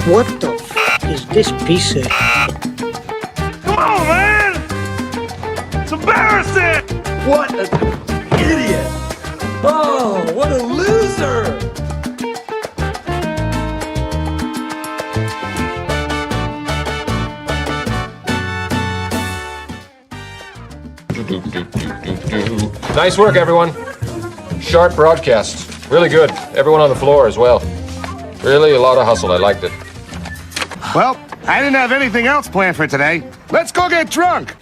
What the f is this piece of Come on, man! It's embarrassing! What an idiot! Oh, what a loser! Nice work, everyone. Sharp broadcast. Really good. Everyone on the floor as well. Really a lot of hustle. I liked it. Well, I didn't have anything else planned for today. Let's go get drunk!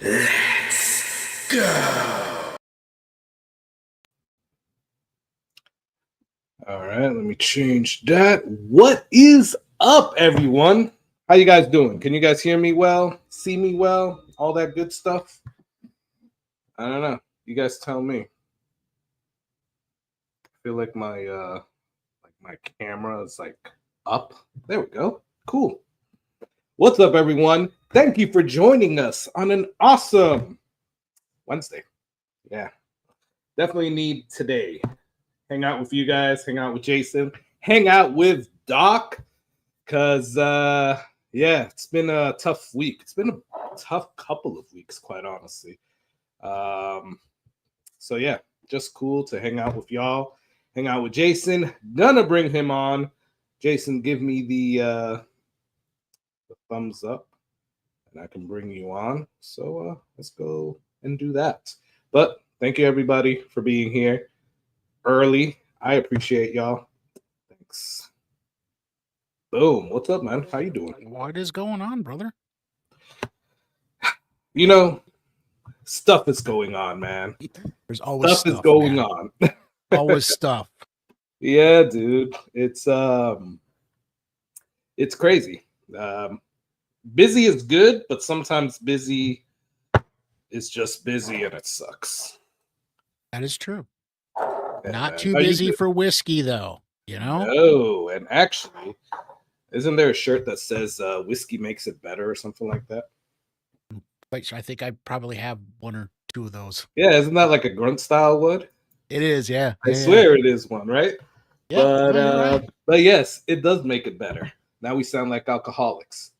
All right, let me change that. What is up, everyone? How you guys doing? Can you guys hear me well? See me well? All that good stuff? I don't know. You guys tell me. I feel like my camera is like up. There we go. Cool. What's up, everyone? Thank you for joining us on an awesome Wednesday. Yeah, definitely need today. Hang out with you guys, hang out with Jason, hang out with Doc, because, yeah, it's been a tough week. It's been a tough couple of weeks, quite honestly. So, yeah, just cool to hang out with y'all, hang out with Jason. Gonna bring him on. Jason, give me the thumbs up, and I can bring you on. So, let's go and do that. But thank you, everybody, for being here early. I appreciate y'all. Thanks. Boom. What's up, man? How you doing? What is going on, brother? You know, stuff is going on, man. There's always Stuff is going man. on. Always stuff. Yeah, dude. It's crazy. Busy is good, but sometimes busy is just busy and it sucks. That is true. Yeah, Not man. too How you busy doing? for whiskey, though. You know? No, and actually, isn't there a shirt that says whiskey makes it better or something like that? Wait, I think I probably have one or two of those. Yeah, isn't that like a grunt style wood? It is, yeah. I swear it is one, right? Yeah, But no, you're right. but yes, it does make it better. Now we sound like alcoholics.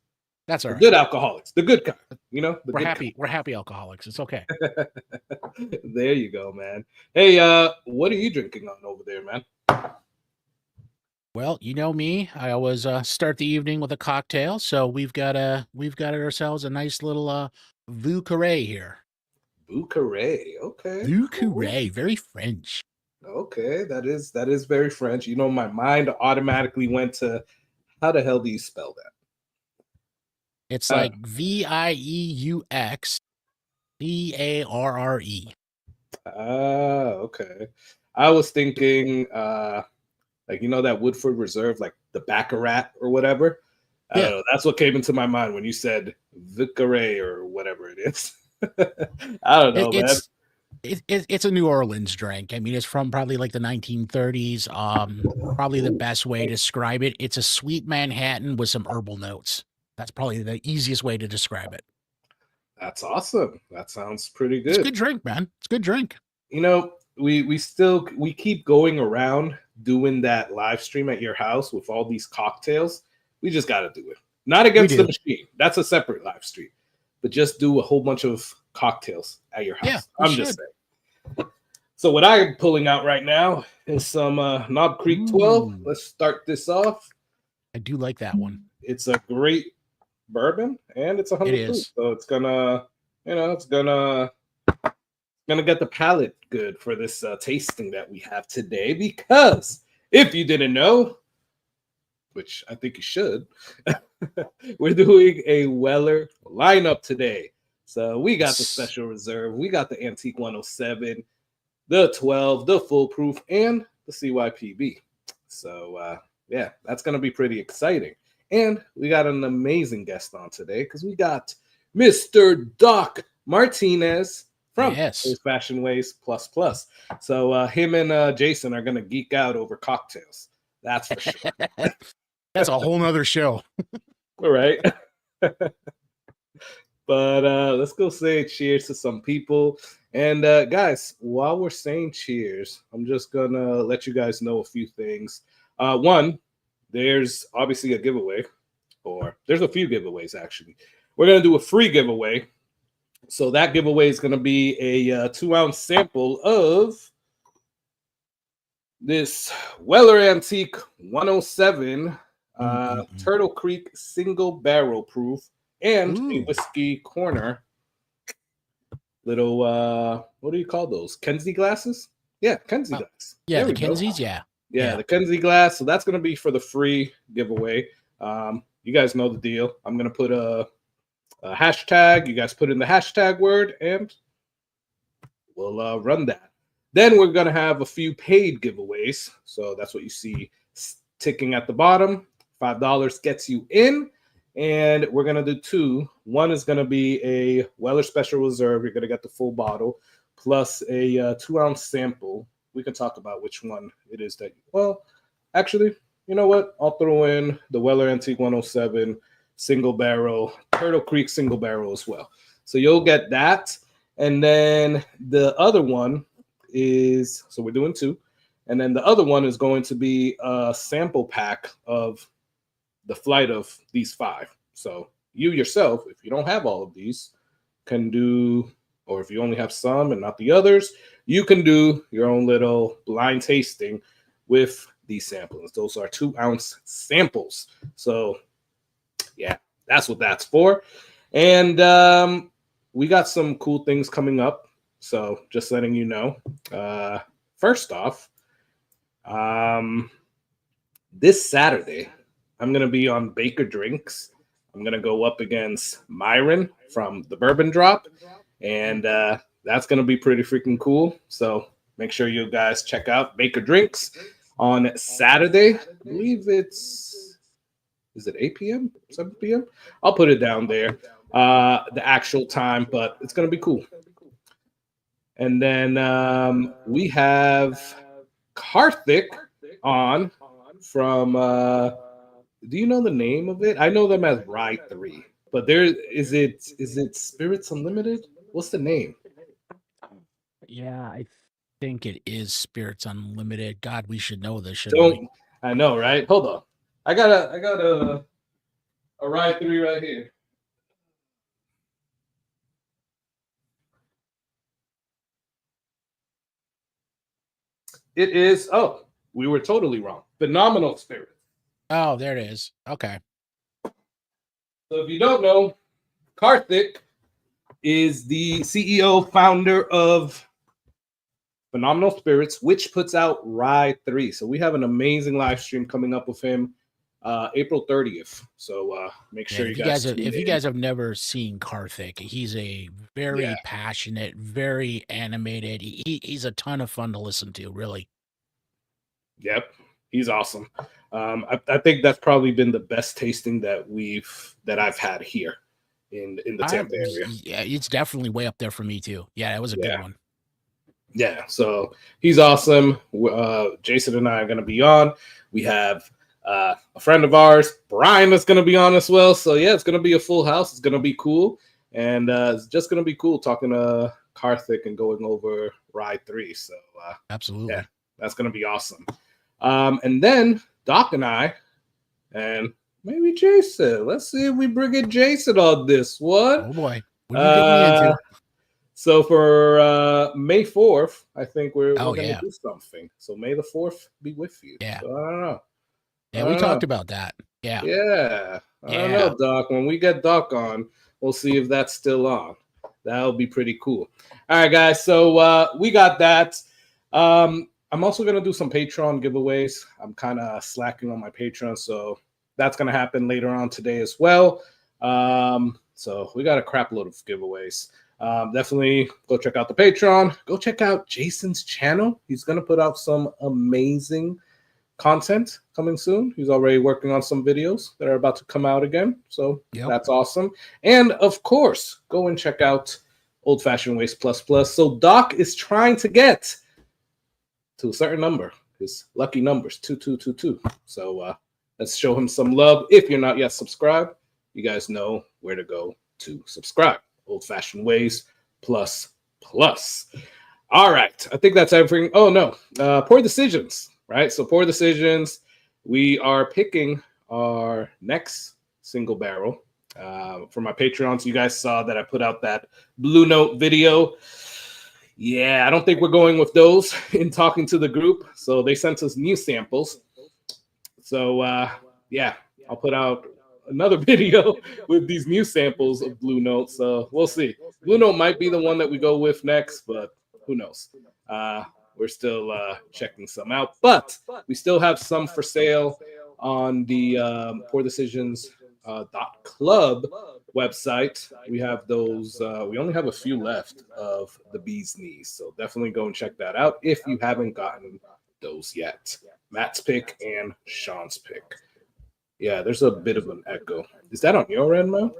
That's all The right. good alcoholics, the good kind, you know. The We're good happy. We're happy alcoholics. It's okay. kind. There you go, man. Hey, what are you drinking on over there, man? Well, you know me. I always start the evening with a cocktail, so we've got ourselves a nice little Vieux Carré here. Boucaret. Okay. Vieux cool. Carré, very French. Okay, that is very French. You know, my mind automatically went to how the hell do you spell that? It's like VIEUXCARRE. Okay. I was thinking like, you know, that Woodford Reserve, like the Baccarat or whatever. I don't know. That's what came into my mind when you said Vicaray or whatever it is. I don't know, man. It's a New Orleans drink. I mean, it's from probably like the 1930s. Probably the best way to describe it. It's a sweet Manhattan with some herbal notes. That's probably the easiest way to describe it. That's awesome. That sounds pretty good. It's a good drink, man. It's a good drink. You know, we keep going around doing that live stream at your house with all these cocktails. We just got to do it. Not against the machine. That's a separate live stream. But just do a whole bunch of cocktails at your house. Yeah, I'm just saying. So what I'm pulling out right now is some Knob Creek 12. Let's start this off. I do like that one. It's a great bourbon, and it's 100 proof. So it's gonna, you know, it's gonna get the palate good for this tasting that we have today. Because if you didn't know, which I think you should, we're doing a Weller lineup today. So we got the Special Reserve, we got the Antique 107, the 12, the Full Proof, and the CYPB. So yeah, that's gonna be pretty exciting. And we got an amazing guest on today because we got Mr. Doc Martinez from Old Fashioned Ways Plus Plus. So him and Jason are gonna geek out over cocktails. That's for sure. That's a whole nother show. All right. But let's go say cheers to some people. And guys, while we're saying cheers, I'm just gonna let you guys know a few things. One, there's obviously a giveaway or there's a few giveaways actually. We're going to do a free giveaway. So that giveaway is going to be a 2-ounce sample of this Weller Antique 107 Turtle Creek single barrel proof and a whiskey corner little what do you call those? Kenzie glasses? Yeah, Kenzie glass. Yeah, the Kenzies, yeah, the Kenzie glass. So that's going to be for the free giveaway. You guys know the deal. I'm going to put a hashtag. You guys put in the hashtag word and we'll run that. Then we're going to have a few paid giveaways. So that's what you see ticking at the bottom. $5 gets you in. And we're going to do 2. One is going to be a Weller Special Reserve. You're going to get the full bottle plus a 2-ounce sample. We can talk about which one it is that, well, actually, you know what? I'll throw in the Weller Antique 107 single barrel, Turtle Creek single barrel as well. So you'll get that. And then the other one is, so we're doing 2. And then the other one is going to be a sample pack of the flight of these 5. So you yourself, if you don't have all of these, can do, or if you only have some and not the others, you can do your own little blind tasting with these samples. Those are 2-ounce samples. So yeah, that's what that's for. And we got some cool things coming up. So just letting you know. First off, this Saturday, I'm going to be on Baker Drinks. I'm going to go up against Myron from the Bourbon Drop. And that's going to be pretty freaking cool. So make sure you guys check out Baker Drinks on Saturday. I believe is it 8 p.m., 7 p.m.? I'll put it down there, the actual time, but it's going to be cool. And then we have Karthik on from, do you know the name of it? I know them as Rye 3, but is it Spirits Unlimited? What's the name? Yeah, I think it is Spirits Unlimited. God, we should know this, shouldn't we? I know, right? Hold on. I got a Rye 3 right here. It is, oh, we were totally wrong. Phenomenal Spirits. Oh, there it is. Okay. So if you don't know, Karthik is the CEO, founder of Phenomenal Spirits, which puts out Rye 3. So we have an amazing live stream coming up with him April 30th. So make sure you guys if you guys have never seen Karthik, he's a very passionate, very animated. He's a ton of fun to listen to, really. Yep, he's awesome. I think that's probably been the best tasting that I've had here in the Tampa area. Yeah, it's definitely way up there for me too. Yeah, that was a good one. Yeah, so he's awesome. Jason and I are going to be on. We have a friend of ours, Brian, that's going to be on as well. So yeah, it's going to be a full house. It's going to be cool, and it's just going to be cool talking to Karthik and going over Rye 3. So absolutely, yeah, that's going to be awesome. And then Doc and I, and maybe Jason. Let's see if we bring in Jason on this one. Oh boy, what are you getting me into? So for May 4th, I think we're going to do something. So May the 4th be with you. Yeah. So I don't know. Yeah, we talked about that. Yeah. Yeah. I don't know, Doc. When we get Doc on, we'll see if that's still on. That'll be pretty cool. All right, guys. So we got that. I'm also going to do some Patreon giveaways. I'm kind of slacking on my Patreon, so that's going to happen later on today as well. So we got a crap load of giveaways. Definitely go check out the Patreon. Go check out Jason's channel. He's going to put out some amazing content coming soon. He's already working on some videos that are about to come out again. So that's awesome. And of course, go and check out Old Fashioned Waste Plus Plus. So Doc is trying to get to a certain number. His lucky numbers, 2222. So let's show him some love. If you're not yet subscribed, you guys know where to go to subscribe. Old Fashioned Ways Plus Plus. All right. I think that's everything. Oh, no. Poor Decisions, right? So Poor Decisions, we are picking our next single barrel. For my Patreons, you guys saw that I put out that Blue Note video. Yeah, I don't think we're going with those in talking to the group. So they sent us new samples. So yeah, I'll put out another video with these new samples of Blue Note. So we'll see. Blue Note might be the one that we go with next, but who knows? We're still checking some out, but we still have some for sale on the Poor Decisions .club website. We have those. We only have a few left of the Bee's Knees, so definitely go and check that out if you haven't gotten those yet. Matt's pick and Sean's pick. Yeah, there's a bit of an echo. Is that on your end, Mo?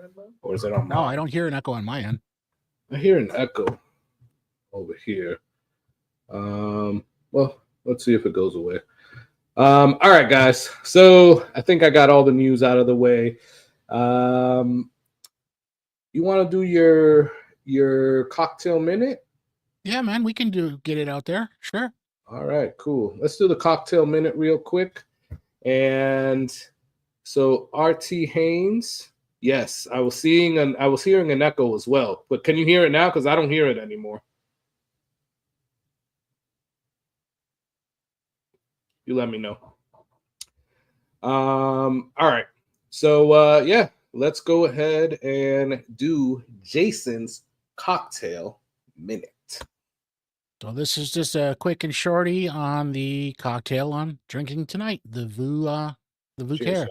Or is it on mine? No, I don't hear an echo on my end. I hear an echo over here. Well, let's see if it goes away. All right, guys. So I think I got all the news out of the way. You want to do your cocktail minute? Yeah, man, we can get it out there. Sure. All right, cool. Let's do the cocktail minute real quick. And so RT Haynes, yes, I was hearing an echo as well. But can you hear it now? Because I don't hear it anymore. You let me know. All right. So yeah, let's go ahead and do Jason's cocktail minute. So this is just a quick and shorty on the cocktail I'm drinking tonight, the Vu Care.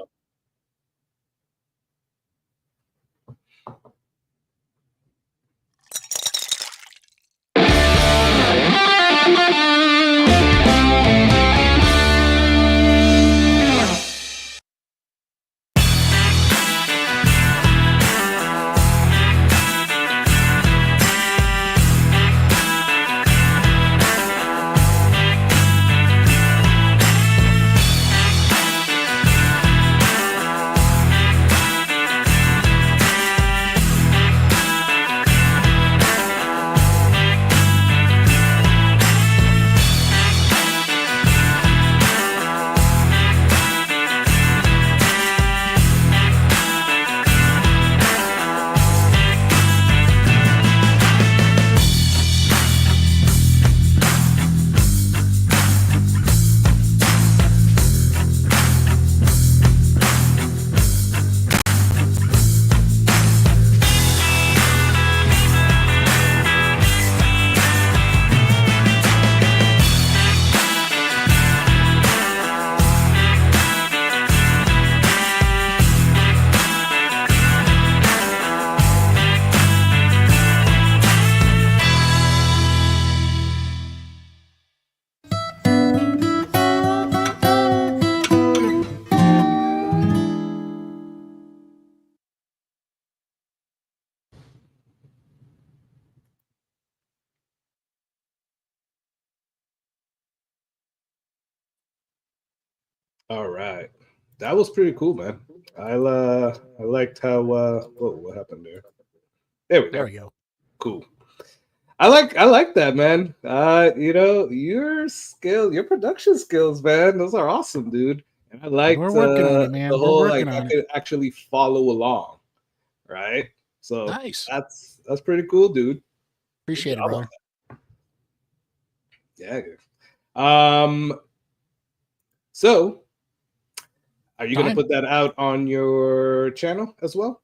All right, that was pretty cool, man. I liked how what happened there? There we go. Cool. I like that, man. You know, your production skills, man, those are awesome, dude. And I like We're working on it, man. the whole like I could actually follow along, right? So nice. That's pretty cool, dude. Appreciate it, brother. Yeah. Good. So are you going to put that out on your channel as well?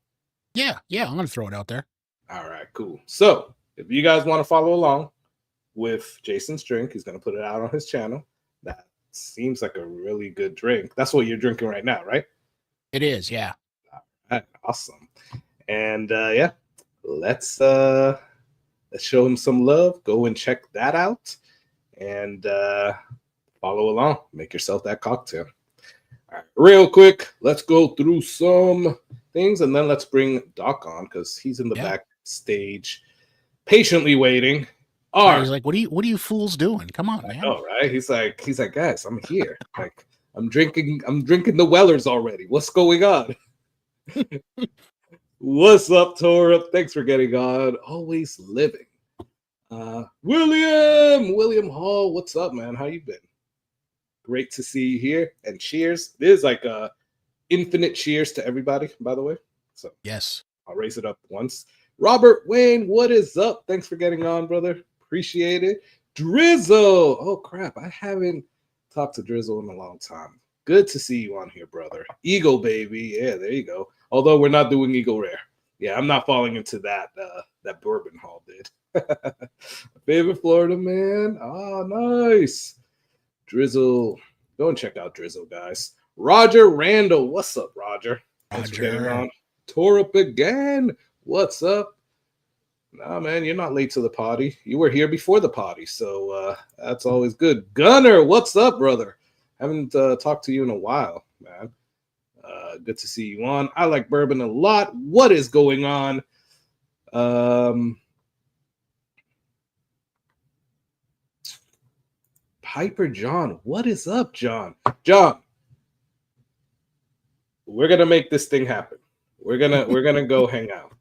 Yeah, I'm going to throw it out there. All right, cool. So if you guys want to follow along with Jason's drink, he's going to put it out on his channel. That seems like a really good drink. That's what you're drinking right now, right? It is, yeah. All right, awesome. And yeah, let's show him some love. Go and check that out and follow along. Make yourself that cocktail. All right, real quick, let's go through some things and then let's bring Doc on because he's in the backstage patiently waiting. He's like, what are you fools doing? Come on, man. Oh, right. He's like, guys, I'm here. Like, I'm drinking the Wellers already. What's going on? What's up, Tora? Thanks for getting on. Always living. William Hall, what's up, man? How you been? Great to see you here. And cheers. This is like a infinite cheers to everybody, by the way. So Yes. I'll raise it up once. Robert Wayne, what is up? Thanks for getting on, brother. Appreciate it. Drizzle. Oh, crap. I haven't talked to Drizzle in a long time. Good to see you on here, brother. Eagle, baby. Yeah, there you go. Although we're not doing Eagle Rare. Yeah, I'm not falling into that Bourbon Hall did. Favorite Florida man. Oh, nice. Drizzle. Go and check out Drizzle, guys. Roger Randall. What's up, Roger? Thanks for getting on. Tore up again. What's up? Nah, man, you're not late to the party. You were here before the party, so that's always good. Gunner, what's up, brother? Haven't talked to you in a while, man. Good to see you on. I like bourbon a lot. What is going on? Piper John, what is up, John? John, we're gonna make this thing happen. We're gonna go hang out.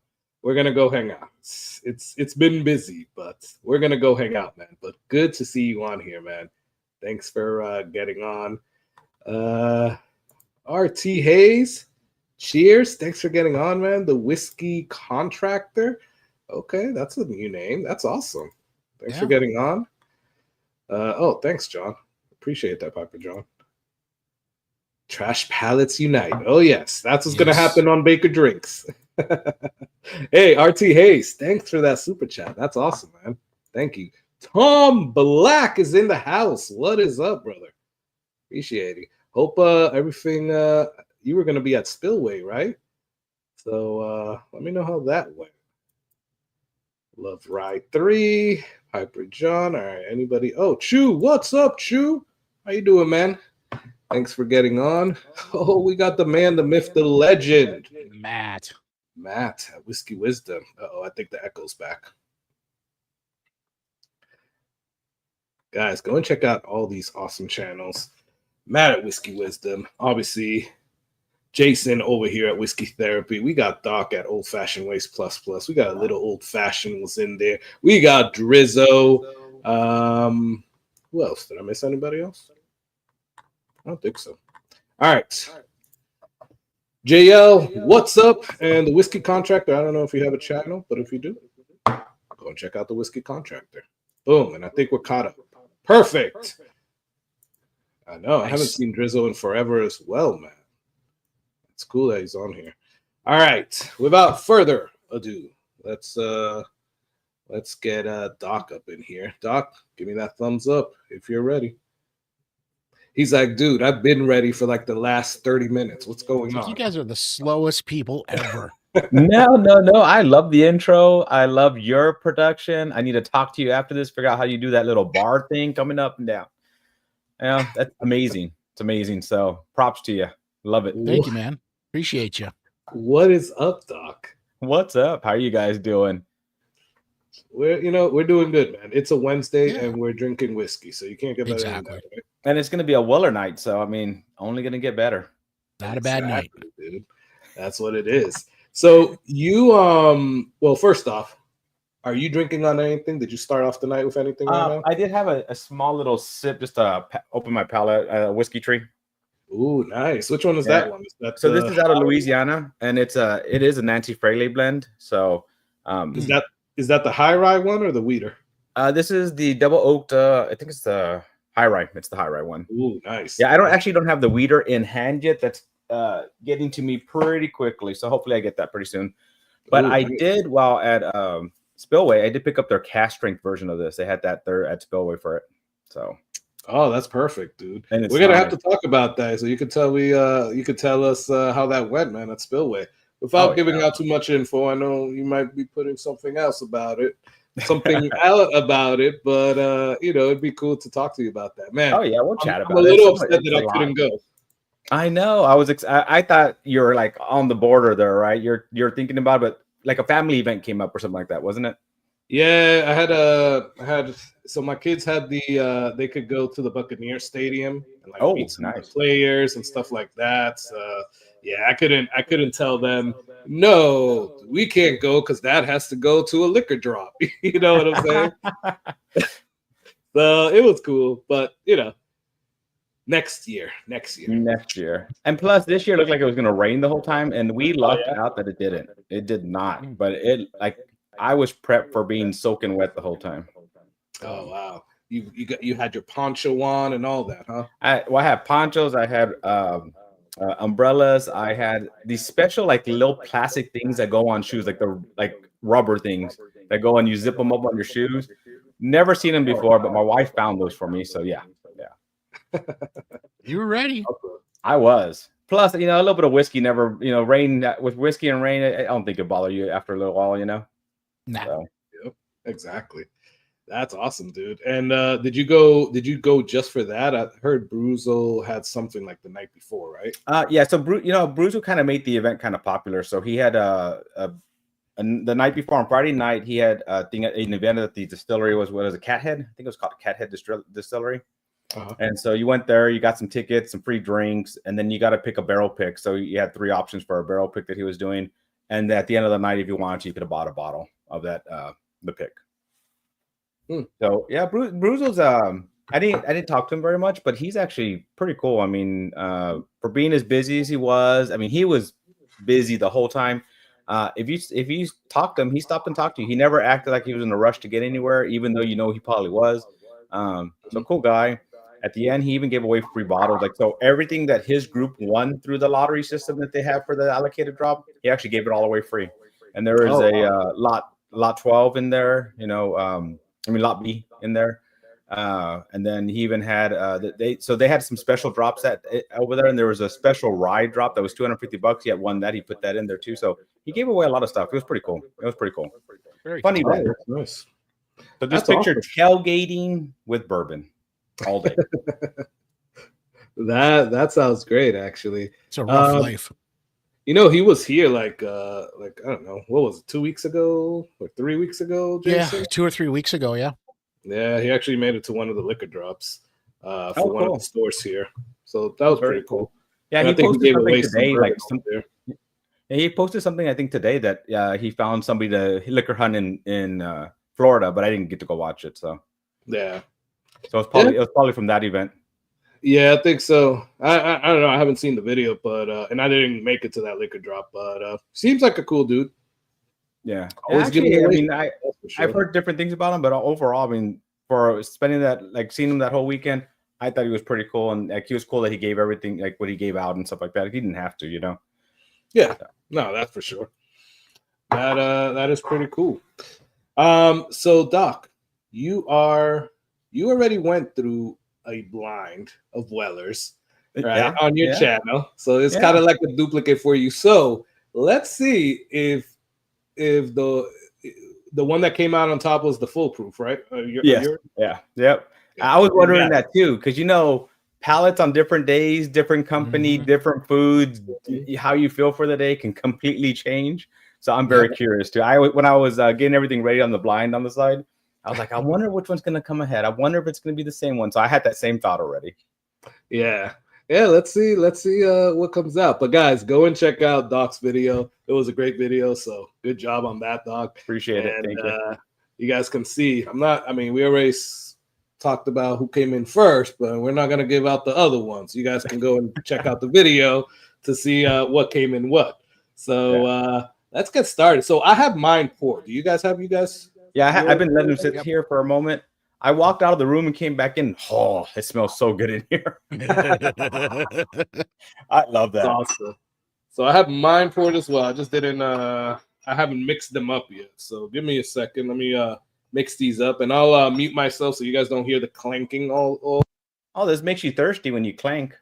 We're gonna go hang out. It's been busy, but we're gonna go hang out, man. But good to see you on here, man. Thanks for getting on. RT Hayes, cheers. Thanks for getting on, man. The Whiskey Contractor. Okay, that's a new name. That's awesome. Thanks for getting on. Oh, thanks, John. Appreciate that, Piper John. Trash Pallets Unite. Oh, yes. That's what's going to happen on Baker Drinks. Hey, RT Hayes, thanks for that super chat. That's awesome, man. Thank you. Tom Black is in the house. What is up, brother? Appreciate it. Hope everything you were going to be at Spillway, right? So let me know how that went. Love Ride 3. Piper John. All right, anybody? Oh, Chew. What's up, Chew? How you doing, man? Thanks for getting on. Oh, we got the man, the myth, the legend. Matt at Whiskey Wisdom. Uh-oh, I think the echo's back. Guys, go and check out all these awesome channels. Matt at Whiskey Wisdom. Obviously, Jason over here at Whiskey Therapy. We got Doc at Old Fashioned Waste Plus Plus. We got a little Old Fashioned was in there. We got Drizzo. Who else? Did I miss anybody else? I don't think so. All right. JL, what's up? And the Whiskey Contractor. I don't know if you have a channel, but if you do, go and check out the Whiskey Contractor. Boom. And I think we're caught up. Perfect. I know. Nice. I haven't seen Drizzo in forever as well, man. It's cool that he's on here. All right. Without further ado, let's get Doc up in here. Doc, give me that thumbs up if you're ready. He's like, dude, I've been ready for like the last 30 minutes. What's going on? You guys are the slowest people ever. No. I love the intro. I love your production. I need to talk to you after this, figure out how you do that little bar thing coming up and down. Yeah, that's amazing. It's amazing. So props to you. Love it. Thank you, man. Appreciate you. What is up, Doc? What's up? How are you guys doing? We're doing good, man. It's a Wednesday and we're drinking whiskey, so you can't get better than that, right? And it's going to be a Weller night, so I mean, only going to get better. Not a bad night, dude. That's what it is. So you, well, first off, are you drinking on anything? Did you start off the night with anything right now? I did have a small little sip just to open my palate, Whiskey Tree. Ooh, nice. Which one is that one? Is that so this is out of Louisiana, and it is a Nancy Fraley blend. So is that the high rye one or the wheater? This is the double oaked. I think it's the high rye. It's the high rye one. Ooh, nice. Yeah, I don't have the wheater in hand yet. That's getting to me pretty quickly. So hopefully I get that pretty soon. But I did while at Spillway, I did pick up their cask strength version of this. They had that there at Spillway for it. So. Oh, that's perfect, dude. We're gonna have to talk about that, so you could tell us how that went, man, at Spillway. Without giving out too much info, I know you might be putting something else about it, out about it, but it'd be cool to talk to you about that, man. Oh yeah, we'll chat about it. I'm a little upset that I couldn't go. I know. I thought you were like on the border there, right? You're thinking about it, but like a family event came up or something like that, wasn't it? Yeah, I had so my kids had they could go to the Buccaneer Stadium and like meet some players and stuff like that. So yeah, I couldn't tell them no, we can't go because that has to go to a liquor drop. You know what I'm saying? So it was cool, but Next year. Next year. And plus, this year looked like it was going to rain the whole time, and we lucked out that it didn't. It did not. But I was prepped for being soaking wet the whole time. Oh wow! You had your poncho on and all that, huh? I had ponchos. I had umbrellas. I had these special like little plastic things that go on shoes, like rubber things that go and you zip them up on your shoes. Never seen them before, but my wife found those for me. So yeah. You were ready. I was. Plus, a little bit of whiskey never, rain with whiskey and rain. I don't think it bother you after a little while, Nah. So. Yep, exactly. That's awesome, dude. And did you go just for that? I heard Bruzel had something like the night before, right? Yeah. So Bruzel kind of made the event kind of popular. So he had the night before on Friday night, he had an event at the distillery was a Cathead. I think it was called a Cathead Distillery. Uh-huh. And so you went there, you got some tickets, some free drinks, and then you got to pick a barrel pick. So you had 3 options for a barrel pick that he was doing. And at the end of the night, if you wanted to, you could have bought a bottle of that, the pick. So yeah, Bruzel's, I didn't talk to him very much, but he's actually pretty cool. I mean, for being as busy as he was, I mean, he was busy the whole time. If you talked to him, he stopped and talked to you. He never acted like he was in a rush to get anywhere, even though he probably was. So cool guy. At the end, he even gave away free bottles. So everything that his group won through the lottery system that they have for the allocated drop, he actually gave it all away free. And there is lot 12 in there, lot B in there. And then he even had they had some special drops over there, and there was a special ride drop that was $250. He had one that he put that in there too. So he gave away a lot of stuff. It was pretty cool. Very funny. Nice. So this picture tailgating with bourbon all day. That sounds great, actually. It's a rough life. He was here like I don't know, what was it, 2 weeks ago or 3 weeks ago, Jason? Yeah, 2 or 3 weeks ago, yeah. Yeah, he actually made it to one of the liquor drops for one of the stores here. So that was pretty cool. Yeah, he posted something today. He posted something I think today that he found somebody to liquor hunt in Florida, but I didn't get to go watch it. So yeah. So it was probably from that event. Yeah, I think so. I don't know. I haven't seen the video, but and I didn't make it to that liquor drop, but seems like a cool dude. Yeah. Actually, I've heard different things about him, but overall, I mean, for spending seeing him that whole weekend, I thought he was pretty cool, and he was cool that he gave everything, like what he gave out and stuff like that. He didn't have to, Yeah. No, that's for sure. That is pretty cool. So Doc, you already went through a blind of Wellers, right, on your channel. So it's kind of like a duplicate for you. So let's see if the one that came out on top was the foolproof, right? Yep. I was wondering that too, because palettes on different days, different company, different foods, how you feel for the day can completely change. So I'm very curious too. When I was getting everything ready on the blind on the side, I was like, I wonder which one's going to come ahead. I wonder if it's going to be the same one. So I had that same thought already. Yeah. Let's see what comes out. But guys, go and check out Doc's video. It was a great video. So good job on that, Doc. Appreciate it. Thank you. You guys can see. We already talked about who came in first, but we're not going to give out the other ones. You guys can go and check out the video to see what came in what. So let's get started. So I have mine poured. Do you guys have Yeah, I've been letting them sit here for a moment. I walked out of the room and came back in. Oh, it smells so good in here. I love that. That's awesome. So I have mine poured as well. I just didn't I haven't mixed them up yet. So give me a second. Let me mix these up, and I'll mute myself so you guys don't hear the clanking all. Oh, this makes you thirsty when you clank.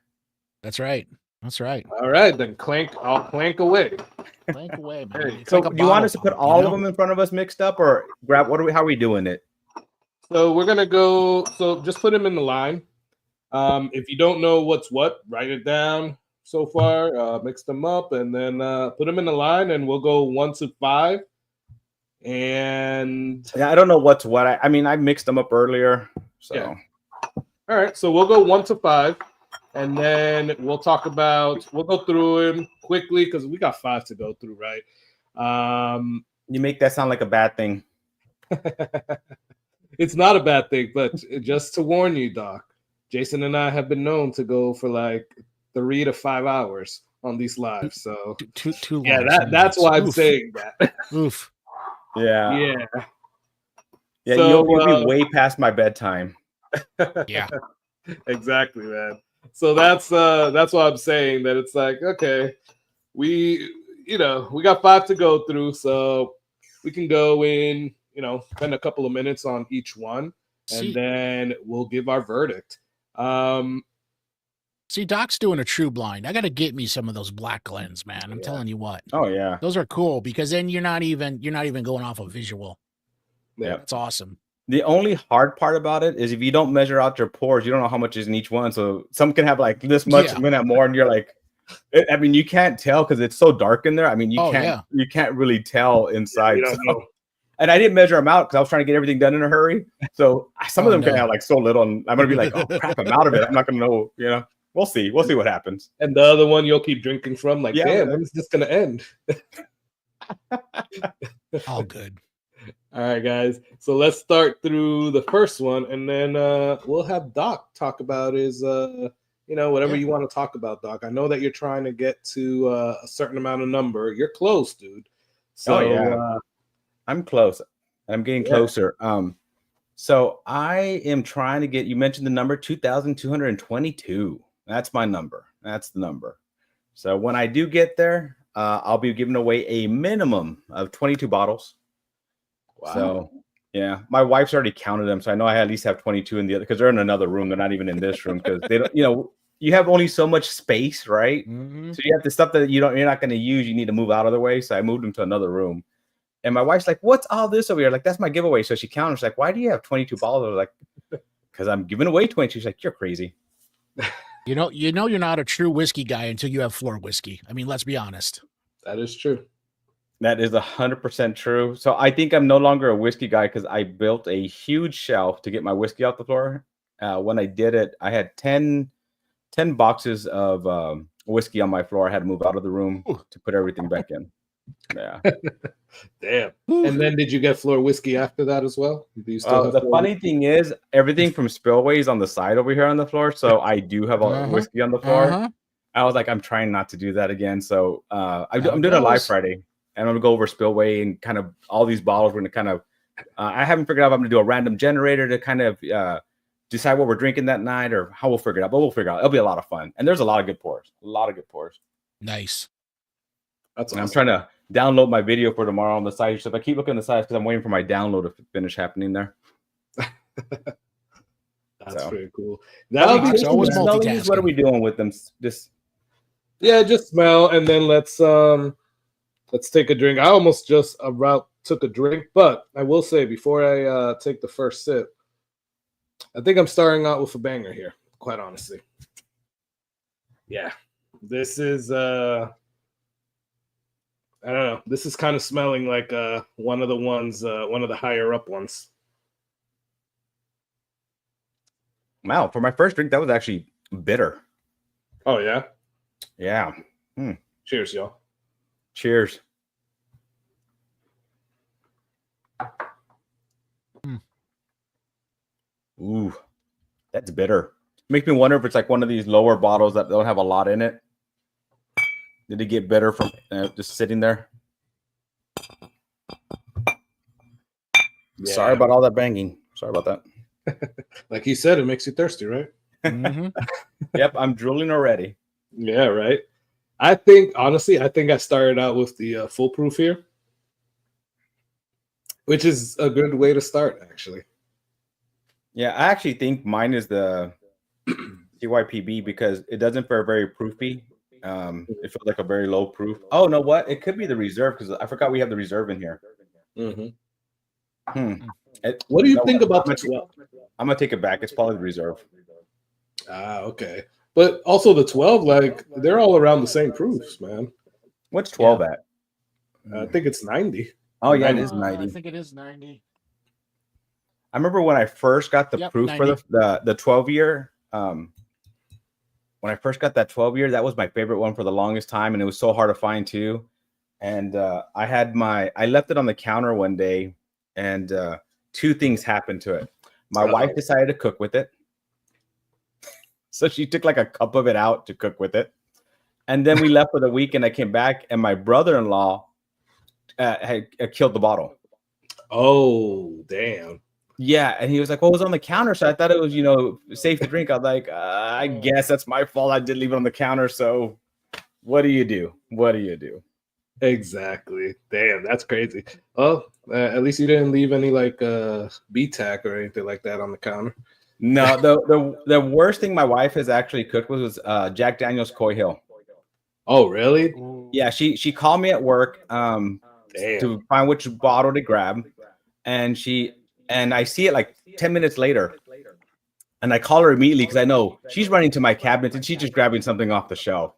That's right. All right, then clank. I'll clank away. Clank away, man. So do you want us to put all of them in front of us mixed up, or grab how are we doing it? So we're gonna go. So just put them in the line. If you don't know what's what, write it down. So far, mix them up, and then put them in the line, and we'll go 1 to 5. And I don't know what's what. I mixed them up earlier. So all right, so we'll go 1 to 5. And then we'll go through them quickly because we got 5 to go through, right? You make that sound like a bad thing. It's not a bad thing, but just to warn you, Doc, Jason and I have been known to go for like 3 to 5 hours on these lives. So too long. Yeah, that's why I'm saying that. Oof. Yeah. So, you'll be way past my bedtime. Yeah. Exactly, man. So that's why I'm saying that it's like, okay, we got 5 to go through, so we can go in, spend a couple of minutes on each one, and then we'll give our verdict. See, Doc's doing a true blind. I got to get me some of those Black Glens, man. I'm telling you what. Oh yeah, those are cool because then you're not even going off of visual. Yeah, that's awesome. The only hard part about it is if you don't measure out your pours, you don't know how much is in each one. So some can have like this much, some can have more, and you're like, I mean, you can't tell because it's so dark in there. I mean, you can't really tell inside. And I didn't measure them out because I was trying to get everything done in a hurry. So some of them can have like so little, and I'm gonna be like, oh crap, I'm out of it. I'm not gonna know. We'll see. We'll see what happens. And the other one you'll keep drinking from, like, damn, when is this gonna end? All good. All right, guys. So let's start through the first one, and then we'll have Doc talk about his, whatever you want to talk about, Doc. I know that you're trying to get to a certain amount of number. You're close, dude. So I'm close. I'm getting closer. So I am trying to get. You mentioned the number 2,222. That's my number. That's the number. So when I do get there, I'll be giving away a minimum of 22 bottles. Wow. So, yeah, my wife's already counted them, so I know I at least have 22 in the other because they're in another room. They're not even in this room because they don't. You have only so much space, right? Mm-hmm. So you have the stuff that you're not going to use. You need to move out of the way. So I moved them to another room, and my wife's like, "What's all this over here?" Like, that's my giveaway. So she counted. She's like, "Why do you have 22 bottles?" I was like, "Because I'm giving away 22." She's like, "You're crazy." You're not a true whiskey guy until you have floor whiskey. I mean, let's be honest. That is true. That is 100% true. So I think I'm no longer a whiskey guy because I built a huge shelf to get my whiskey off the floor. When I did it, I had 10 boxes of whiskey on my floor. I had to move out of the room to put everything back in. Yeah. Damn. And then did you get floor whiskey after that as well? Do you still have the funny thing is everything from Spillway is on the side over here on the floor. So I do have a whiskey on the floor. I was like, I'm trying not to do that again. So I'm doing a live Friday. And I'm going to go over Spillway and kind of all these bottles. We're going to kind of, I haven't figured out if I'm going to do a random generator to kind of decide what we're drinking that night or how we'll figure it out. But we'll figure it out. It'll be a lot of fun. And there's a lot of good pours. Nice. That's awesome. I'm trying to download my video for tomorrow on the side. So if I keep looking at the sides because I'm waiting for my download to finish happening there. That's pretty cool. Always multitasking. What are we doing with them? Just smell and then let's take a drink. I almost just took a drink, but I will say before I take the first sip, I think I'm starting out with a banger here, quite honestly. Yeah, this is I don't know. This is kind of smelling like one of the higher up ones. Wow, for my first drink, that was actually bitter. Oh yeah? Yeah. Cheers, y'all. Cheers. Ooh, that's bitter. Makes me wonder if it's like one of these lower bottles that don't have a lot in it. Did it get bitter from just sitting there? Yeah. Sorry about all that banging. Sorry about that. Like he said, it makes you thirsty, right? Mm-hmm. Yep, I'm drooling already. Yeah, right. I think I started out with the foolproof here, which is a good way to start, actually. Yeah, I actually think mine is the CYPB because it doesn't feel very proofy. It feels like a very low proof. Oh, no, what? It could be the reserve because I forgot we have the reserve in here. Mm-hmm. What do you think about the 12? I'm going to take it back. It's probably the reserve. Ah, okay. But also the 12, like, they're all around the same proofs, man. What's 12 at? I think it's 90. Oh, yeah, it is 90. I think it is 90. I remember when I first got the proof 90. For the 12-year. When I first got that 12-year, that was my favorite one for the longest time, and it was so hard to find too. And I left it on the counter one day, and two things happened to it. My wife decided to cook with it. So she took like a cup of it out to cook with it. And then we left for the week, and I came back, and my brother-in-law had killed the bottle. Oh, damn. Yeah, and he was like, "Well, it was on the counter, so I thought it was, safe to drink." I was like, "I guess that's my fault. I did leave it on the counter. So, what do you do? What do you do?" Exactly. Damn, that's crazy. Well, at least you didn't leave any like B-tack or anything like that on the counter. No, the worst thing my wife has actually cooked was Jack Daniel's Coy Hill. Oh, really? Yeah, she called me at work to find which bottle to grab, and I see it like 10 minutes later, and I call her immediately because I know she's running to my cabinet and she's just grabbing something off the shelf,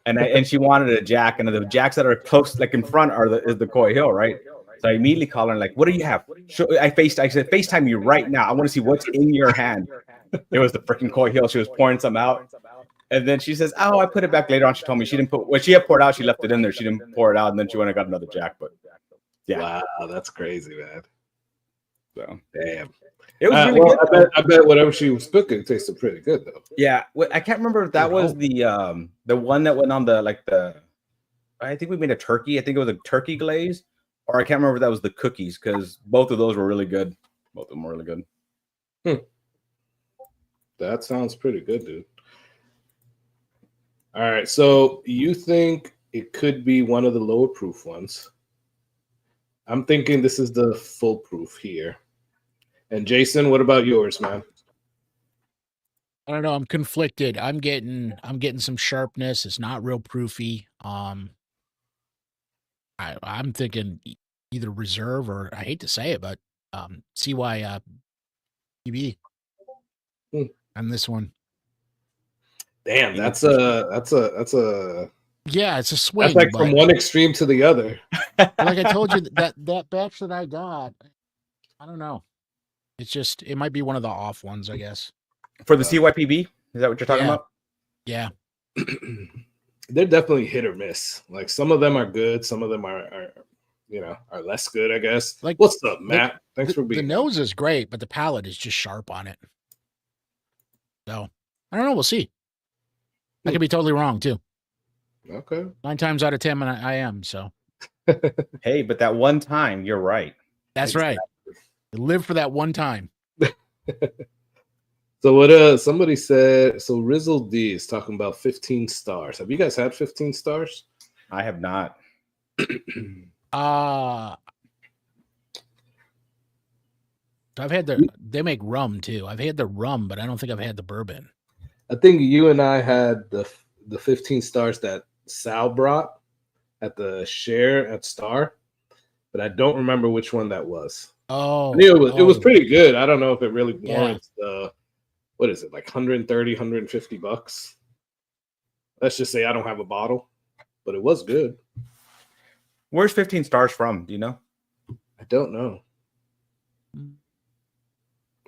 and she wanted a Jack, and the Jacks that are close, like in front, is the Coy Hill, right? So I immediately call her and like, "What do you have?" I said, "FaceTime you right now. I want to see what's in your hand." It was the freaking Coy Hill. She was pouring some out. And then she says, "Oh, I put it back later on." She told me she didn't put what she had poured out. She left it in there. She didn't pour it out, and then she went and got another Jack. But yeah, wow, that's crazy, man. So damn, it was really good. I bet whatever she was cooking tasted pretty good though. Yeah, I can't remember if that was the one that went on the. I think we made a turkey. I think it was a turkey glaze, or I can't remember if that was the cookies because both of those were really good. Both of them were really good. That sounds pretty good, dude. All right, so you think it could be one of the lower proof ones? I'm thinking this is the full proof here. And Jason, what about yours, man? I don't know. I'm conflicted. I'm getting some sharpness. It's not real proofy. I'm thinking either reserve or I hate to say it, but CY PB on this one. Damn, that's a yeah, it's a swing. That's like from one extreme to the other. Like I told you, that batch that I got, I don't know. It's just it might be one of the off ones, I guess. For the CYPB, is that what you're talking about? Yeah. They're definitely hit or miss. Like some of them are good, some of them are less good, I guess. Like, what's up, Matt? Thanks for being. The nose is great, but the palate is just sharp on it. So I don't know. We'll see. I could be totally wrong too. Okay. 9 times out of 10, and I am. So. Hey, but that one time, you're right. That's right. Live for that one time. So what somebody said, so Rizzle D is talking about 15 stars. Have you guys had 15 stars? I have not. I've had they make rum too. I've had the rum, but I don't think I've had the bourbon. I think you and I had the 15 stars that Sal brought at the share at Star, but I don't remember which one that was. Oh, I knew it was pretty good. I don't know if it really warrants the, what is it, like 130, 150 bucks? Let's just say I don't have a bottle, but it was good. Where's 15 stars from? Do you know? I don't know.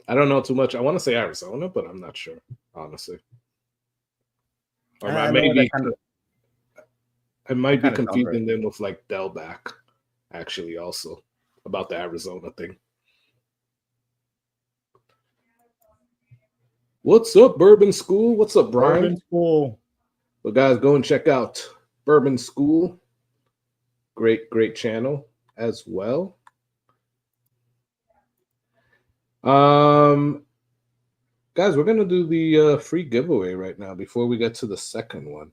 I don't know too much. I want to say Arizona, but I'm not sure, honestly. Or I might be confusing them with like Delback, actually, also about the Arizona thing. What's up, Bourbon School? What's up, Brian? Bourbon School. Well, guys, go and check out Bourbon School. Great channel as well. Guys, we're gonna do the free giveaway right now before we get to the second one.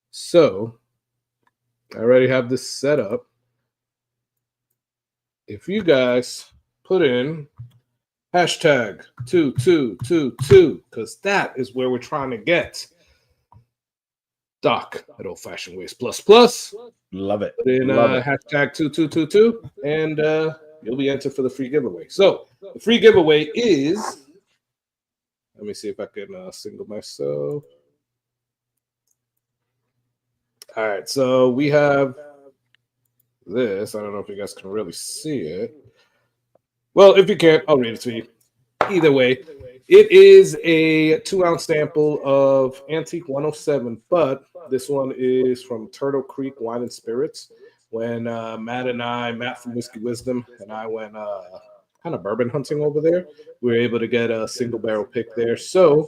So I already have this set up. If you guys put in hashtag 2222, because that is where we're trying to get Doc at Old Fashioned Ways Plus. Love it. Put in hashtag 2222, and you'll be entered for the free giveaway. So the free giveaway is, let me see if I can single myself. All right, so we have this. I don't know if you guys can really see it. Well, if you can't, I'll read it to you. Either way, it is a 2-ounce sample of Antique 107, but this one is from Turtle Creek Wine and Spirits. When Matt from Whiskey Wisdom and I went kind of bourbon hunting over there, we were able to get a single barrel pick there. So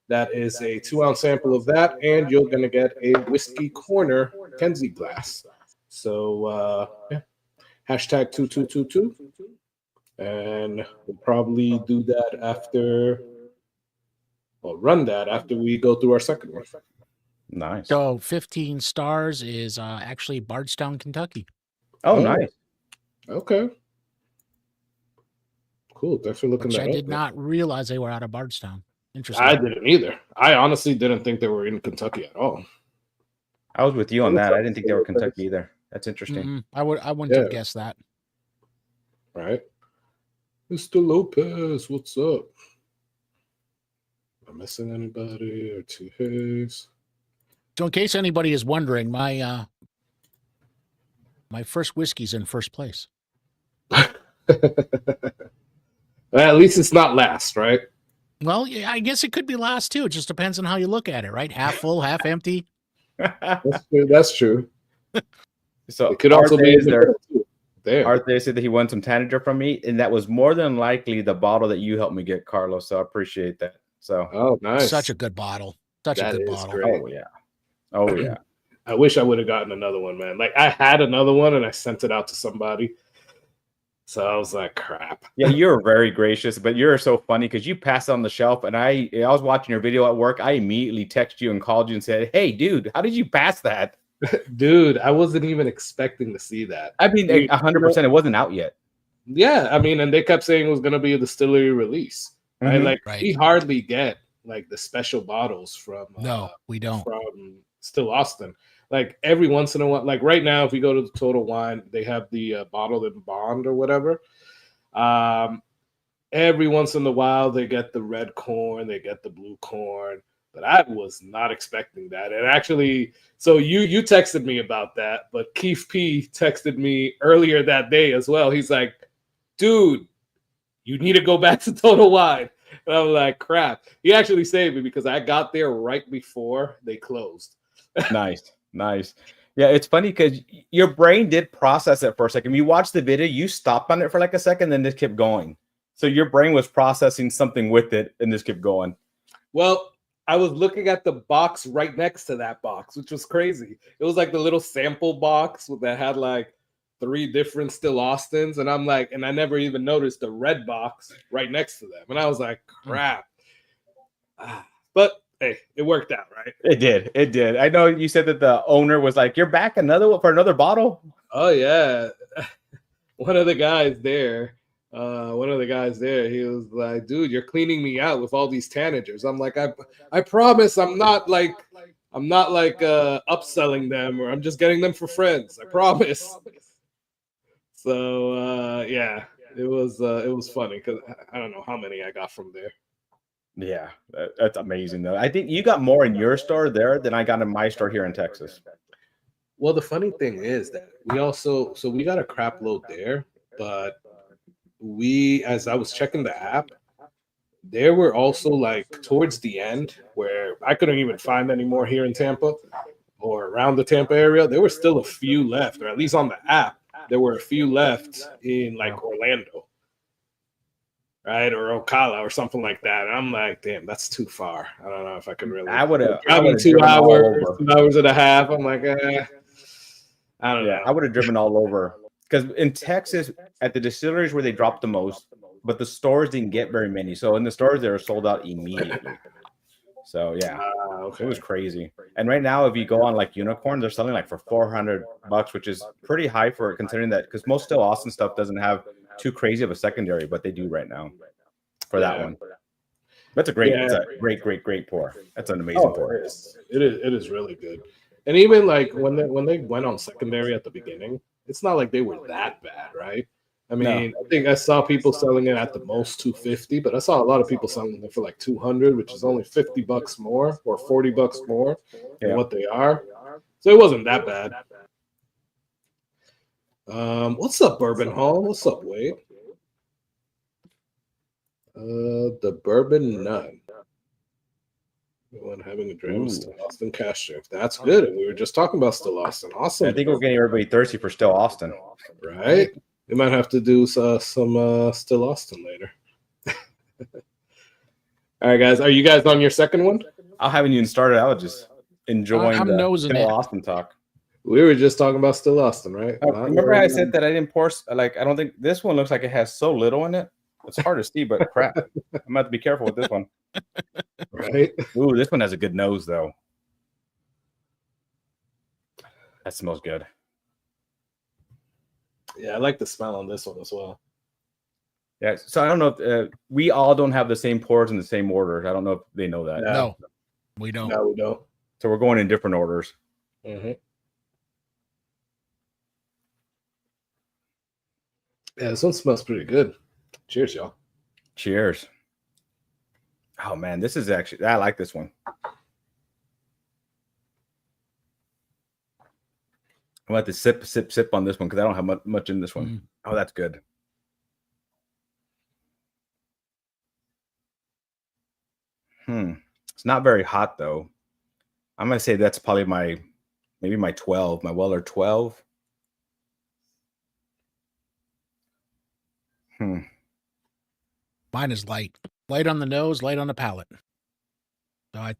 That is a 2-ounce sample of that, and you're gonna get a Whiskey Corner Kenzie glass. So yeah, hashtag 2222, and we'll probably do that after. Well, run that after we go through our second one. Nice. So 15 stars is actually Bardstown, Kentucky. Oh, nice. Okay. Cool. Thanks for looking Which that I up. did not realize they were out of Bardstown. Interesting. I didn't either. I honestly didn't think they were in Kentucky at all. I was with you on that. I didn't think they were Kentucky either. That's interesting. I wouldn't have guessed that. Right. Mr. Lopez, what's up? Am I missing anybody or two Hayes? So in case anybody is wondering, my first whiskey's in first place. Well, at least it's not last, right? Well, yeah, I guess it could be last too. It just depends on how you look at it, right? Half full, half empty. That's true. So it could also be there. Arthur said that he won some Tanager from me, and that was more than likely the bottle that you helped me get, Carlos. So I appreciate that. So oh, nice. Such a good bottle. Such a good bottle. Great. Oh yeah. Oh yeah. I wish I would have gotten another one, man. Like I had another one and I sent it out to somebody. So I was like, crap. Yeah, you're very gracious, but you're so funny because you passed it on the shelf, and I was watching your video at work. I immediately texted you and called you and said, "Hey, dude, how did you pass that?" Dude, I wasn't even expecting to see that. I mean, 100%. It wasn't out yet. Yeah, I mean, and they kept saying it was going to be a distillery release. Right? Like we hardly get like the special bottles from. No, we don't. From Still Austin. Like every once in a while, like right now, if we go to the Total Wine, they have the bottled in bond or whatever. Every once in a while, they get the red corn, they get the blue corn, but I was not expecting that. And actually, so you texted me about that, but Keith P texted me earlier that day as well. He's like, "Dude, you need to go back to Total Wine." And I'm like, "Crap!" He actually saved me because I got there right before they closed. Nice. Yeah, it's funny because your brain did process it for a second. You watched the video, you stopped on it for like a second, then just kept going. So your brain was processing something with it and just kept going. Well, I was looking at the box right next to that box, which was crazy. It was like the little sample box that had like 3 different Still Austins. And I'm like, and I never even noticed the red box right next to them. And I was like, crap. But hey, it worked out, right? It did. I know you said that the owner was like, "You're back another one for another bottle?" Oh yeah. One of the guys there, he was like, "Dude, you're cleaning me out with all these tanagers." I'm like, I promise I'm not like upselling them, or I'm just getting them for friends. I promise. So yeah, it was funny because I don't know how many I got from there. Yeah, that's amazing though. I think you got more in your store there than I got in my store here in Texas. Well, the funny thing is that we got a crap load there, but as I was checking the app, there were also like towards the end where I couldn't even find any more here in Tampa or around the Tampa area. There were still a few left, or at least on the app, there were a few left in like Orlando. Right, or Ocala or something like that. And I'm like, damn, that's too far. I don't know if I can really. I would have driving 2 hours, 2 hours and a half. I'm like, I don't know. I would have driven all over because in Texas, at the distilleries where they dropped the most, but the stores didn't get very many. So in the stores, they were sold out immediately. So yeah, It was crazy. And right now, if you go on like Unicorn, they're selling like for $400, which is pretty high for it, considering that because most Still Austin stuff doesn't have too crazy of a secondary, but they do right now for that one. That's a great, great pour. That's an amazing pour. It is really good. And even like when they went on secondary at the beginning, it's not like they were that bad, right? I mean, I think I saw people selling it at the most $250, but I saw a lot of people selling it for like $200, which is only $50 more or $40 more than what they are. So it wasn't that bad. What's up, Bourbon Hall? What's up, Wade? The Bourbon Nun. Everyone having a dream of Still Austin cash drink. That's good. And we were just talking about Still Austin. Awesome. I think we're getting everybody thirsty for Still Austin. Right? We might have to do some Still Austin later. All right, guys. Are you guys on your second one? I haven't even started. I was just enjoying I'm the nosing Still it. Austin talk. We were just talking about Still Austin, right? Remember how I said that I didn't pour? Like, I don't think this one looks like it has so little in it. It's hard to see, but crap. I'm going to have to be careful with this one. Right? Ooh, this one has a good nose, though. That smells good. Yeah, I like the smell on this one as well. Yeah, so I don't know if we all don't have the same pours in the same orders. I don't know if they know that. No, we don't. No, we don't. So we're going in different orders. Mm-hmm. Yeah, this one smells pretty good. Cheers, y'all. Cheers. Oh, man, this is actually, I like this one. I'm going to have to sip on this one because I don't have much in this one. Oh, that's good. It's not very hot, though. I'm going to say that's probably maybe my 12, my Weller 12. Mine is light. Light on the nose, light on the palate. So I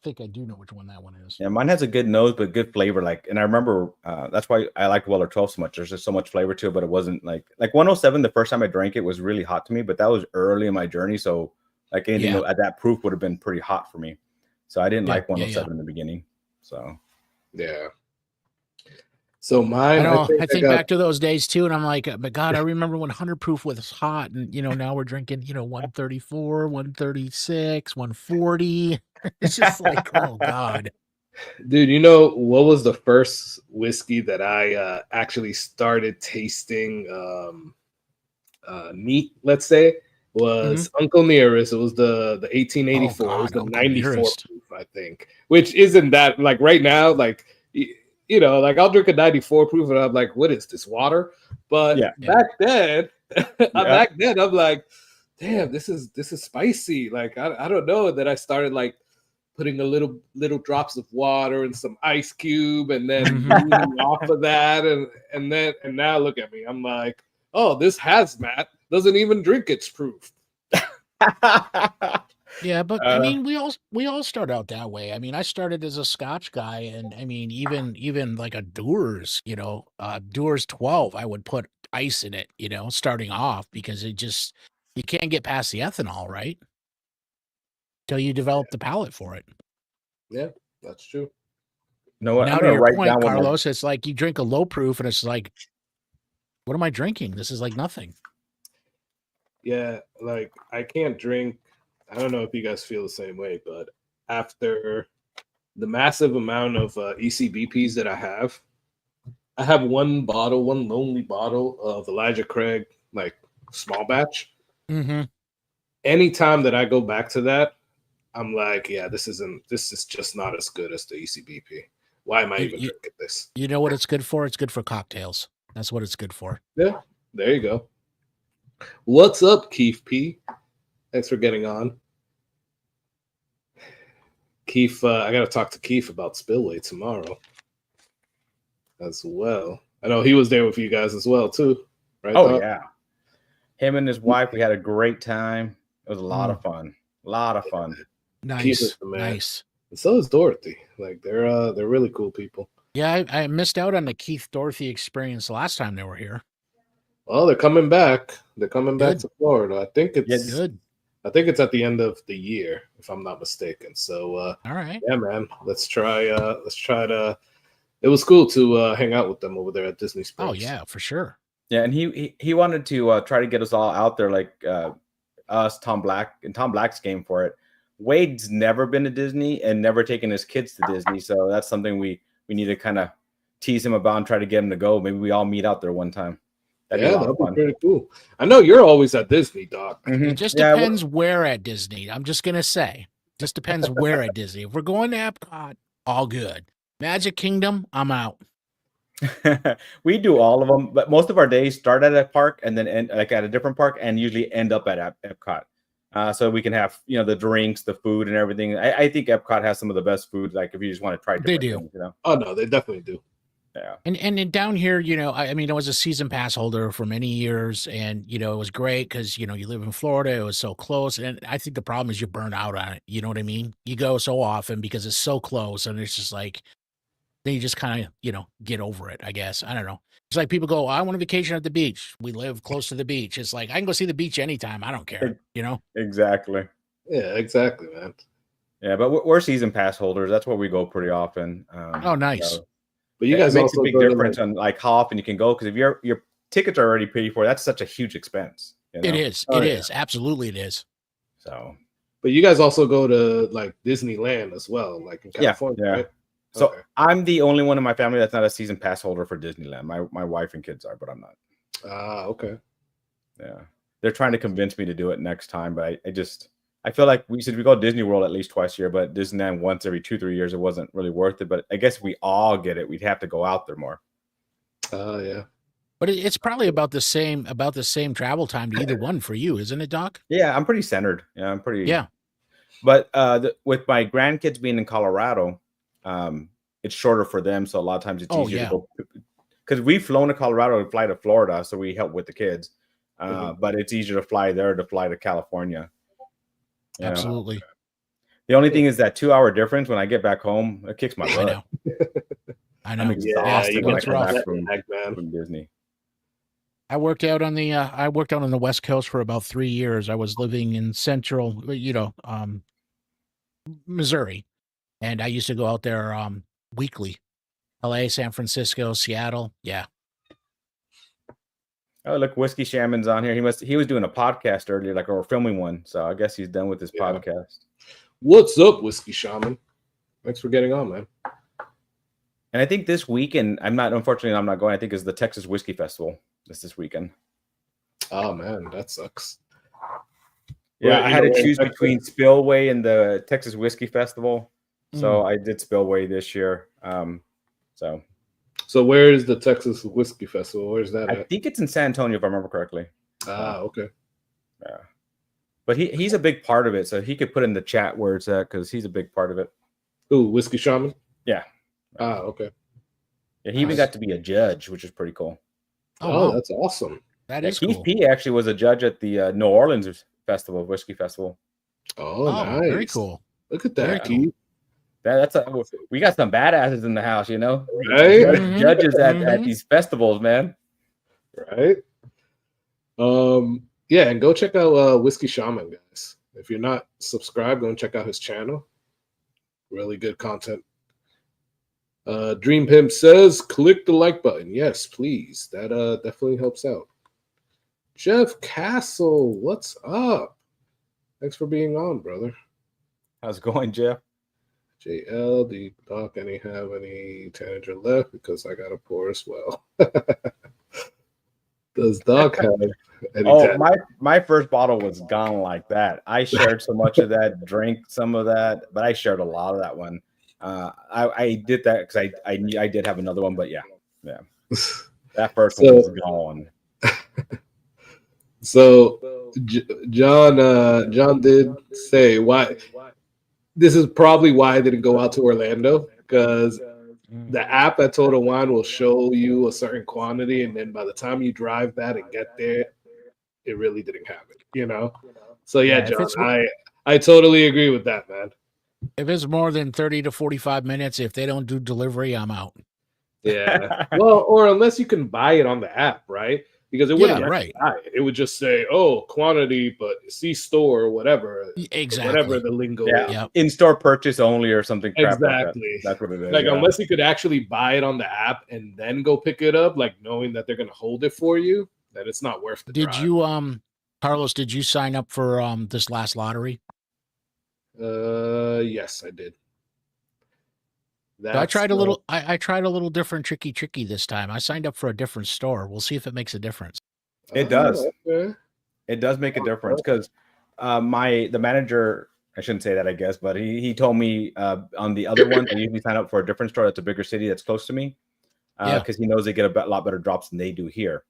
think I do know which one that one is. Yeah, mine has a good nose, but good flavor. Like, and I remember that's why I like Weller 12 so much. There's just so much flavor to it, but it wasn't like 107. The first time I drank it was really hot to me, but that was early in my journey. So like anything at that proof would have been pretty hot for me. So I didn't like 107 in the beginning. So yeah. So mine, I think back to those days too, and I'm like, but God, I remember when 100 proof was hot, and now we're drinking 134, 136, 140. It's just like, oh God, dude. What was the first whiskey that I actually started tasting neat? Let's say was Uncle Nearest. It was the 1884. Oh, it was the Uncle 94 Nearest. proof, I think, which isn't that like right now, like. Like I'll drink a 94 proof and I'm like, what is this, water? But back then, I'm like, damn, this is spicy. Like I don't know. And then I started like putting a little drops of water and some ice cube, and then moving off of that, and now look at me. I'm like, oh, this hazmat doesn't even drink its proof. Yeah, but I mean, we all start out that way. I mean, I started as a Scotch guy, and I mean, even like a Dewar's, Dewar's 12, I would put ice in it, starting off, because you can't get past the ethanol, right? Till you develop the palate for it. Yeah, that's true. No, what? Now to your point, Carlos, it's like you drink a low proof, and it's like, what am I drinking? This is like nothing. Yeah, like I can't drink. I don't know if you guys feel the same way, but after the massive amount of ECBPs that I have one lonely bottle of Elijah Craig, like small batch. Mm-hmm. Anytime that I go back to that, I'm like, yeah, this is just not as good as the ECBP. Why am I even drinking this? You know what it's good for? It's good for cocktails. That's what it's good for. Yeah, there you go. What's up, Keith P? Thanks for getting on. Keith, I got to talk to Keith about Spillway tomorrow as well. I know he was there with you guys as well, too. Right? Oh, yeah. Him and his wife, we had a great time. It was a lot of fun. A lot of fun. Nice. Nice. And so is Dorothy. Like, they're really cool people. Yeah, I missed out on the Keith Dorothy experience last time they were here. Well, they're coming back. They're coming back to Florida. I think it's good. I think it's at the end of the year, if I'm not mistaken. So, all right, yeah, man, let's try to. It was cool to hang out with them over there at Disney Springs. Oh yeah, for sure. Yeah, and he wanted to try to get us all out there, like us, Tom Black, and Tom Black's game for it. Wade's never been to Disney and never taken his kids to Disney, so that's something we need to kind of tease him about and try to get him to go. Maybe we all meet out there one time. That'd be pretty cool. I know you're always at Disney, Doc. Mm-hmm. It just depends where at Disney. I'm just gonna say, just depends where at Disney. If we're going to Epcot, all good. Magic Kingdom, I'm out. We do all of them, but most of our days start at a park and then end like at a different park, and usually end up at Epcot. So we can have the drinks, the food, and everything. I think Epcot has some of the best food. Like if you just want to try, they do. Things, Oh no, they definitely do. Yeah. And then down here, I mean, I was a season pass holder for many years, and it was great because you live in Florida. It was so close, and I think the problem is you burn out on it. You know what I mean? You go so often because it's so close, and it's just like then you just kind of get over it. I guess I don't know. It's like people go, I want a vacation at the beach. We live close to the beach. It's like I can go see the beach anytime. I don't care. Exactly. Yeah, exactly, man. Yeah, but we're season pass holders. That's where we go pretty often. Oh, nice. But you guys it makes also a big difference on like how often you can go, because if your tickets are already paid for, that's such a huge expense. It is. It is. Absolutely, it is. So, but you guys also go to like Disneyland as well, like in California, right? So Okay. I'm the only one in my family that's not a season pass holder for Disneyland. My wife and kids are, but I'm not. Ah, okay. Yeah, they're trying to convince me to do it next time, but I feel like we go to Disney World at least twice a year, but Disneyland once every 2-3 years. It wasn't really worth it. But I guess if we all get it, we'd have to go out there more. Yeah. But it's probably about the same travel time to either one for you, isn't it, Doc? Yeah, I'm pretty centered. Yeah, I'm pretty. Yeah. But with my grandkids being in Colorado, it's shorter for them, so a lot of times it's easier to go. Because we've flown to Colorado and fly to Florida, so we help with the kids. But it's easier to fly there to fly to California. Absolutely. The only thing is that 2-hour difference. When I get back home, it kicks my butt. I know. I'm exhausted when I come back from Disney. I worked out on the West Coast for about 3 years. I was living in central, Missouri, and I used to go out there weekly. LA, San Francisco, Seattle. Yeah. Oh, look, Whiskey Shaman's on here. He was doing a podcast earlier, or filming one. So I guess he's done with his podcast. What's up, Whiskey Shaman? Thanks for getting on, man. And I think this weekend, unfortunately, I'm not going. I think is the Texas Whiskey Festival this weekend. Oh man, that sucks. Yeah, I had to choose between Spillway and the Texas Whiskey Festival. So I did Spillway this year. So where is the Texas Whiskey Festival? Where's that at? I think it's in San Antonio, if I remember correctly. Ah, okay. Yeah. But he's a big part of it, so he could put in the chat where it's at, because he's a big part of it. Ooh, Whiskey Shaman? Yeah. Ah, okay. Yeah, he even got to be a judge, which is pretty cool. Oh, that's awesome. That is Keith cool. P actually was a judge at the New Orleans Festival, Whiskey Festival. Oh, nice. Very cool. Look at that, Very Keith. We got some badasses in the house, Right? Judges at these festivals, man. Right? Yeah, and go check out Whiskey Shaman, guys. If you're not subscribed, go and check out his channel. Really good content. Dream Pimp says, click the like button. Yes, please. That definitely helps out. Jeff Castle, what's up? Thanks for being on, brother. How's it going, Jeff? JL, do you, Doc, have any tanager left? Because I got a pour as well. Does Doc have any my first bottle was gone like that. I shared so much of that, drank some of that, but I shared a lot of that one. I did that because I did have another one, but yeah. That first one was gone. So John did say why. This is probably why I didn't go out to Orlando, because the app at Total Wine will show you a certain quantity, and then by the time you drive that and get there, it really didn't have it, So yeah, John, I totally agree with that, man. If it's more than 30 to 45 minutes, if they don't do delivery, I'm out. Yeah. Well, or unless you can buy it on the app, right? Because it wouldn't buy it. It would just say, quantity, but see store or whatever. Exactly. Whatever the lingo is. Yeah. In-store purchase only or something. Exactly. That's what it is. Like, unless you could actually buy it on the app and then go pick it up, like knowing that they're going to hold it for you, then it's not worth the drive. You, Carlos, did you sign up for this last lottery? Yes, I did. I tried a little. I tried a little different tricky this time. I signed up for a different store. We'll see if it makes a difference. It does. Okay. It does make a difference, because the manager, I shouldn't say that, I guess, but he told me on the other one, I usually sign up for a different store that's a bigger city that's close to me, because he knows they get a lot better drops than they do here.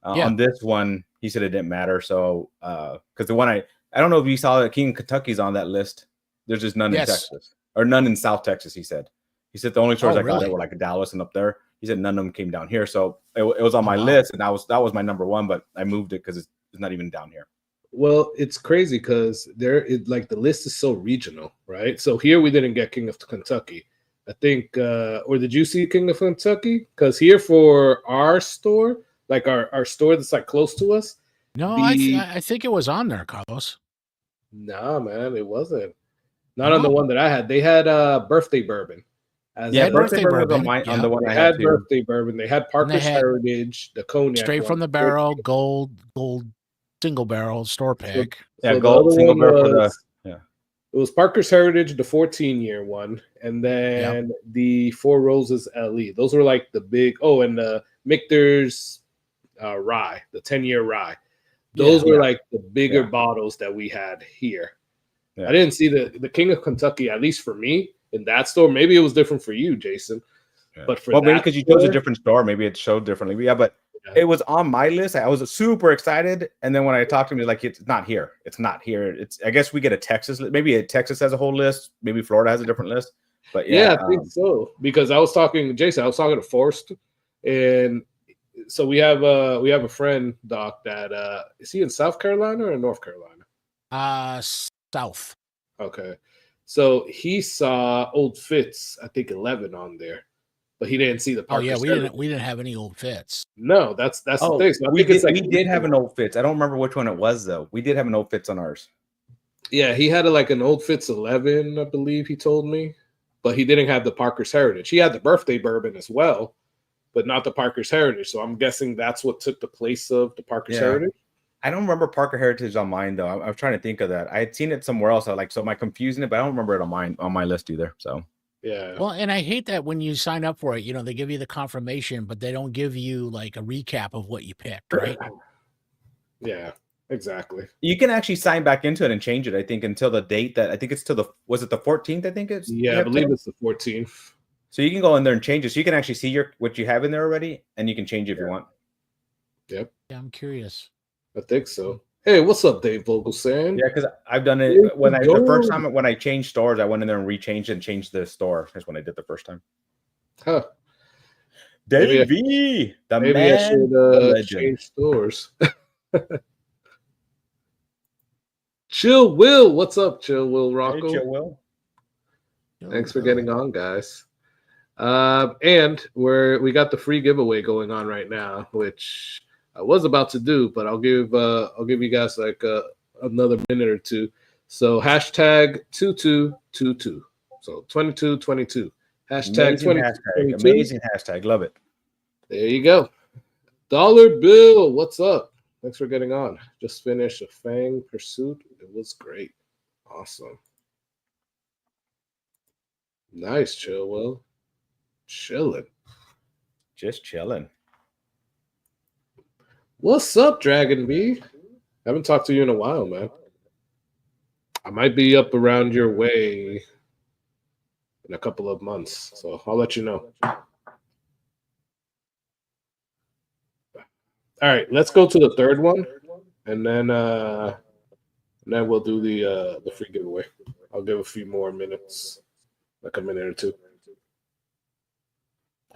On this one, he said it didn't matter. So because the one I don't know if you saw that King Kentucky's on that list. There's just none in Texas, or none in South Texas. He said the only stores I got there were like Dallas and up there. he said none of them came down here. So it was on my list, and that was my number one, but I moved it because it's not even down here. Well, it's crazy because like the list is so regional, right? So here we didn't get King of Kentucky. I think, or did you see King of Kentucky? Because here for our store, like our store that's like close to us. No, I think it was on there, Carlos. Nah, man, it wasn't. Not on the one that I had. They had birthday bourbon. Birthday bourbon on the one they I had had birthday bourbon. They had Parker's Heritage, the cognac, straight from the barrel, gold single barrel store pick. So gold single barrel for the. It was Parker's Heritage, the 14-year one, and then the Four Roses LE. Those were like the big. Oh, and the Michter's rye, the 10-year rye. Those were like the bigger bottles that we had here. Yeah. I didn't see the King of Kentucky, at least for me, in that store. Maybe it was different for you, Jason. Yeah. But for maybe because you chose a different store, maybe it showed differently. Yeah, but it was on my list. I was super excited, and then when I talked to him, he's like, "It's not here. It's not here. It's." I guess we get a Texas. Maybe Texas has a whole list. Maybe Florida has a different list. But I think so. Because I was talking to Forrest, and so we have a friend, Doc, that is he in South Carolina or North Carolina? South. Okay. So he saw Old Fitz, I think 11 on there, but he didn't see the Parker's Heritage. We didn't have any Old Fitz. No, that's the thing. So we did have an Old Fitz. I don't remember which one it was though. We did have an Old Fitz on ours. Yeah, he had an Old Fitz 11, I believe he told me, but he didn't have the Parker's Heritage. He had the birthday bourbon as well, but not the Parker's Heritage. So I'm guessing that's what took the place of the Parker's Heritage. I don't remember Parker Heritage on mine though. I was trying to think of that. I had seen it somewhere else. So am I confusing it? But I don't remember it on my list either. So yeah. Well, and I hate that when you sign up for it, they give you the confirmation, but they don't give you like a recap of what you picked, right? Yeah, exactly. You can actually sign back into it and change it. I think until the date that I think it's till was it the 14th? I think it's I believe it's the 14th. So you can go in there and change it. So you can actually see what you have in there already, and you can change it if you want. Yep. Yeah, I'm curious. I think so. Hey, what's up, Dave Vogelsand? Yeah, because I've done it the first time when I changed stores, I went in there and rechanged and changed the store. That's when I did the first time. Huh. Davey, maybe I should change stores. Chill Will, what's up, Chill Will Rocco? Hey, Chill Will. Thanks for getting on, guys. And we got the free giveaway going on right now, which I was about to do, but I'll give you guys like another minute or two. So hashtag 2222. So 2222. Hashtag 2222. Amazing hashtag. Love it. There you go. Dollar Bill, what's up? Thanks for getting on. Just finished a Fang Pursuit. It was great. Awesome. Nice, Chill Will. Chilling. Just chilling. What's up, Dragon B? Haven't talked to you in a while, man. I might be up around your way in a couple of months, so I'll let you know. All right, let's go to the third one, and then we'll do the free giveaway. I'll give a few more minutes, like a minute or two.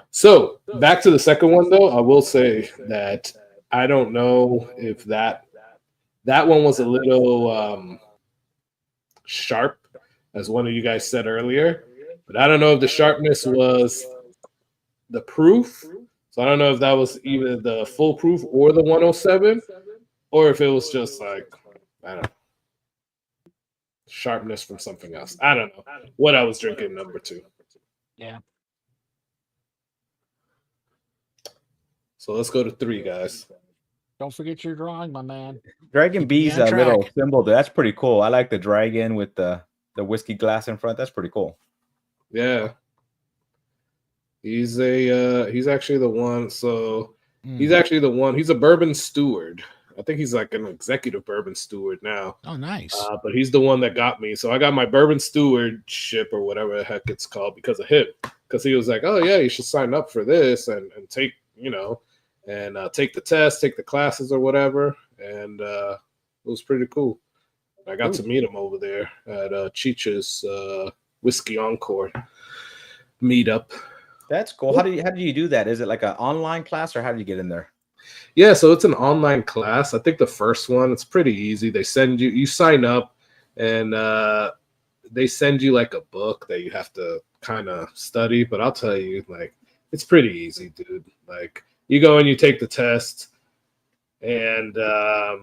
So back to the second one, though. I will say that I don't know if that one was a little sharp, as one of you guys said earlier, but I don't know if the sharpness was the proof. So I don't know if that was either the full proof or the 107, or if it was just like, I don't know, sharpness from something else. I don't know what I was drinking number 2. Yeah. So let's go to 3, guys. Don't forget your drawing, my man. Dragon B's little symbol. That's pretty cool. I like the dragon with the whiskey glass in front. That's pretty cool. Yeah. He's actually the one. So he's actually the one. He's a bourbon steward. I think he's like an executive bourbon steward now. Oh, nice. But he's the one that got me. So I got my bourbon stewardship or whatever the heck it's called because of him. Because he was like, oh, yeah, you should sign up for this and take, and take the test, take the classes or whatever. And it was pretty cool. I got to meet him over there at Chicha's Whiskey Encore meetup. That's cool. How do you do that? Is it like an online class, or how do you get in there? Yeah, so it's an online class. I think the first one, it's pretty easy. They send you sign up, and they send you like a book that you have to kind of study. But I'll tell you, like, it's pretty easy, dude. Like, you go and you take the test, and I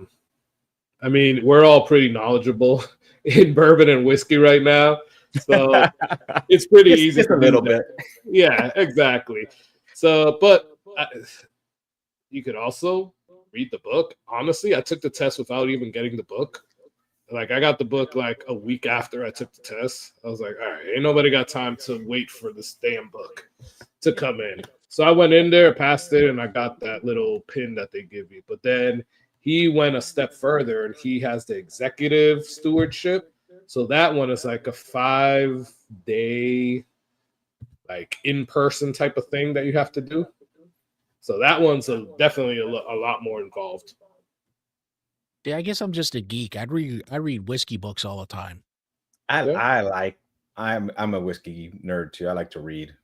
mean, we're all pretty knowledgeable in bourbon and whiskey right now, so it's pretty easy. Just a little bit. Yeah, exactly. So, but you could also read the book. Honestly, I took the test without even getting the book. Like, I got the book like a week after I took the test. I was like, all right, ain't nobody got time to wait for this damn book to come in. So I went in there, passed it, and I got that little pin that they give you. But then he went a step further, and he has the executive stewardship. So that one is like a 5-day, like, in-person type of thing that you have to do. So that one's definitely a lot more involved. Yeah, I guess I'm just a geek. I read whiskey books all the time. I'm a whiskey nerd too. I like to read.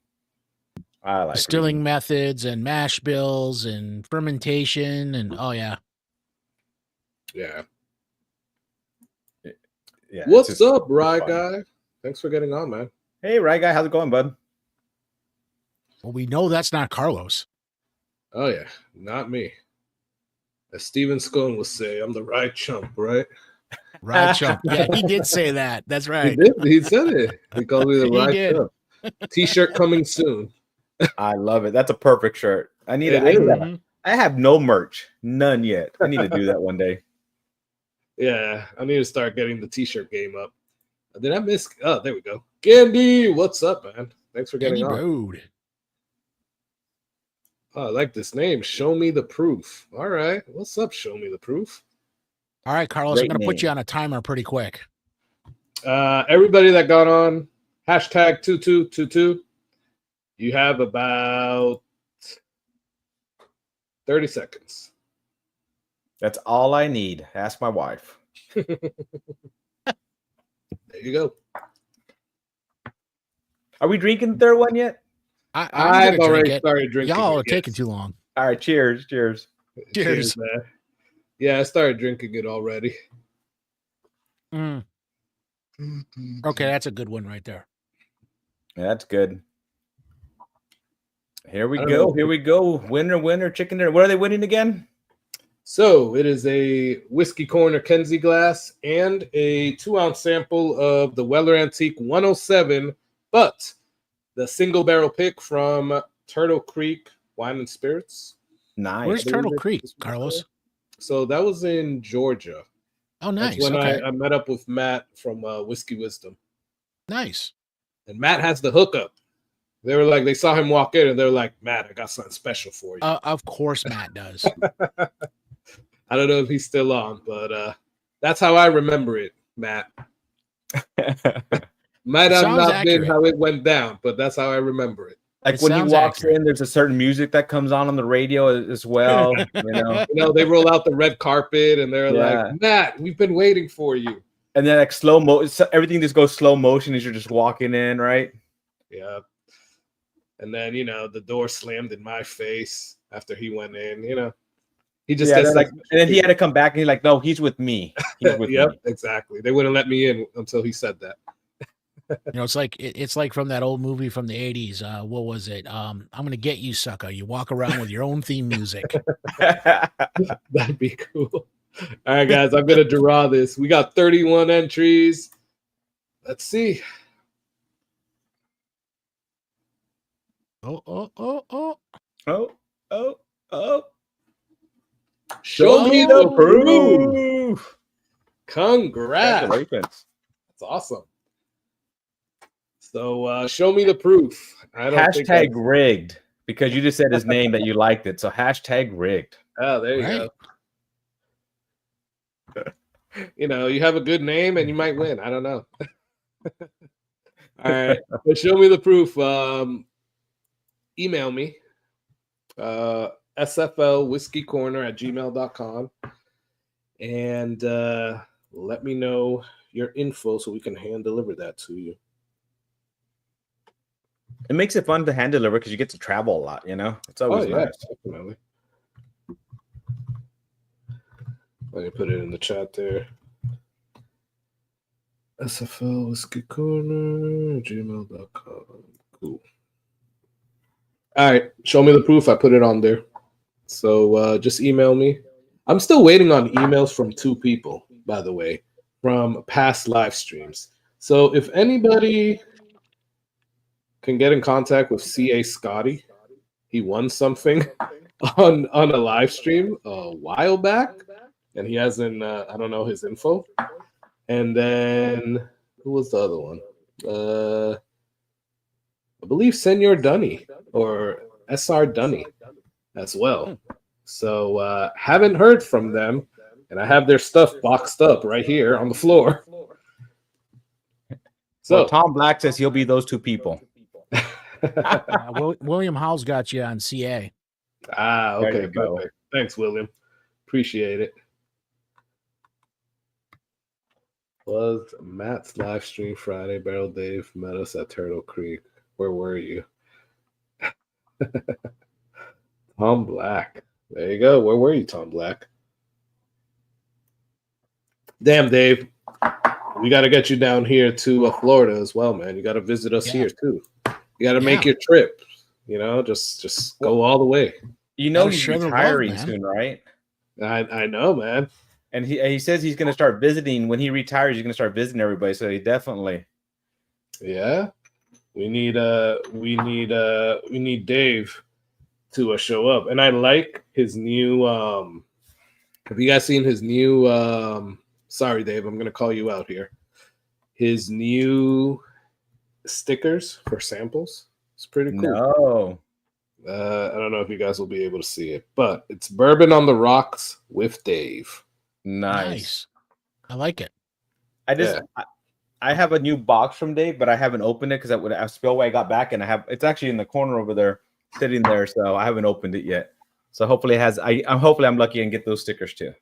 I like distilling methods and mash bills and fermentation and yeah. What's up, Rye Guy? Thanks for getting on, man. Hey, Rye Guy, how's it going, bud? Well, we know that's not Carlos. Oh yeah, not me. As Steven Scone would say, I'm the right chump, right? Right chump. Yeah, he did say that. That's right. He did. He said it. He called me the He right did. chump. T-shirt coming soon. I love it. That's a perfect shirt. I have no merch, none yet. I need to do that one day. Yeah, I need to start getting the T-shirt game up. Did I miss? Oh, there we go. Gandhi, what's up, man? Thanks for getting on. Road. Oh, I like this name. Show me the proof. All right. What's up? Show me the proof. All right, Carlos, I'm going to put you on a timer pretty quick. Everybody that got on, hashtag 2222, you have about 30 seconds. That's all I need. Ask my wife. There you go. Are we drinking the third one yet? I've already started drinking. Y'all are taking too long. All right, cheers. Cheers. Man. Yeah, I started drinking it already. Okay, that's a good one right there. Yeah, that's good. Here we go. Here we go. Winner, chicken dinner. What are they winning again? So it is a Whiskey Corner Kenzie glass and a 2-ounce sample of the Weller Antique 107, but the single barrel pick from Turtle Creek Wine and Spirits. Nice. Where's Turtle Creek, Carlos? So that was in Georgia. Oh, nice. That's when I met up with Matt from Whiskey Wisdom. Nice. And Matt has the hookup. They were like, they saw him walk in and they're like, Matt, I got something special for you. Of course Matt does. I don't know if he's still on, but that's how I remember it, Matt. Might have not been how it went down, but that's how I remember it. Like when he walks in, there's a certain music that comes on the radio as well. You know, they roll out the red carpet and they're like, Matt, we've been waiting for you. And then like slow motion, everything just goes slow motion as you're just walking in, right? Yeah. And then, the door slammed in my face after he went in, He just and then he had to come back and he's like, no, he's with me. He's with me. Exactly. They wouldn't let me in until he said that. It's like from that old movie from the 80s. What was it? I'm gonna get you, sucker. You walk around with your own theme music. That'd be cool. All right, guys, I'm gonna draw this. We got 31 entries. Let's see. Oh. Show me the proof. Congrats. Congratulations. That's awesome. So show me the proof. I don't hashtag rigged, because you just said his name that you liked it. So hashtag rigged. Oh, there you go. You have a good name and you might win. I don't know. All right. But show me the proof. Email me. sflwhiskeycorner@gmail.com and let me know your info so we can hand deliver that to you. It makes it fun to hand deliver because you get to travel a lot. You know, it's always nice. Definitely. Let me put it in the chat there. sflwhiskeycorner gmail.com. Cool. All right, show me the proof. I put it on there. So just email me. I'm still waiting on emails from 2 people, by the way, from past live streams. So if anybody can get in contact with CA Scotty, he won something on a live stream a while back, and he hasn't. I don't know his info. And then who was the other one? I believe Senor Dunny or SR Dunny as well. So haven't heard from them, and I have their stuff boxed up right here on the floor. So well, Tom Black says he'll be those 2 people. William Howell's got you on CA. Okay, good. Thanks, William. Appreciate it. Was Matt's live stream Friday? Barrel Dave met us at Turtle Creek. Where were you? Tom Black. There you go. Where were you, Tom Black? Damn, Dave. We got to get you down here to Florida as well, man. You got to visit us here too. You got to make your trip. You know, just go all the way. You know he's retiring soon, right? I know, man. And he says he's going to start visiting. When he retires, he's going to start visiting everybody. So he definitely. Yeah. We need Dave to show up. And I like his new have you guys seen his new sorry Dave, I'm gonna call you out here. His new stickers for samples. It's pretty cool. No. I don't know if you guys will be able to see it, but it's Bourbon on the Rocks with Dave. Nice. I like it. I have a new box from Dave, but I haven't opened it because I Spillway got back, and it's actually in the corner over there, sitting there. So I haven't opened it yet. So hopefully I'm lucky and get those stickers too.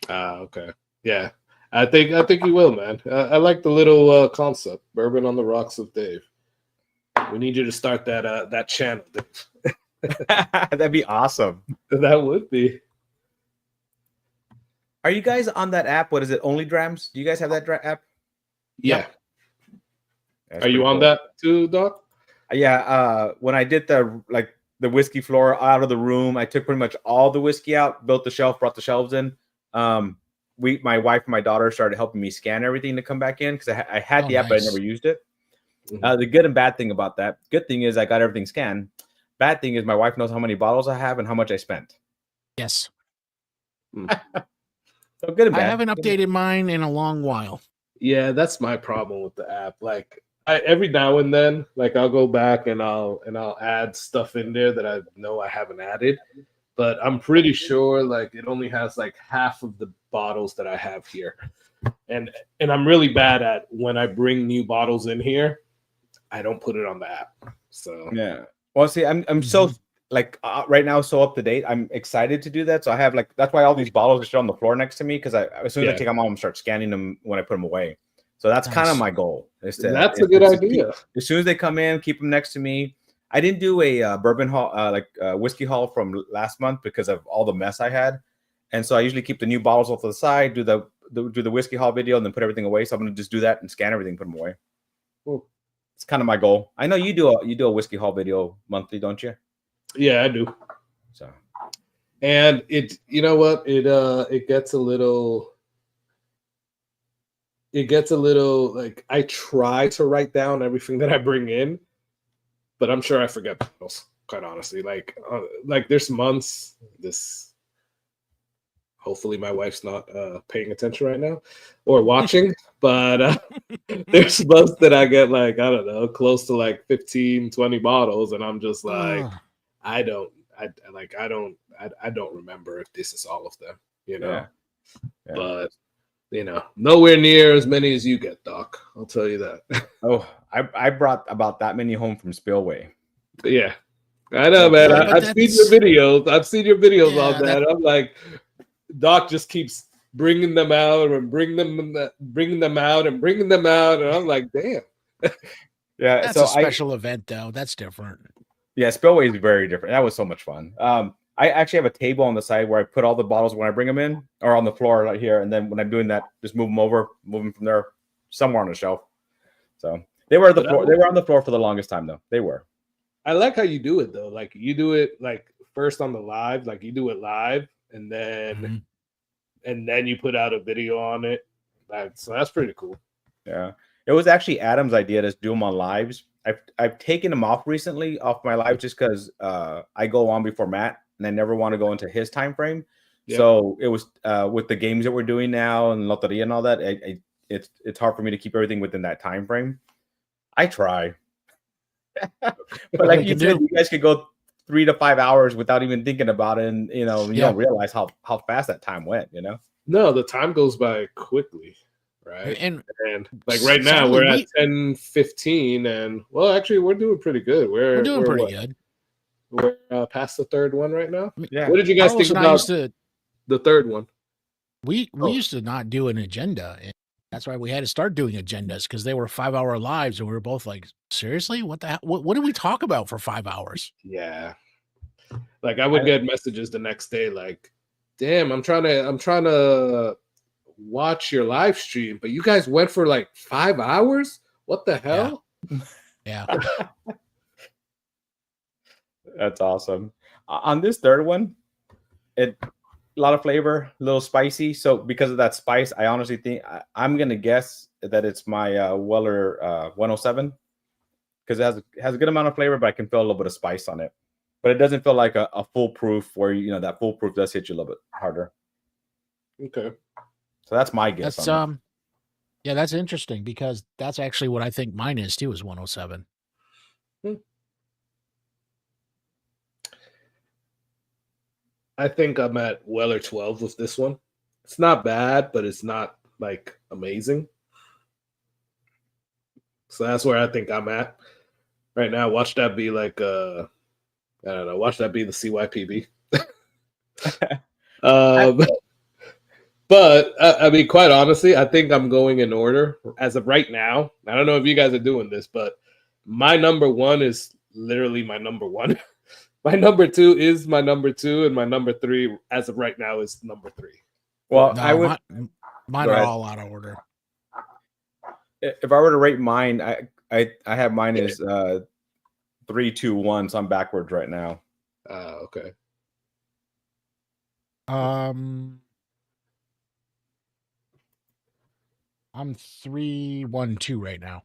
Okay. Yeah. I think you will, man. I like the little concept. Bourbon on the Rocks with Dave. We need you to start that channel. That'd be awesome. That would be. Are you guys on that app? What is it? Only Drams? Do you guys have that app? Yeah. Are you on that too, Doc? Yeah. When I did the whiskey floor out of the room, I took pretty much all the whiskey out, built the shelf, brought the shelves in. My wife and my daughter started helping me scan everything to come back in because I had the app, but I never used it. The good and bad thing about that: good thing is I got everything scanned. Bad thing is my wife knows how many bottles I have and how much I spent. Yes. So good and bad. I haven't updated mine in a long while. Yeah, that's my problem with the app. Like every now and then, like I'll go back and I'll add stuff in there that I know I haven't added, but I'm pretty sure like it only has like half of the bottles that I have here, and I'm really bad at when I bring new bottles in here, I don't put it on the app. So yeah, well, see, I'm so right now so up to date. I'm excited to do that. So I have that's why all these bottles are still on the floor next to me because as soon as I take them out, I'm start scanning them when I put them away. So that's kind of my goal. That's a good idea. As soon as they come in, keep them next to me. I didn't do a bourbon haul, whiskey haul from last month because of all the mess I had, and so I usually keep the new bottles off to the side, do the whiskey haul video, and then put everything away. So I'm gonna just do that and scan everything, put them away. Cool. It's kind of my goal. I know you do a whiskey haul video monthly, don't you? Yeah, I do. So, and you know what? It gets a little like I try to write down everything that I bring in, but I'm sure I forget those, quite honestly. Like there's months hopefully my wife's not paying attention right now or watching, but there's months that I get like, I don't know, close to like 15, 20 bottles. And I'm just like, I don't remember if this is all of them, you know, Yeah. But you know, nowhere near as many as you get, Doc. I'll tell you that. Oh, I brought about that many home from Spillway. Yeah, I know, man. I've seen your videos. On that. I'm like, Doc just keeps bringing them out and bringing them out, and I'm like, damn. Yeah, That's so a special event, though. That's different. Yeah, Spillway is very different. That was so much fun. I actually have a table on the side where I put all the bottles when I bring them in, or on the floor right here, and then when I'm doing that, just move them over, move them from there somewhere on the shelf. So they were the floor. They were on the floor for the longest time, though. They were. I like how you do it though. Like you do it like first on the live, like you do it live, and then you put out a video on it. So that's pretty cool. Yeah, it was actually Adam's idea to do them on lives. I've taken them off recently off my live just because I go on before Matt, and I never want to go into his time frame. Yep. So it was with the games that we're doing now and Loteria and all that. It's hard for me to keep everything within that time frame. I try, but like you said, you guys could go 3 to 5 hours without even thinking about it, and you don't realize how fast that time went. No, the time goes by quickly. Right. And like right now we're at 10:15, and well, actually we're doing pretty good. We're doing pretty good. We're past the third one right now. Yeah. What did you guys think about the third one? We used to not do an agenda, and that's why we had to start doing agendas, because they were 5-hour lives, and we were both like, seriously, what the hell? What did we talk about for 5 hours? Yeah. Like I would get messages the next day like, damn, I'm trying to watch your live stream, but you guys went for like 5 hours. What the hell? Yeah. That's awesome. On this third one, a lot of flavor, a little spicy. So because of that spice, I honestly think I'm gonna guess that it's my Weller 107, because it has a good amount of flavor, but I can feel a little bit of spice on it. But it doesn't feel like a foolproof, where that foolproof does hit you a little bit harder. Okay. So that's my guess. That's yeah, that's interesting, because that's actually what I think mine is too, is 107. I think I'm at Weller 12 with this one. It's not bad, but it's not like amazing. So that's where I think I'm at right now. Watch that be like I don't know. Watch that be the CYPB. But I mean, quite honestly, I think I'm going in order as of right now. I don't know if you guys are doing this, but my number one is literally my number one. My number two is my number two, and my number three, as of right now, is number three. Well, no, mine are all out of order. If I were to rate mine, I have mine as 3, 2, 1, so I'm backwards right now. Okay. I'm 3, 1, 2 right now.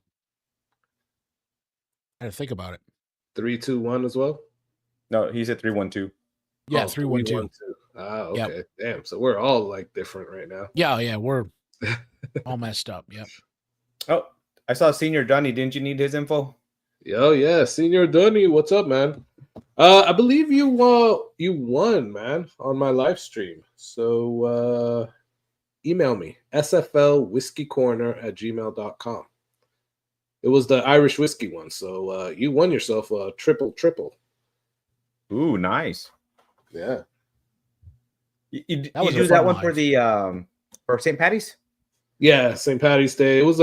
I had to think about it. 3, 2, 1 as well. No, he's at 3, 1, 2. Yeah, 3, 1, 2. Okay. Yep. Damn. So we're all like different right now. Yeah, we're all messed up. Yep. Oh, I saw Senior Dunny. Didn't you need his info? Yo, yeah, Senior Dunny. What's up, man? I believe you won, man, on my live stream. So email me, sflwhiskeycorner@gmail.com. It was the Irish whiskey one. So you won yourself a triple. Ooh, nice. Yeah. You do that one for the for St. Patty's? Yeah, St. Patty's Day. It was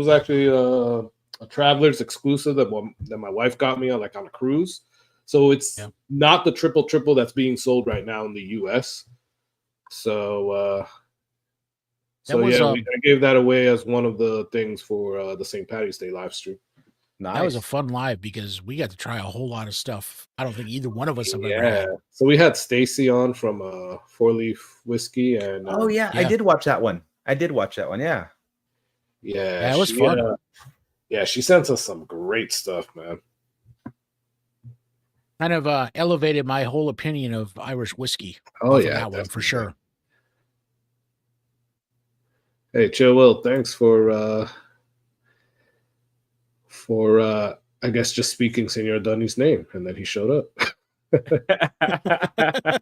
actually a traveler's exclusive that my wife got me on a cruise. So it's not the triple that's being sold right now in the US. So I gave that away as one of the things for the St. Patty's Day live stream. Nice. That was a fun live because we got to try a whole lot of stuff. I don't think either one of us have ever had. So we had Stacy on from 4 Leaf Whiskey, and I did watch that one. Yeah. Yeah, it was fun. She sent us some great stuff, man. Kind of elevated my whole opinion of Irish whiskey. Oh yeah, that one for sure. Hey, Chill Will, thanks for I guess just speaking Senor Dunny's name, and then he showed up. The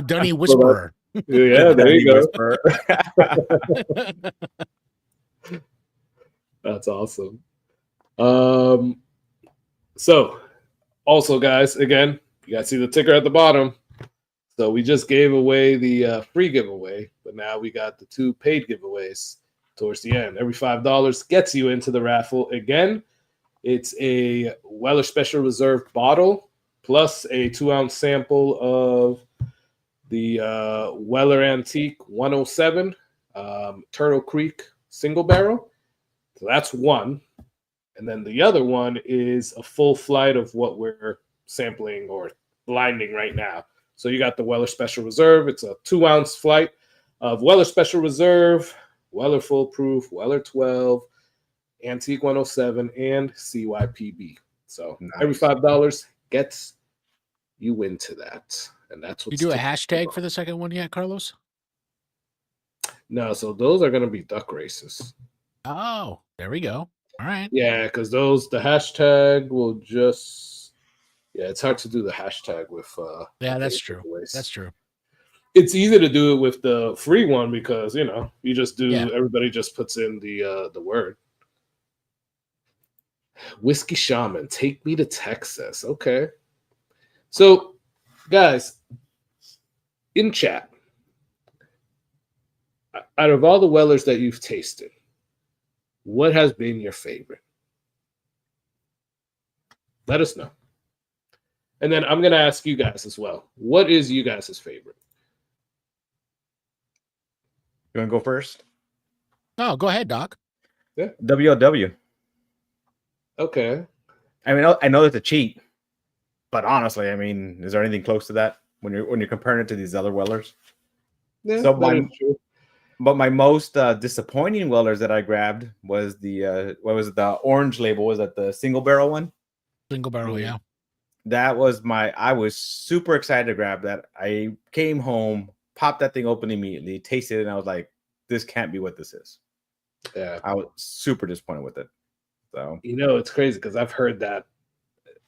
Dunny Whisperer. Yeah, there you go. That's awesome. So also, guys, again, you guys see the ticker at the bottom. So we just gave away the free giveaway, but now we got the 2 paid giveaways towards the end. Every $5 gets you into the raffle. Again, It's a Weller Special Reserve bottle plus a 2-ounce sample of the Weller Antique 107 Turtle Creek single barrel. So that's one. And then the other one is a full flight of what we're sampling or blinding right now. So you got the Weller Special Reserve. It's a 2-ounce flight of Weller Special Reserve, Weller Full Proof, Weller 12, Antique 107, and CYPB. So every $5 gets you into that. And that's what you do a hashtag for the second one yet, Carlos? No, so those are going to be duck races. Oh, there we go. All right. Yeah, because the hashtag will just, it's hard to do the hashtag with. Yeah, that's true. That's true. It's easy to do it with the free one because, you just do, everybody just puts in the word. Whiskey Shaman, take me to Texas. Okay. So, guys, in chat, out of all the Wellers that you've tasted, what has been your favorite? Let us know. And then I'm going to ask you guys as well. What is you guys' favorite? You want to go first? No, go ahead, Doc. Yeah. WLW. Okay. I mean, I know that's a cheat, but honestly, I mean, is there anything close to that when you're comparing it to these other Wellers? Yeah, so my most disappointing Wellers that I grabbed was the the orange label? Was that the single barrel one? Single barrel, yeah. That was I was super excited to grab that. I came home, popped that thing open immediately, tasted it, and I was like, this can't be what this is. Yeah. I was super disappointed with it. So it's crazy because I've heard that.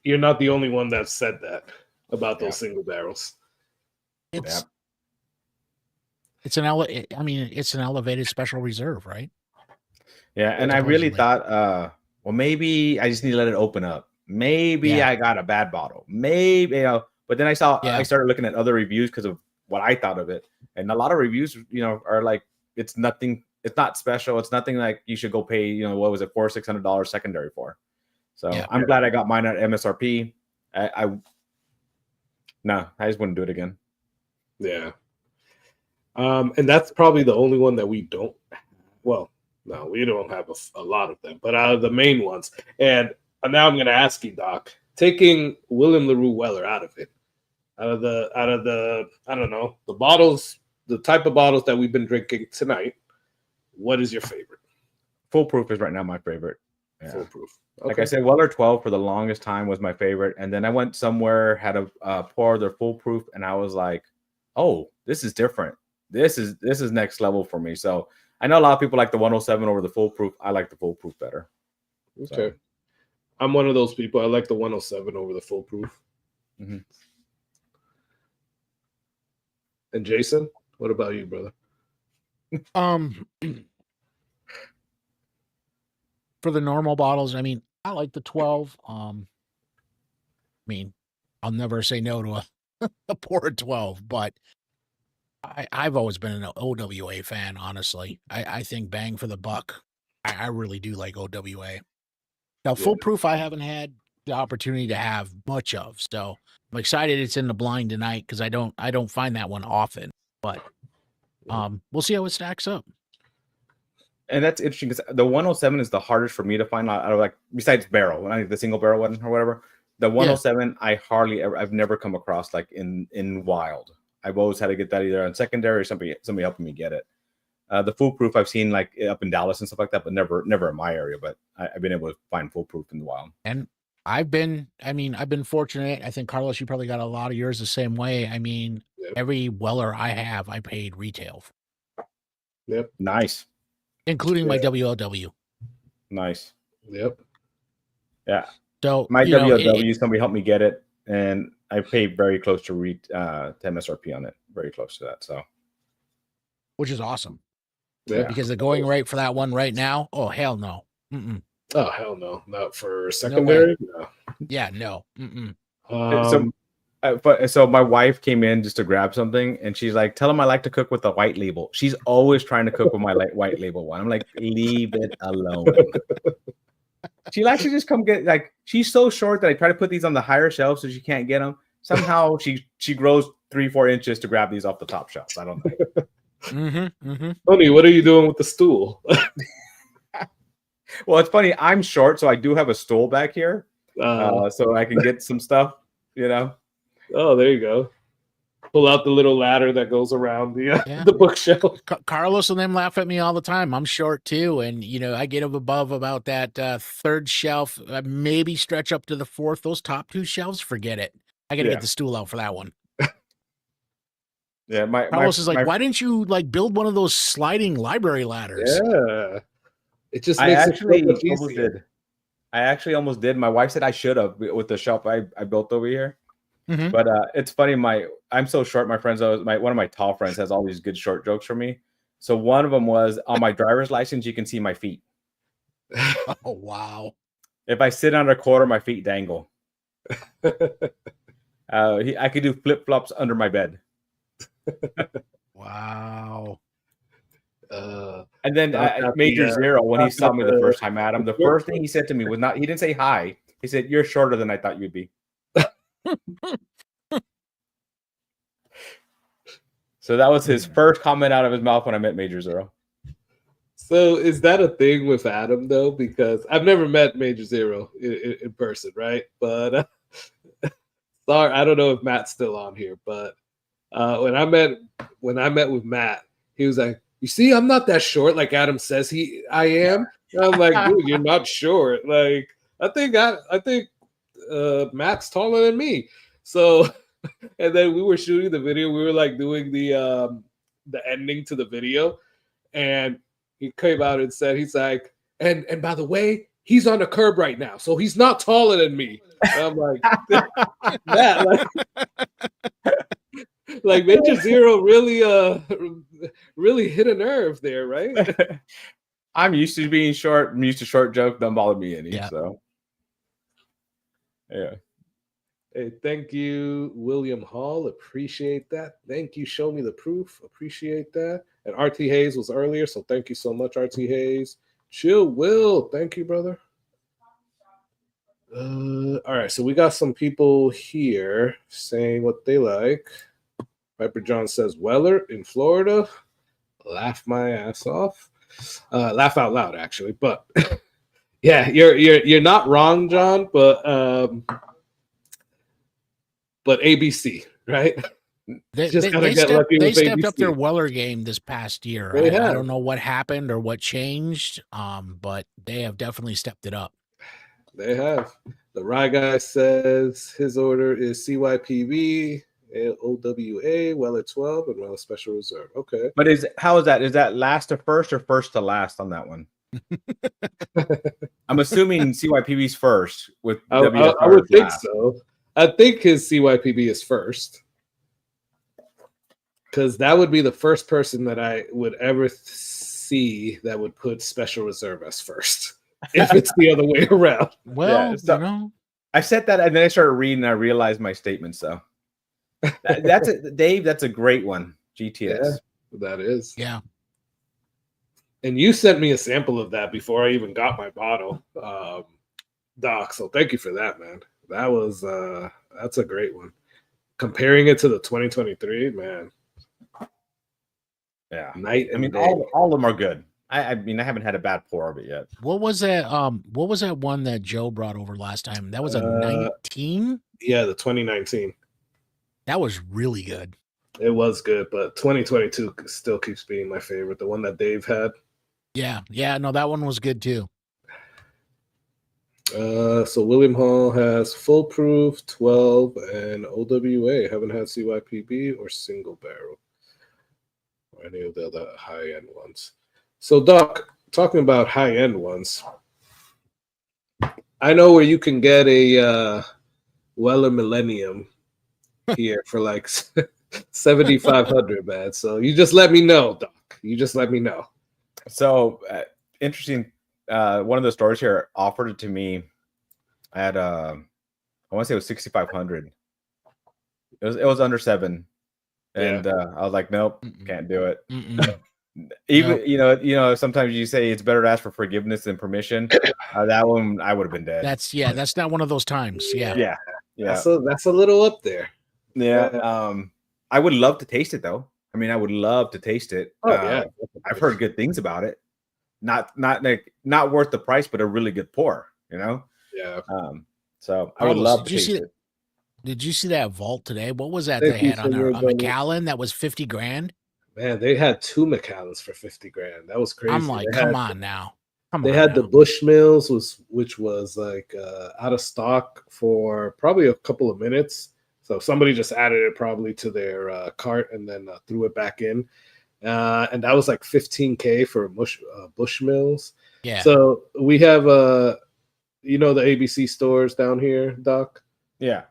You're not the only one that said that about those single barrels. It's an elevated special reserve, right? Yeah, and I really thought, well, maybe I just need to let it open up. Maybe I got a bad bottle. Maybe, but then I started looking at other reviews because of what I thought of it. And a lot of reviews, are like, it's nothing, it's not special. It's nothing like you should go pay, what was it, $400-600 secondary for. So I'm glad I got mine at MSRP. I just wouldn't do it again. Yeah. And that's probably the only one that we don't. Well, no, we don't have a lot of them, but out of the main ones. And now I'm going to ask you, Doc, taking William LaRue Weller out of it, out of the, I don't know, the bottles, the type of bottles that we've been drinking tonight, what is your favorite? Full Proof is right now my favorite. Yeah. Full Proof. Okay. Like I said, Weller 12 for the longest time was my favorite. And then I went somewhere, had a pour their Full Proof, and I was like, oh, this is different. This is next level for me. So I know a lot of people like the 107 over the Full Proof. I like the Full Proof better. Okay. So. I'm one of those people. I like the 107 over the Full Proof. Mm-hmm. And Jason, what about you, brother? For the normal bottles, I mean, I like the 12. I mean, I'll never say no to a pour of 12, but I've always been an OWA fan, honestly. I think bang for the buck. I really do like OWA. Now, Full Proof I haven't had the opportunity to have much of, so I'm excited it's in the blind tonight because I don't find that one often. But we'll see how it stacks up. And that's interesting because the 107 is the hardest for me to find out of, like, besides barrel, the single barrel one or whatever. The 107 I've never come across like in wild. I've always had to get that either on secondary or somebody helping me get it. The Full Proof I've seen like up in Dallas and stuff like that, but never in my area. But I've been able to find Full Proof in the wild. And I've been fortunate. I think, Carlos, you probably got a lot of yours the same way. I mean, every Weller I have, I paid retail. Yep. Nice. Including my WLW. Nice. Yep. Yeah. So my WLW, somebody helped me get it, and I paid very close to MSRP on it. Very close to that. So, which is awesome. Yeah. Because the going rate for that one right now, oh hell no. Mm-mm. Oh hell no, not for secondary. No. Yeah, no. Mm-mm. So my wife came in just to grab something, and she's like, "Tell him I like to cook with the white label." She's always trying to cook with my white label one. I'm like, leave it alone. she'll actually just come get like she's so short that I try to put these on the higher shelf so she can't get them. Somehow she grows 3-4 inches to grab these off the top shelf. I don't know. Tony, what are you doing with the stool? Well, it's funny. I'm short, so I do have a stool back here, so I can get some stuff. You know. Oh, there you go. Pull out the little ladder that goes around the bookshelf. Carlos and them laugh at me all the time. I'm short too, and I get up above about that third shelf, maybe stretch up to the fourth. Those top two shelves, forget it. I got to get the stool out for that one. Yeah, Carlos is like, why didn't you like build one of those sliding library ladders? Yeah, it just I makes actually almost did. My wife said I should have with the shelf I built over here. Mm-hmm. But it's funny. I'm so short. My friends, one of my tall friends has all these good short jokes for me. So one of them was on my driver's license, you can see my feet. Oh wow! If I sit on a quarter, my feet dangle. I could do flip flops under my bed. Wow. And then Major Zero, when he saw me the first time, Adam, the first thing he said to me was he didn't say hi. He said, "You're shorter than I thought you'd be." So that was his first comment out of his mouth when I met Major Zero. So is that a thing with Adam though? Because I've never met Major Zero in person, right? But sorry, I don't know if Matt's still on here. But when I met with Matt, he was like, "You see, I'm not that short like Adam says I am." And I'm like, "Dude, you're not short. Like I think Matt's taller than me." So. And then we were shooting the video. We were like doing the ending to the video, and he came out and said, "He's like, and by the way, he's on the curb right now, so he's not taller than me." And I'm like, Matt, like Major Zero really hit a nerve there, right? I'm used to being short. I'm used to short joke. Don't bother me any. Yeah. So yeah. Hey, thank you, William Hall. Appreciate that. Thank you. Show me the proof. Appreciate that. And RT Hayes was earlier, so thank you so much, RT Hayes. Chill, Will. Thank you, brother. All right, so we got some people here saying what they like. Piper John says Weller in Florida. Laugh my ass off. Laugh out loud, actually. But yeah, you're not wrong, John. But ABC, right? They stepped up their Weller game this past year. I don't know what happened or what changed, but they have definitely stepped it up. They have. The Rye guy says his order is CYPB, OWA, Weller 12, and Weller Special Reserve. Okay. But how is that? Is that last to first or first to last on that one? I'm assuming CYPB's first with WFR I would think last. so. I think his CYPB is first, because that would be the first person that I would ever see that would put Special Reserve as first, if it's the other way around. Well, I said that, and then I started reading, and I realized my statement. So that's it, Dave. That's a great one. GTS. Yeah, that is. Yeah. And you sent me a sample of that before I even got my bottle, Doc. So thank you for that, man. That was that's a great one. Comparing it to the 2023, man. Yeah. Night and day. all of them are good. I mean, I haven't had a bad pour of it yet. What was that? What was that one that Joe brought over last time? That was a 19. Yeah, the 2019. That was really good. It was good, but 2022 still keeps being my favorite. The one that Dave had. Yeah. No, that one was good too. So William Hall has full proof 12 and OWA. Haven't had CYPB or single barrel or any of the other high end ones. So Doc, talking about high end ones, I know where you can get a Weller Millennium here for like 7,500, man. So you just let me know, Doc. You just let me know. So interesting. One of the stores here offered it to me at I want to say it was 6,500. It was under 7, and I was like, nope, can't do it. Even sometimes you say it's better to ask for forgiveness than permission. That one I would have been dead. That's not one of those times. Yeah. That's a little up there. Yeah. I would love to taste it though. I mean, I would love to taste it. Oh yeah, I've heard good things about it. Not worth the price, but a really good pour. Yeah. So I would love to taste it. Did you see that vault today? What was that they had on there? A Macallan that was $50,000. Man, they had 2 Macallans for $50,000. That was crazy. I'm like, come on now. They had the Bushmills, which was like out of stock for probably a couple of minutes. So somebody just added it probably to their cart and then threw it back in. And that was like $15,000 for Bushmills. Yeah. So we have the ABC stores down here, Doc. Yeah.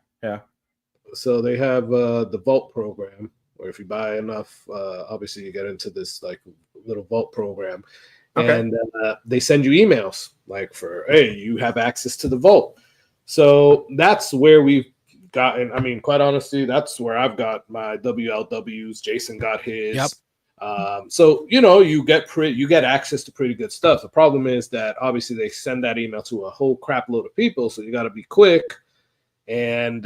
So they have the Vault program, where if you buy enough, obviously you get into this like little Vault program. Okay. And they send you emails like hey, you have access to the Vault. So that's where we've gotten. I mean, quite honestly, that's where I've got my WLWs. Jason got his. Yep. So you get access to pretty good stuff. The problem is that obviously they send that email to a whole crap load of people, so you got to be quick and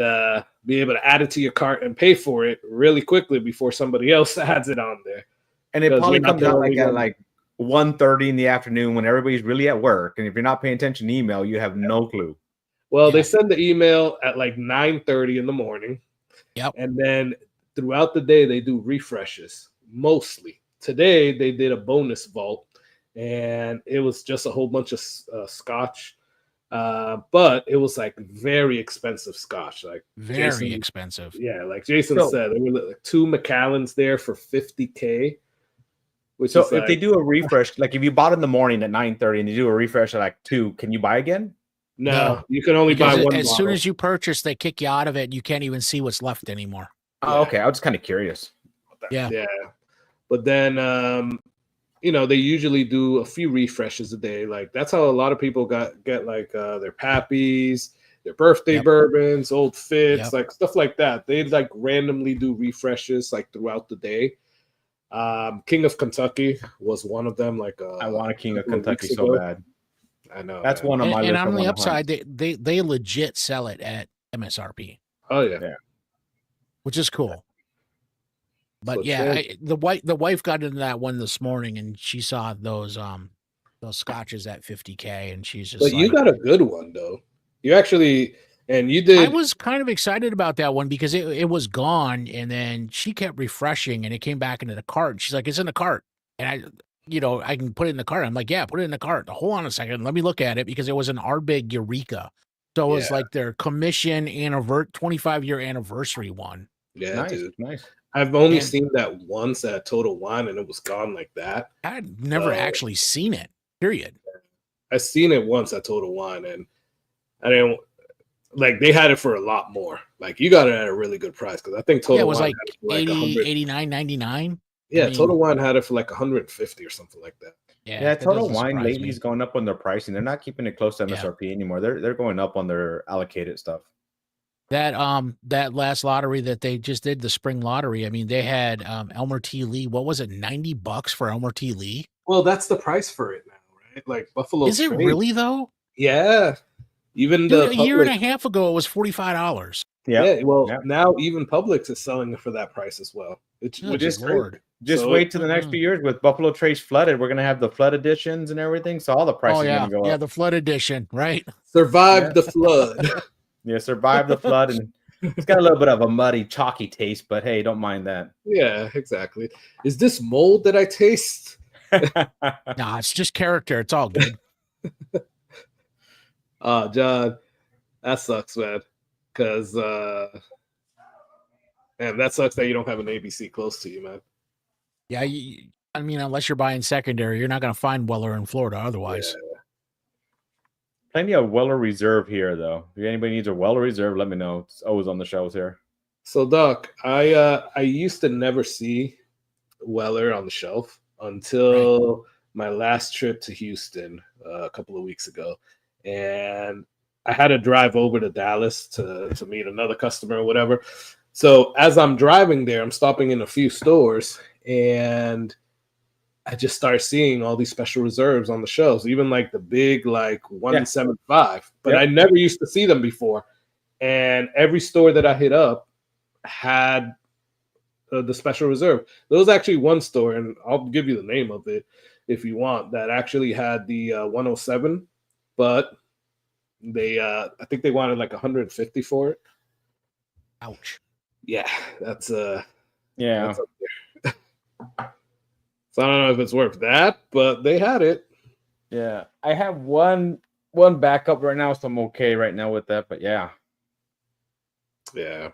be able to add it to your cart and pay for it really quickly before somebody else adds it on there. And it probably comes out at 1:30 in the afternoon when everybody's really at work. And if you're not paying attention to email, you have no clue. Well, they send the email at like 9:30 in the morning. Yep. And then throughout the day, they do refreshes. Mostly. Today, they did a bonus vault, and it was just a whole bunch of scotch. But it was like very expensive scotch. Like very expensive. Yeah, like Jason said, there were like 2 Macallans there for $50,000. So if they do a refresh, like if you bought in the morning at 9:30 and you do a refresh at like 2, can you buy again? No, you can only buy one. As soon as you purchase, they kick you out of it. And you can't even see what's left anymore. Oh, okay. I was kind of curious. Yeah. But then, they usually do a few refreshes a day. Like that's how a lot of people get like their pappies, their birthday bourbons, old fits, like stuff like that. They like randomly do refreshes like throughout the day. King of Kentucky was one of them. Like I want a King of Kentucky so bad. I know that's one of my list. And on the upside, they legit sell it at MSRP. Oh yeah, which is cool. But the wife got into that one this morning, and she saw those scotches at $50,000, and she's just. But you got a good one though. You actually. And you did. I was kind of excited about that one because it was gone, and then she kept refreshing, and it came back into the cart. And she's like, "It's in the cart," and I can put it in the cart. I'm like, "Yeah, put it in the cart." Hold on a second, let me look at it because it was an Ardbeg Eureka, so it was like their commission 25-year anniversary one. Yeah, nice, dude, nice. I've only seen that once at Total Wine, and it was gone like that. I'd never actually seen it. Period. I seen it once at Total Wine, and I didn't. Like they had it for a lot more. Like you got it at a really good price because I think Total Wine was like 80, 89, 99. Yeah, Total Wine had it for like 150 or something like that. Yeah, Total Wine lately is going up on their pricing. They're not keeping it close to MSRP anymore. They're going up on their allocated stuff. That last lottery that they just did, the spring lottery. I mean, they had Elmer T. Lee. What was it? $90 for Elmer T. Lee. Well, that's the price for it now, right? Like Buffalo. Is it really though? Yeah. Even a year and a half ago, it was $45. Yeah. Well, now even Publix is selling it for that price as well. Which is weird. Just wait till the next few years with Buffalo Trace Flooded. We're gonna have the flood editions and everything, so all the prices are gonna go up. Yeah, the flood edition, right? Survive the flood. Yeah, survive the flood, and it's got a little bit of a muddy, chalky taste, but hey, don't mind that. Yeah, exactly. Is this mold that I taste? Nah, it's just character. It's all good. John, that sucks, man. Because, man, that sucks that you don't have an ABC close to you, man. Yeah, I mean, unless you're buying secondary, you're not going to find Weller in Florida otherwise. Yeah. Plenty of Weller Reserve here, though. If anybody needs a Weller Reserve, let me know. It's always on the shelves here. So, Doc, I used to never see Weller on the shelf until my last trip to Houston a couple of weeks ago. And I had to drive over to Dallas to meet another customer or whatever. So as I'm driving there, I'm stopping in a few stores, and I just started seeing all these special reserves on the shelves, even like the big, like 175. But I never used to see them before. And every store that I hit up had the special reserve. There was actually one store, and I'll give you the name of it if you want, that actually had the 107, but they I think they wanted like 150 for it. Ouch. Yeah, that's Yeah. that's up there. So I don't know if it's worth that, but they had it. Yeah. I have one backup right now, so I'm okay right now with that. But yeah. Yeah.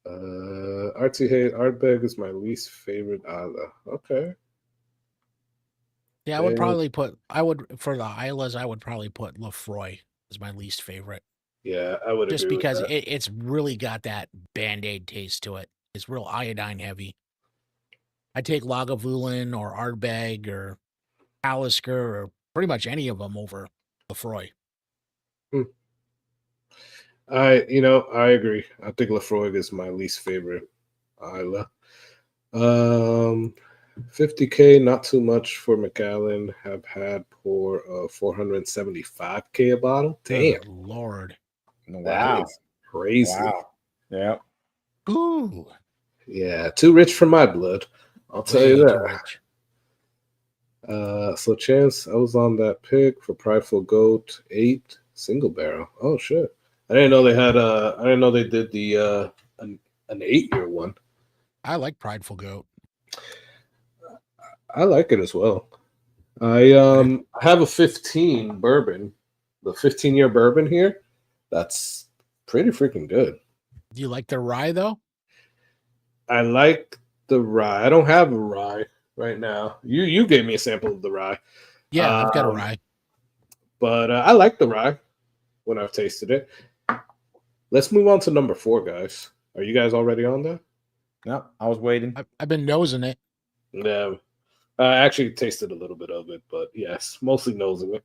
RTA Ardbeg is my least favorite Isla. Okay. Yeah, I would probably put for the Islas, I would probably put Lefroy as my least favorite. Yeah, I would just agree because with that. it's really got that Band-Aid taste to it. It's real iodine heavy. I take Lagavulin or Ardbeg or Talisker or pretty much any of them over Lefroy. I agree. I think Lefroy is my least favorite Isla. 50K, not too much for McAllen. Have had for 475K a bottle. Damn, Good Lord. Wow. That is crazy. Wow. Yeah. Ooh. Yeah, too rich for my blood. I'll tell you Way too that. rich. So Chance, I was on that pick for Prideful Goat 8 single barrel. Oh shit. I didn't know they had I didn't know they did the an 8-year one. I like Prideful Goat. I like it as well. I have a 15 bourbon, the 15-year bourbon here. That's pretty freaking good. Do you like the rye though? I like the rye. I don't have a rye right now. You gave me a sample of the rye. Yeah, I've got a rye. But I like the rye when I've tasted it. Let's move on to number 4, guys. Are you guys already on that? No, I was waiting. I've been nosing it. Yeah. I actually tasted a little bit of it, but yes, mostly nosing it.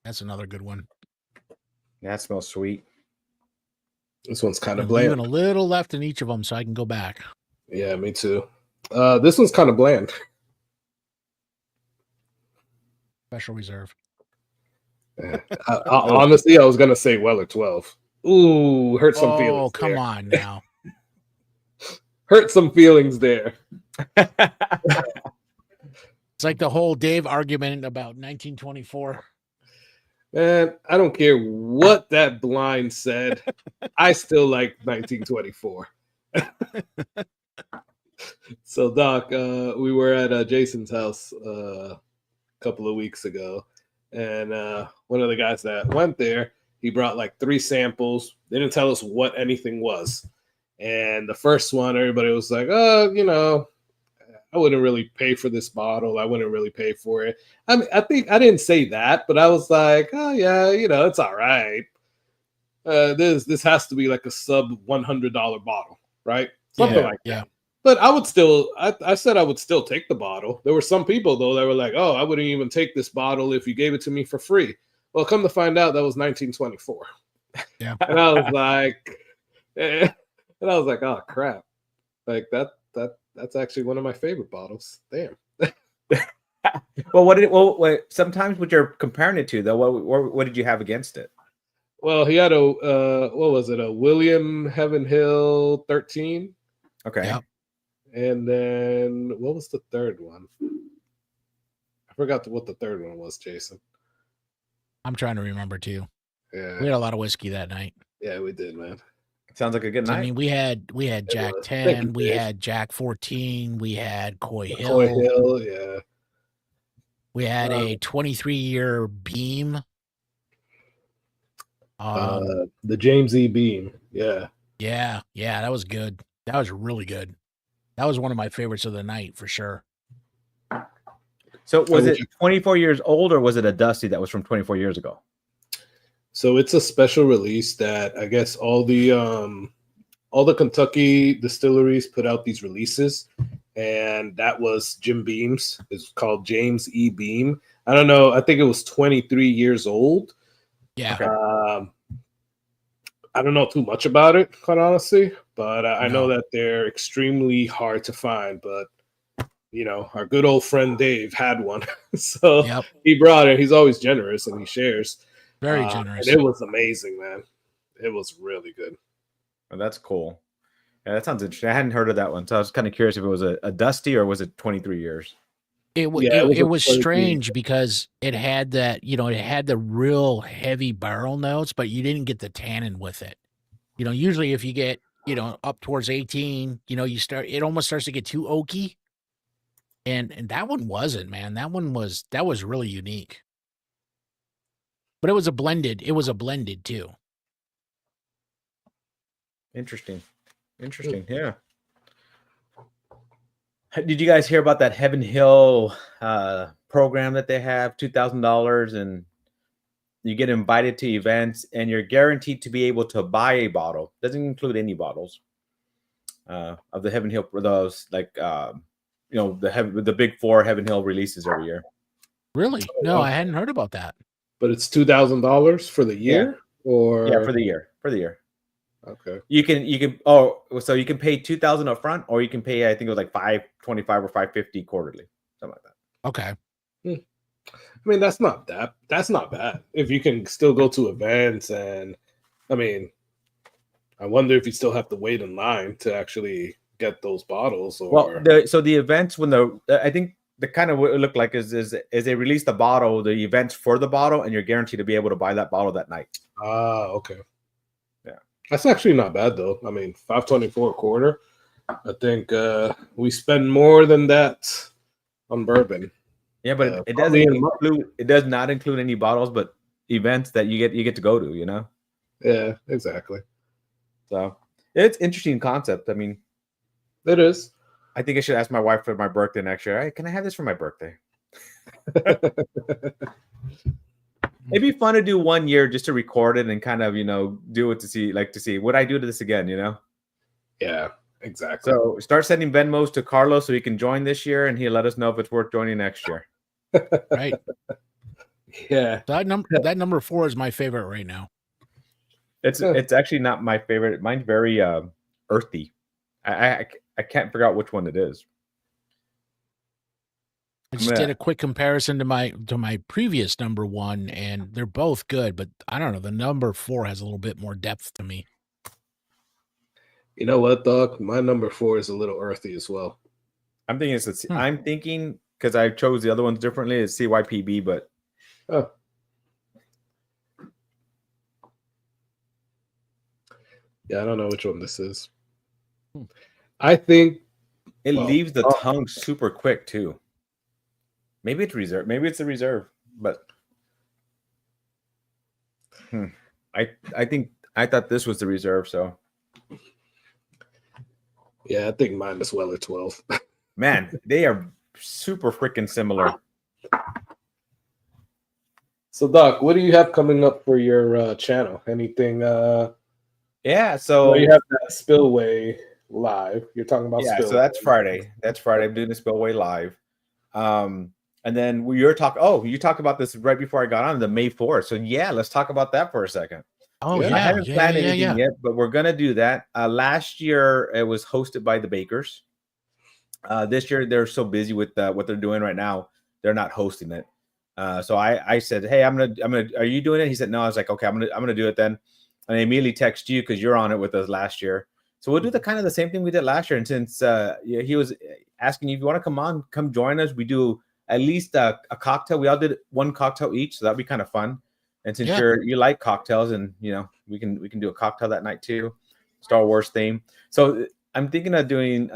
That's another good one. Yeah, that smells sweet. This one's kind of I'm bland. leaving a little left in each of them so I can go back. Yeah, me too. This one's kind of bland. Special reserve. Honestly, I was gonna say Weller 12. Ooh, hurt some feelings. Oh, come there. on now. Hurt some feelings there. It's like the whole Dave argument about 1924. Man, I don't care what that blind said. I still like 1924. So, Doc, we were at Jason's house a couple of weeks ago, and one of the guys that went there, he brought like 3 samples. They didn't tell us what anything was. And the first one, everybody was like, oh, I wouldn't really pay for this bottle. I wouldn't really pay for it. I mean, I think I didn't say that, but I was like, oh yeah, it's all right. This has to be like a sub $100 bottle, right? Something like that. But I would still, I said I would still take the bottle. There were some people though that were like, oh, I wouldn't even take this bottle if you gave it to me for free. Well, come to find out, that was 1924. Yeah. And I was like, oh crap, like that's actually one of my favorite bottles. Damn. Well, sometimes what you're comparing it to though, what did you have against it? Well, he had a what was it? A William Heaven Hill 13. Okay. Yep. And then what was the third one? I forgot what the third one was, Jason. I'm trying to remember too. Yeah. We had a lot of whiskey that night. Yeah, we did, man. Sounds like a good night. I mean, we had Jack 10, we had Jack 14, we had Coy Hill. Coy Hill, yeah. We had a 23-year Beam. The James E. Beam. Yeah. Yeah, that was good. That was really good. That was one of my favorites of the night for sure. So was it 24 years old or was it a Dusty that was from 24 years ago? So it's a special release that I guess all the Kentucky distilleries put out these releases, and that was Jim Beam's. It's called James E. Beam. I don't know. I think it was 23 years old. Yeah. Okay. I don't know too much about it, quite honestly, but I know that they're extremely hard to find. But you know, our good old friend Dave had one, so he brought it. He's always generous and he shares. Very generous. And it was amazing, man. It was really good. Oh, that's cool. Yeah, that sounds interesting. I hadn't heard of that one, so I was kind of curious if it was a Dusty or was it 23 years. It was strange because it had that, you know, it had the real heavy barrel notes, but you didn't get the tannin with it. You know, usually if you get, you know, up towards 18, you know, it almost starts to get too oaky. And that one wasn't, man. That was really unique. But it was a blended too. Interesting. Yeah. Did you guys hear about that Heaven Hill program that they have? $2,000, and you get invited to events, and you're guaranteed to be able to buy a bottle. Doesn't include any bottles of the Heaven Hill. Those like you know, the big 4 Heaven Hill releases every year. Really? No, I hadn't heard about that. But it's $2,000 for the year, or for the year. Okay. You can so you can pay $2,000 up front, or you can pay, I think it was like $525 or $550 quarterly, something like that. Okay. I mean, that's not bad. If you can still go to events, and I mean, I wonder if you still have to wait in line to actually get those bottles. Or well, the events, when I think the kind of what it looked like is they release the bottle, the events for the bottle, and you're guaranteed to be able to buy that bottle that night. Okay. Yeah, that's actually not bad though. I mean, $5.24 a quarter. I think we spend more than that on bourbon. Yeah, but it does not include any bottles, but events that you get to go to, you know? Yeah, exactly. So it's interesting concept. I mean, it is. I think I should ask my wife for my birthday next year. Hey, can I have this for my birthday? It'd be fun to do 1 year just to record it and kind of, you know, do it to see would I do this again, you know? Yeah, exactly. So start sending Venmos to Carlos so he can join this year, and he'll let us know if it's worth joining next year. Right. Yeah. That number 4 is my favorite right now. It's actually not my favorite. Mine's very earthy. I can't figure out which one it is. I just did a quick comparison to my previous number 1, and they're both good, but I don't know. The number 4 has a little bit more depth to me. You know what, Doc? My number 4 is a little earthy as well. I'm thinking because I chose the other ones differently. It's CYPB, but yeah, I don't know which one this is. I think it leaves the tongue super quick too. Maybe it's reserve. Maybe it's a reserve, but I thought this was the reserve. So yeah, I think mine is Weller 12. Man, they are super freaking similar. So, Doc, what do you have coming up for your channel? Anything? Yeah, so you have that Spillway live. You're talking about Spillway. So that's Friday. I'm doing the Spillway live. And then you talked about this right before I got on, the May 4th. So yeah, let's talk about that for a second. Oh yeah, I haven't planned anything yet, but we're gonna do that. Last year it was hosted by the Bakers. This year they're so busy with what they're doing right now, they're not hosting it. So I said, hey, I'm gonna. Are you doing it? He said no. I was like, okay, I'm gonna do it then. And I immediately text you because you're on it with us last year. So we'll do the kind of the same thing we did last year. And since he was asking you if you want to come join us, we do at least a cocktail. We all did one cocktail each, so that'd be kind of fun. And since you like cocktails, and you know, we can do a cocktail that night too, Star Wars theme. So I'm thinking of doing.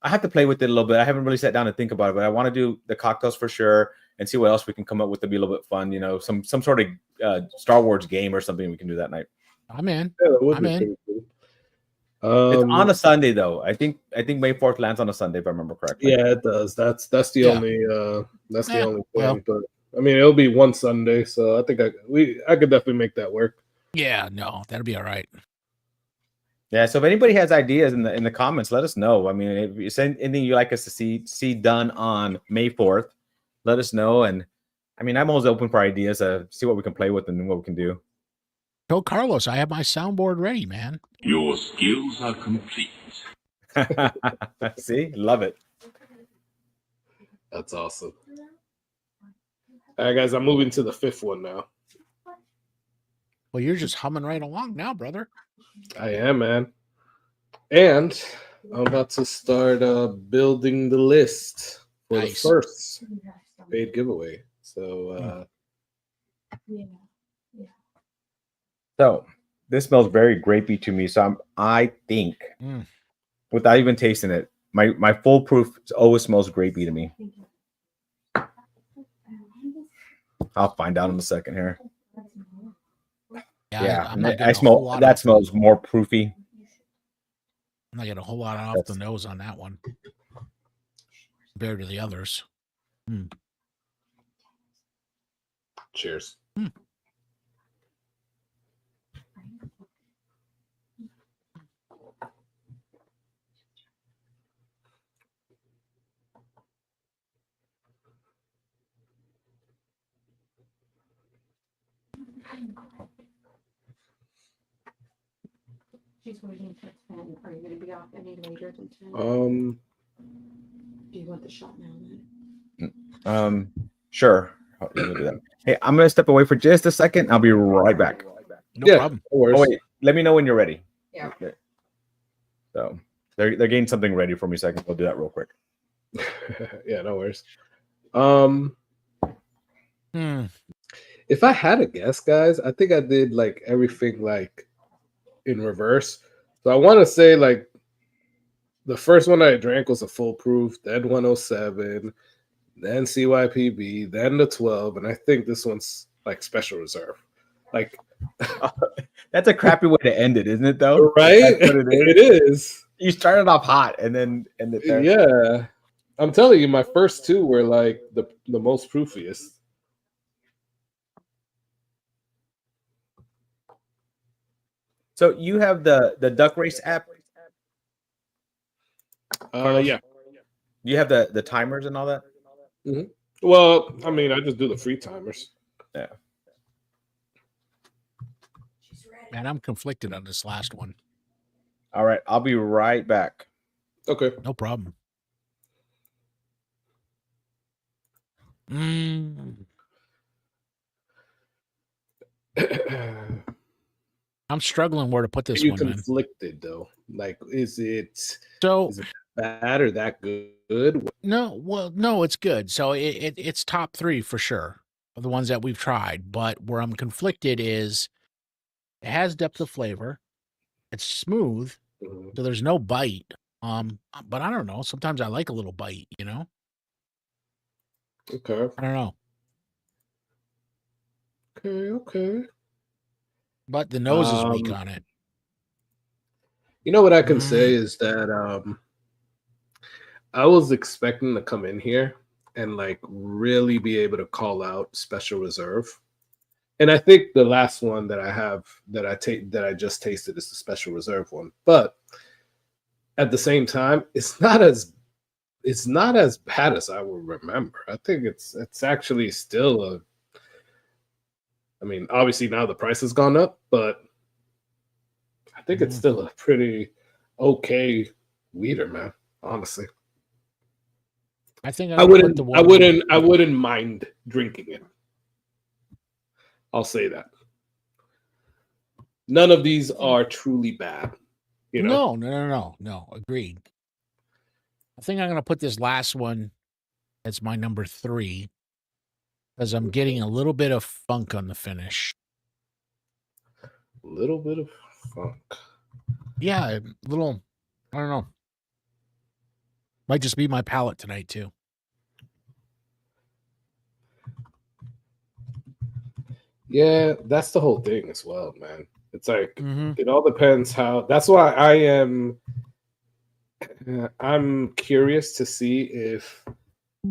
I have to play with it a little bit. I haven't really sat down and think about it, but I want to do the cocktails for sure and see what else we can come up with to be a little bit fun. You know, some sort of Star Wars game or something we can do that night. I'm in. Yeah, I'm in. It's on a Sunday though. I think May 4th lands on a Sunday if I remember correctly. Yeah, it does. That's the only only thing. But I mean, it'll be one Sunday, so I think I could definitely make that work. Yeah, no, that'll be all right. Yeah, so if anybody has ideas in the comments, let us know. I mean, if you send anything you like us to see done on May 4th, let us know. And I mean, I'm always open for ideas to see what we can play with and what we can do. Go, Carlos. I have my soundboard ready, man. Your skills are complete. See, love it. That's awesome. All right, guys, I'm moving to the fifth one now. Well, you're just humming right along now, brother. I am, man. And I'm about to start building the list for Nice. the first paid giveaway. So, So this smells very grapey to me. So I think, without even tasting it, my foolproof always smells grapey to me. I'll find out in a second here. Yeah, I'm not I getting a smell whole lot that off- smells more proofy. I'm not getting a whole lot off the nose on that one compared to the others. cheers. She's waiting for 10. Are you going to be off any later than 10? Do you want the shot now then? Sure. Let me do that. Hey, I'm gonna step away for just a second. I'll be right back. No problem. No worries. Oh wait, let me know when you're ready. Yeah. Okay. So they're getting something ready for me, so I can go do that real quick. Yeah, no worries. Hmm. If I had a guess, guys, I think I did like everything like in reverse. So I want to say like the first one I drank was a full proof, then 107, then CYPB, then the 12, and I think this one's like special reserve. Like That's a crappy way to end it, isn't it? Though, right? That's what it is. It is. You started off hot and then ended there. Yeah. I'm telling you, my first two were like the most proofiest. So you have the Duck Race app. Yeah. You have the timers and all that. Well, I mean, I just do the free timers. Yeah. Man, I'm conflicted on this last one. All right, I'll be right back. Okay. No problem. I'm struggling where to put this Are you one, man. conflicted though? Like, is it So bad or that good? no, it's good. So it's top 3 for sure of the ones that we've tried. But where I'm conflicted is it has depth of flavor, it's smooth, so there's no bite. But I don't know. Sometimes I like a little bite, you know. Okay. I don't know. Okay. But the nose is weak on it. You know what I can say is that I was expecting to come in here and like really be able to call out special reserve. And I think the last one that I have that I just tasted is the special reserve one. But at the same time, it's not as bad as I would remember. I think it's actually still I mean, obviously now the price has gone up, but I think it's still a pretty okay weeder, man. Honestly, I think I wouldn't mind drinking it. I'll say that. None of these are truly bad. You know? No. Agreed. I think I'm gonna put this last one as my number 3 because I'm getting a little bit of funk on the finish. A little bit of funk. Yeah, a little. I don't know. Might just be my palate tonight too. Yeah, that's the whole thing as well, man. It's like it all depends how. That's why I'm curious to see if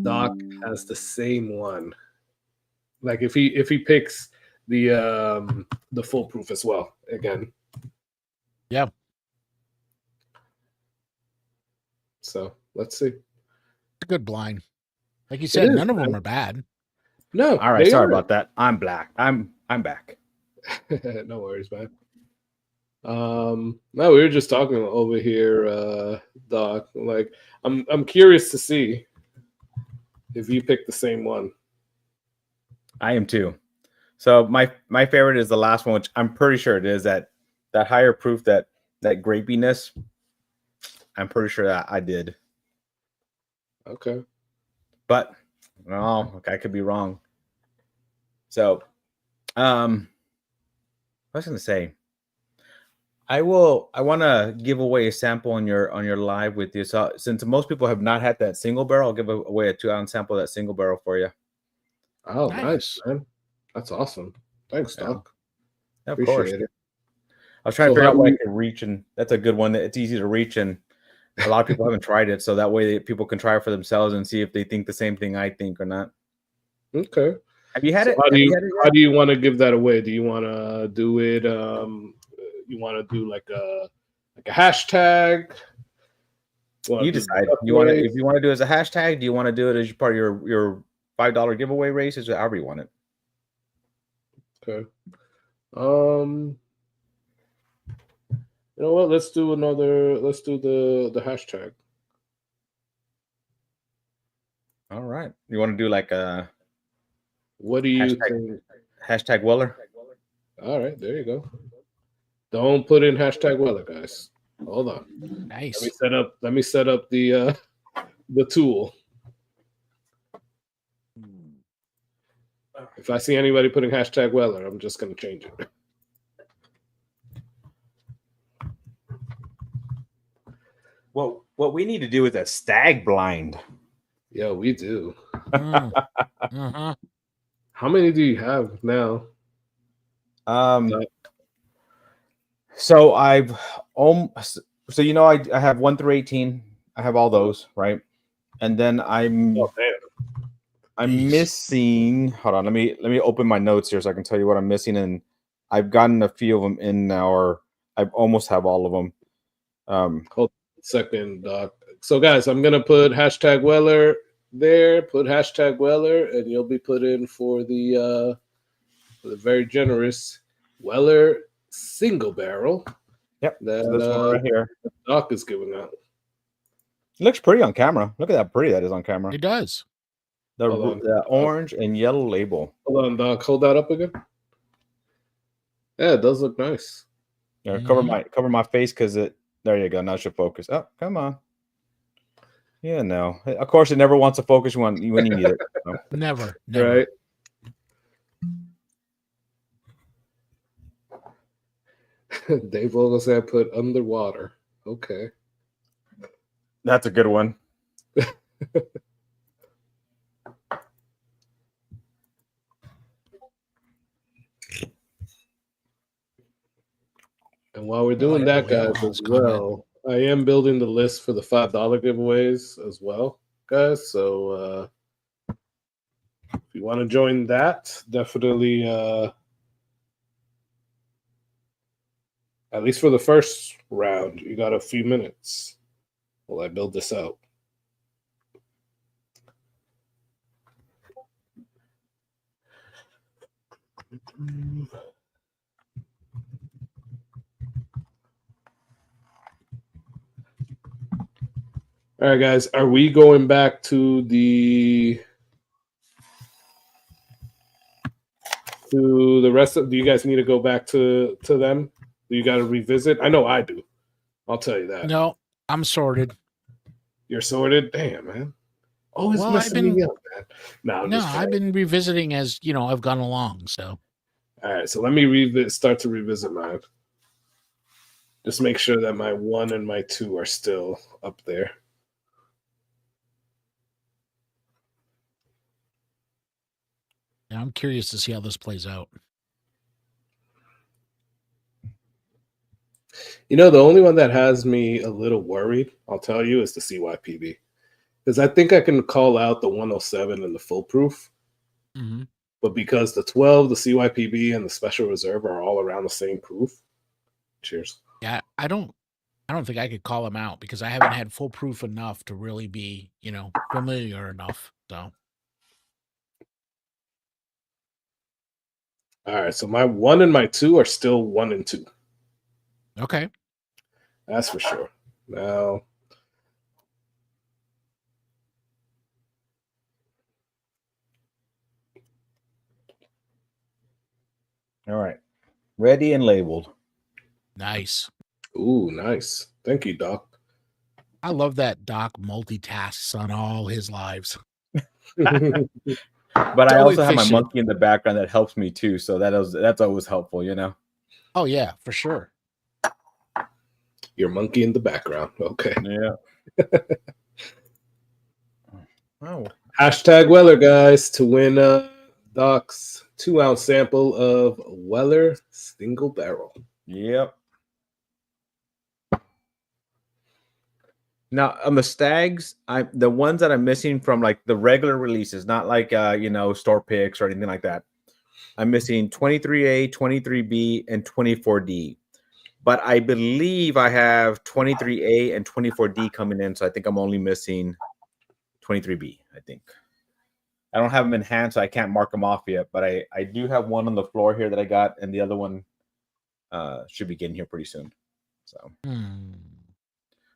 Doc has the same one. Like if he picks the foolproof as well again. Yeah. So let's see. It's a good blind. Like you said, is, none of them man. are bad. No. All right, they sorry aren't. about that. I'm black. I'm back. No worries, man. No, we were just talking over here, Doc. Like, I'm curious to see if you picked the same one. I am too. So my favorite is the last one, which I'm pretty sure it is that higher proof, that grapiness. I'm pretty sure that I did. Okay. But okay, I could be wrong. So, I was gonna say, I want to give away a sample on your live with you. So since most people have not had that single barrel, I'll give away a 2-ounce sample of that single barrel for you. Oh, nice, man. That's awesome. Thanks, Doc. Yeah, of Appreciate course. it. I was trying to So figure how out do what I we- could reach, and that's a good one. That it's easy to reach, and a lot of people haven't tried it, so that way people can try it for themselves and see if they think the same thing I think or not. Okay. Have you had So it? How do you want to give that away? Do you want to do it? You want to do like a hashtag? You decide. You want to, if you want to do it as a hashtag, do you want to do it as part of your $5 giveaway races, or however you want it? Okay. You know what? Let's do the hashtag. All right. You want to do like a What do you think? hashtag Weller? All right, there you go. Don't put in hashtag Weller, guys. Hold on. Nice. Let me set up the tool. If I see anybody putting hashtag Weller, I'm just gonna change it. What we need to do is a stag blind. Yeah, we do. Uh-huh. How many do you have now? So I've so you know I have 1 through 18. I have all those, right? And then I'm missing. Hold on, let me open my notes here so I can tell you what I'm missing. And I've gotten a few of them in now, or I almost have all of them. Hold on a second, Doc. So guys, I'm gonna put hashtag Weller there. Put hashtag Weller, and you'll be put in for the very generous Weller single barrel. Yep. That So this one right here. Doc is giving out. It looks pretty on camera. Look at how pretty that is on camera. It does. The orange and yellow label. Hold on, Doc. Hold that up again. Yeah, it does look nice. Yeah, cover my face because it. There you go. Now it should focus. Oh, come on. Yeah, no. Of course, it never wants to focus when you need it. So. Never. Right. Dave Vogel said put underwater. Okay. That's a good one. And while we're doing that, guys, as well, I am building the list for the $5 giveaways as well, guys. So if you want to join that, definitely at least for the first round, you got a few minutes while I build this out. All right, guys, are we going back to the rest of? Do you guys need to go back to them? Do you got to revisit? I know I do. I'll tell you that. No, I'm sorted. You're sorted? Damn, man. Always messing me up, man. No, I've been revisiting as I've gone along. So, all right. So let me start to revisit mine. Just make sure that my 1 and my 2 are still up there. yeah, I'm curious to see how this plays out. The only one that has me a little worried, I'll tell you, is the CYPB. Because I think I can call out the 107 and the full proof. Mm-hmm. But because the 12, the CYPB, and the special reserve are all around the same proof. Cheers. Yeah, I don't think I could call them out because I haven't had full proof enough to really be, familiar enough. So All right, so my 1 and my 2 are still 1 and 2. Okay. That's for sure. Now, All right. Ready and labeled. Nice. ooh, nice. Thank you, Doc. I love that Doc multitasks on all his lives. But I Totally also have my efficient. monkey in the background that helps me too. So that's always helpful, you know. Oh yeah, for sure. Your monkey in the background. Okay. Yeah. Oh. Hashtag Weller, guys, to win Doc's 2-ounce sample of Weller single barrel. Yep. Now on the stags, the ones that I'm missing from like the regular releases, not like store picks or anything like that. I'm missing 23A, 23B, and 24D. But I believe I have 23A and 24D coming in, so I think I'm only missing 23B, I think. I don't have them in hand, so I can't mark them off yet, but I do have one on the floor here that I got, and the other one should be getting here pretty soon. So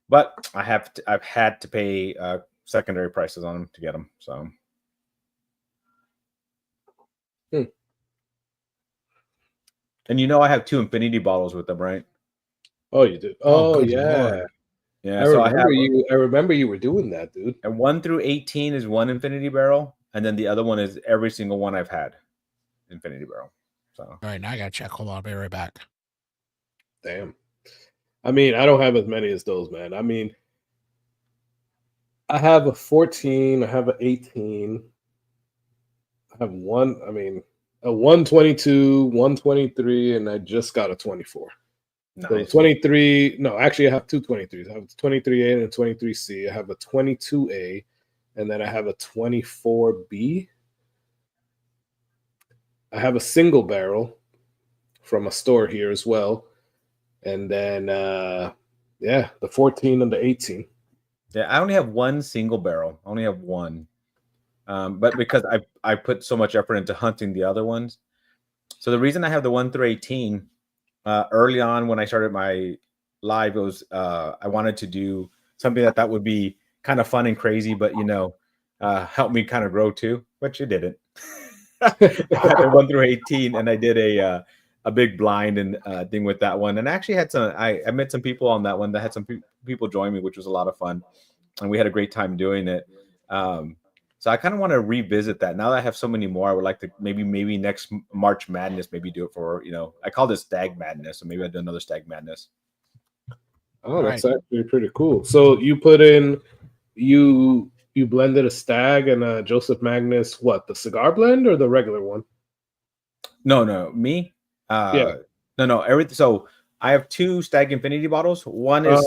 but I've had to pay secondary prices on them to get them. So and I have 2 infinity bottles with them, right? Oh, you did. Oh, Oh, good yeah. Lord. Yeah. I remember you were doing that, dude. And 1 through 18 is 1 infinity barrel, and then the other one is every single one I've had infinity barrel. So All right, now I gotta check. Hold on, I'll be right back. Damn. I mean, I don't have as many as those, man. I mean, I have a 14, I have an 18, I have a 122, 123, and I just got a 24. nice. So 23, no, actually I have 2 23s. I have a 23A and a 23C. I have a 22A, and then I have a 24B. I have a single barrel from a store here as well. And then, the 14 and the 18. Yeah, I only have 1 single barrel. I only have 1. But because I put so much effort into hunting the other ones. So the reason I have the 1 through 18, early on when I started my live, it was I wanted to do something that would be kind of fun and crazy, but help me kind of grow too, which it didn't. I had the 1 through 18, and I did a big blind and thing with that one, and I actually had I met some people on that one that had some people join me, which was a lot of fun, and we had a great time doing it. So I kind of want to revisit that now that I have so many more. I would like to maybe next March Madness, maybe do it for I call this Stag Madness, so maybe I do another Stag Madness. Oh, that's actually pretty cool. So you put in you blended a Stag and a Joseph Magnus, what, the cigar blend or the regular one? No, me. No, everything. So I have 2 Stag Infinity bottles. One is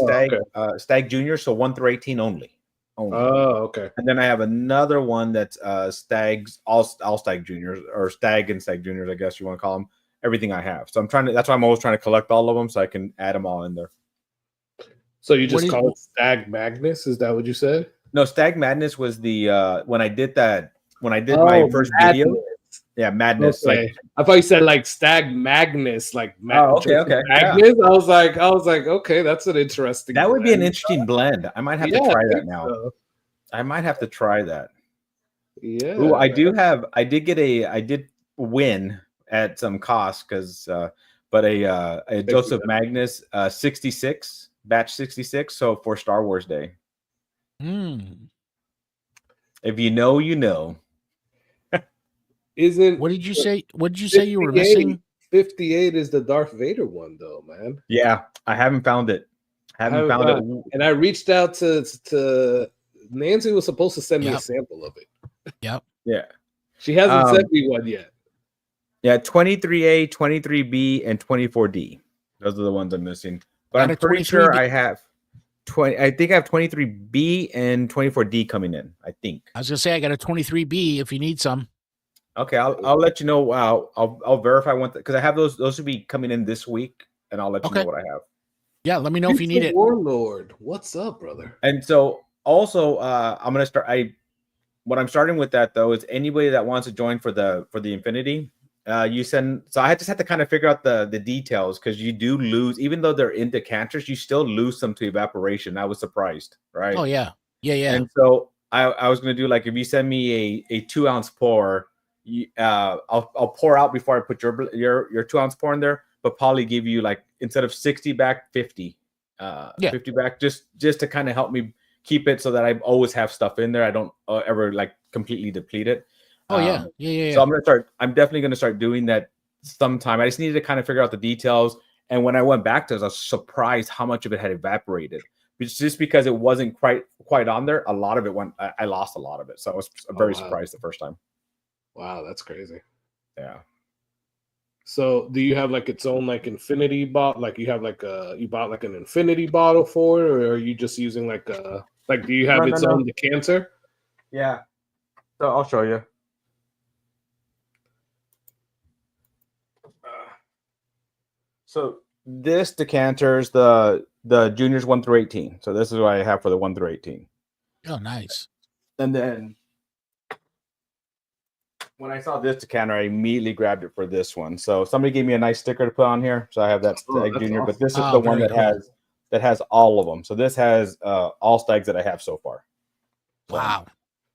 Stag Junior, so 1 through 18 only. Oh, okay. And then I have another one that's Stags, all Stag Juniors, or Stag and Stag Juniors, I guess you want to call them. Everything I have. So that's why I'm always trying to collect all of them so I can add them all in there. So you just call it Stag Magnus? Is that what you said? No, Stag Madness was the when I did my first video. Yeah, Madness. Okay. I thought you said like Stag Magnus, like okay. Magnus. Yeah. I was like, okay, that's an interesting. That would be an interesting blend. I might have to try that now. So. I might have to try that. Yeah. Ooh, I did win at some cost because, but a Joseph Magnus 66 batch 66. So for Star Wars Day. If you know, you know. What did you say? What did you say you were missing? 58 is the Darth Vader one, though, man. Yeah, I haven't found it. Haven't found it. And I reached out to Nancy. Was supposed to send me a sample of it. Yep. Yeah. She hasn't sent me one yet. Yeah, 23A, 23B, and 24D. Those are the ones I'm missing. But I'm pretty sure I have 20. I think I have 23B and 24D coming in. I think. I was gonna say I got a 23B if you need some. Okay, I'll let you know. I'll verify one because I have those. Those should be coming in this week, and I'll let you know what I have. Yeah, let me know if you need it. Warlord, what's up, brother? And so also, I'm gonna start. What I'm starting with that though is anybody that wants to join for the Infinity. You send, so I just had to kind of figure out the details, because you do lose, even though they're in decanters, you still lose some to evaporation. I was surprised, right? Oh yeah, yeah. And so I was going to do, like, if you send me a 2 ounce pour, I'll pour out before I put your 2 ounce pour in there, but probably give you, like, instead of 60 back, 50, 50 back, just to kind of help me keep it so that I always have stuff in there. I don't ever like completely deplete it. Oh yeah. So I'm definitely going to start doing that sometime. I just needed to kind of figure out the details. And when I went back to it, I was surprised how much of it had evaporated. It's just because it wasn't quite on there. A lot of it I lost a lot of it. So I was very surprised the first time. Wow, that's crazy. Yeah. So do you have like its own like infinity bottle? Like you have like you bought like an infinity bottle for it, or are you just using like do you have its own decanter? Yeah. So I'll show you. So this decanter is the juniors 1 through 18. So this is what I have for the 1 through 18. Oh, nice. And then when I saw this decanter, I immediately grabbed it for this one. So somebody gave me a nice sticker to put on here. So I have that Stag Junior, awesome. But this is the one that has all of them. So this has all stags that I have so far. Wow.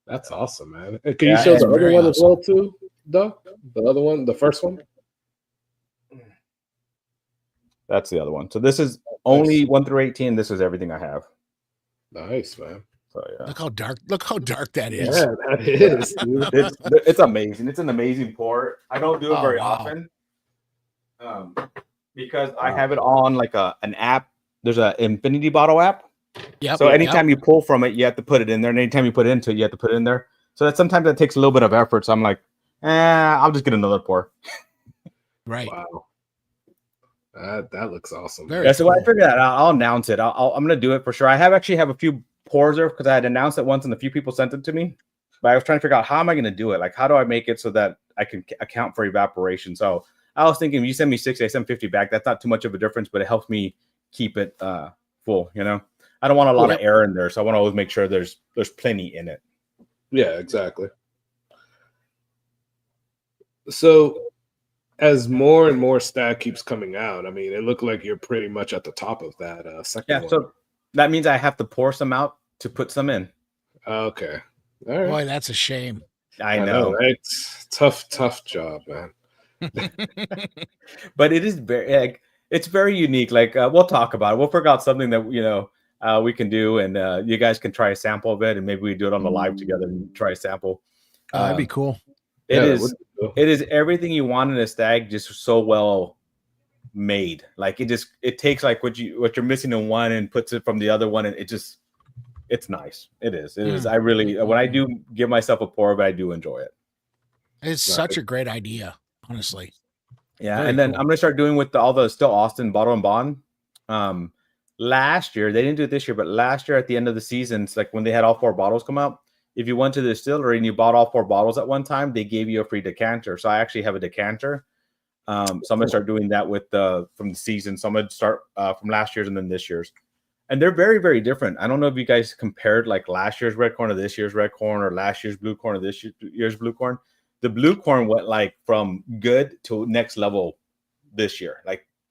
That's awesome, man. Can you show the other one as well too, though? The other one, the first one? That's the other one. So this is only 1 through 18. This is everything I have. Nice, man. So yeah. Look how dark that is. Yeah, that is. Dude. It's amazing. It's an amazing pour. I don't do it very often. Because I have it on like an app. There's an infinity bottle app. Yeah. So anytime you pull from it, you have to put it in there. And anytime you put it into it, you have to put it in there. So sometimes that takes a little bit of effort. So I'm like, I'll just get another pour. Right. Wow. That looks awesome. So when I figure that out, I'll announce it. I'm gonna do it for sure. I actually have a few pours there because I had announced it once and a few people sent it to me. But I was trying to figure out how am I gonna do it? Like, how do I make it so that I can account for evaporation? So I was thinking, if you send me 60, I send 50 back. That's not too much of a difference, but it helps me keep it full. You know, I don't want a lot of air in there, so I want to always make sure there's plenty in it. Yeah, exactly. So as more and more stag keeps coming out, I mean, it looked like you're pretty much at the top of that second one. So that means I have to pour some out to put some in. Okay. All right. Boy, that's a shame. I know. Right? Tough job, man. But it is it's very unique. Like we'll talk about it. We'll figure out something that we can do, and you guys can try a sample of it, and maybe we do it on the live together and try a sample. That'd be cool. It is everything you want in a stag, just so well made. Like it takes like what you're missing in one and puts it from the other one, and it's nice. It is. I really, when I do give myself a pour, but I do enjoy it. It's such a great idea, honestly. Yeah, very then cool. I'm gonna start doing with all the Still Austin Bottle and Bond. Last year they didn't do it this year, but last year at the end of the season, it's like when they had all 4 bottles come out. If you went to the distillery and you bought all 4 bottles at one time, they gave you a free decanter. So I actually have a decanter. So I'm going to start doing that from the season. So I'm going to start from last year's and then this year's. And they're very, very different. I don't know if you guys compared like last year's red corn to this year's red corn, or last year's blue corn to this year's blue corn. The blue corn went like from good to next level this year.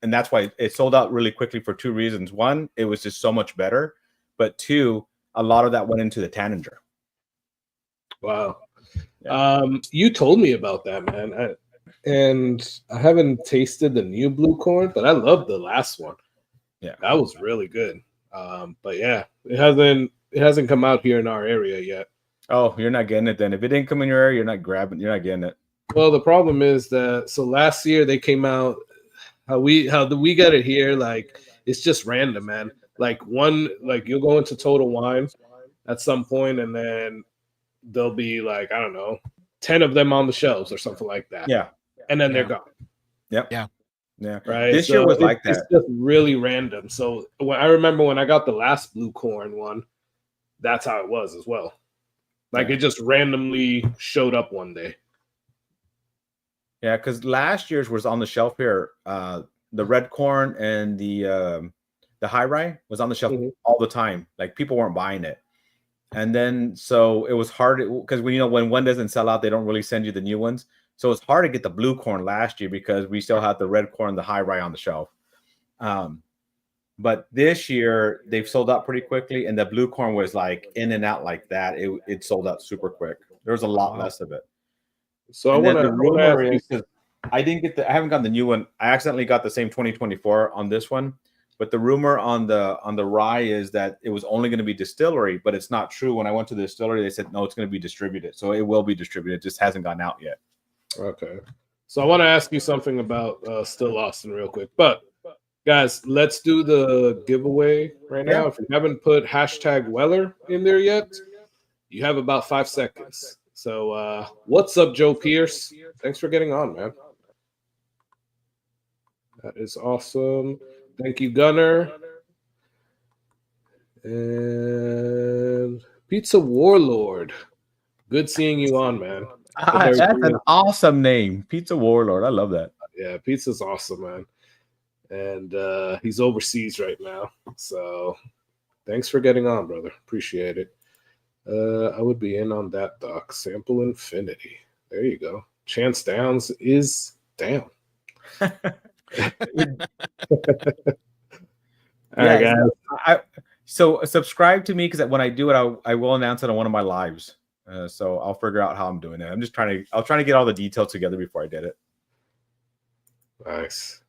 And that's why it sold out really quickly for 2 reasons. One, it was just so much better. But 2, a lot of that went into the Tanninger. Wow. Yeah. You told me about that, man. And I haven't tasted the new blue corn, but I love the last one. Yeah, that was really good. But yeah, it hasn't come out here in our area yet. Oh, you're not getting it then. If it didn't come in your area, you're not getting it. Well, the problem is that last year they came out. How we got it here, like it's just random, man. Like you'll go into Total Wine at some point, and then there'll be like, I don't know, 10 of them on the shelves or something like that. Yeah. And then they're gone. Yep. Yeah. Yeah. Right. This year was like that. It's just really random. So I remember when I got the last blue corn one, that's how it was as well. Like it just randomly showed up one day. Yeah, because last year's was on the shelf here. The red corn and the high rye was on the shelf all the time. Like people weren't buying it. And then, so it was hard because when one doesn't sell out, they don't really send you the new ones. So it's hard to get the blue corn last year because we still had the red corn, the high rye on the shelf. But this year they've sold out pretty quickly, and the blue corn was like in and out like that. It sold out super quick. There was a lot less of it. So and the rumor is I haven't gotten the new one. I accidentally got the same 2024 on this one. But the rumor on the rye is that it was only going to be distillery, but it's not true. When I went to the distillery, they said no, it's going to be distributed. So it will be distributed. It just hasn't gone out yet. Okay. So I want to ask you something about Still Austin real quick. But guys, let's do the giveaway right now. If you haven't put hashtag Weller in there yet, you have about 5 seconds. So what's up, Joe Pierce? Thanks for getting on, man. That is awesome. Thank you, Gunner. And Pizza Warlord. Good seeing you on, man. That's an awesome name. Pizza Warlord. I love that. Yeah, pizza's awesome, man. And he's overseas right now. So thanks for getting on, brother. Appreciate it. I would be in on that, Doc. Sample Infinity. There you go. Chance Downs is down. All right, guys. So subscribe to me because when I do it, I will announce it on one of my lives. So I'll figure out how I'm doing it. I'll try to get all the details together before I did it. Nice.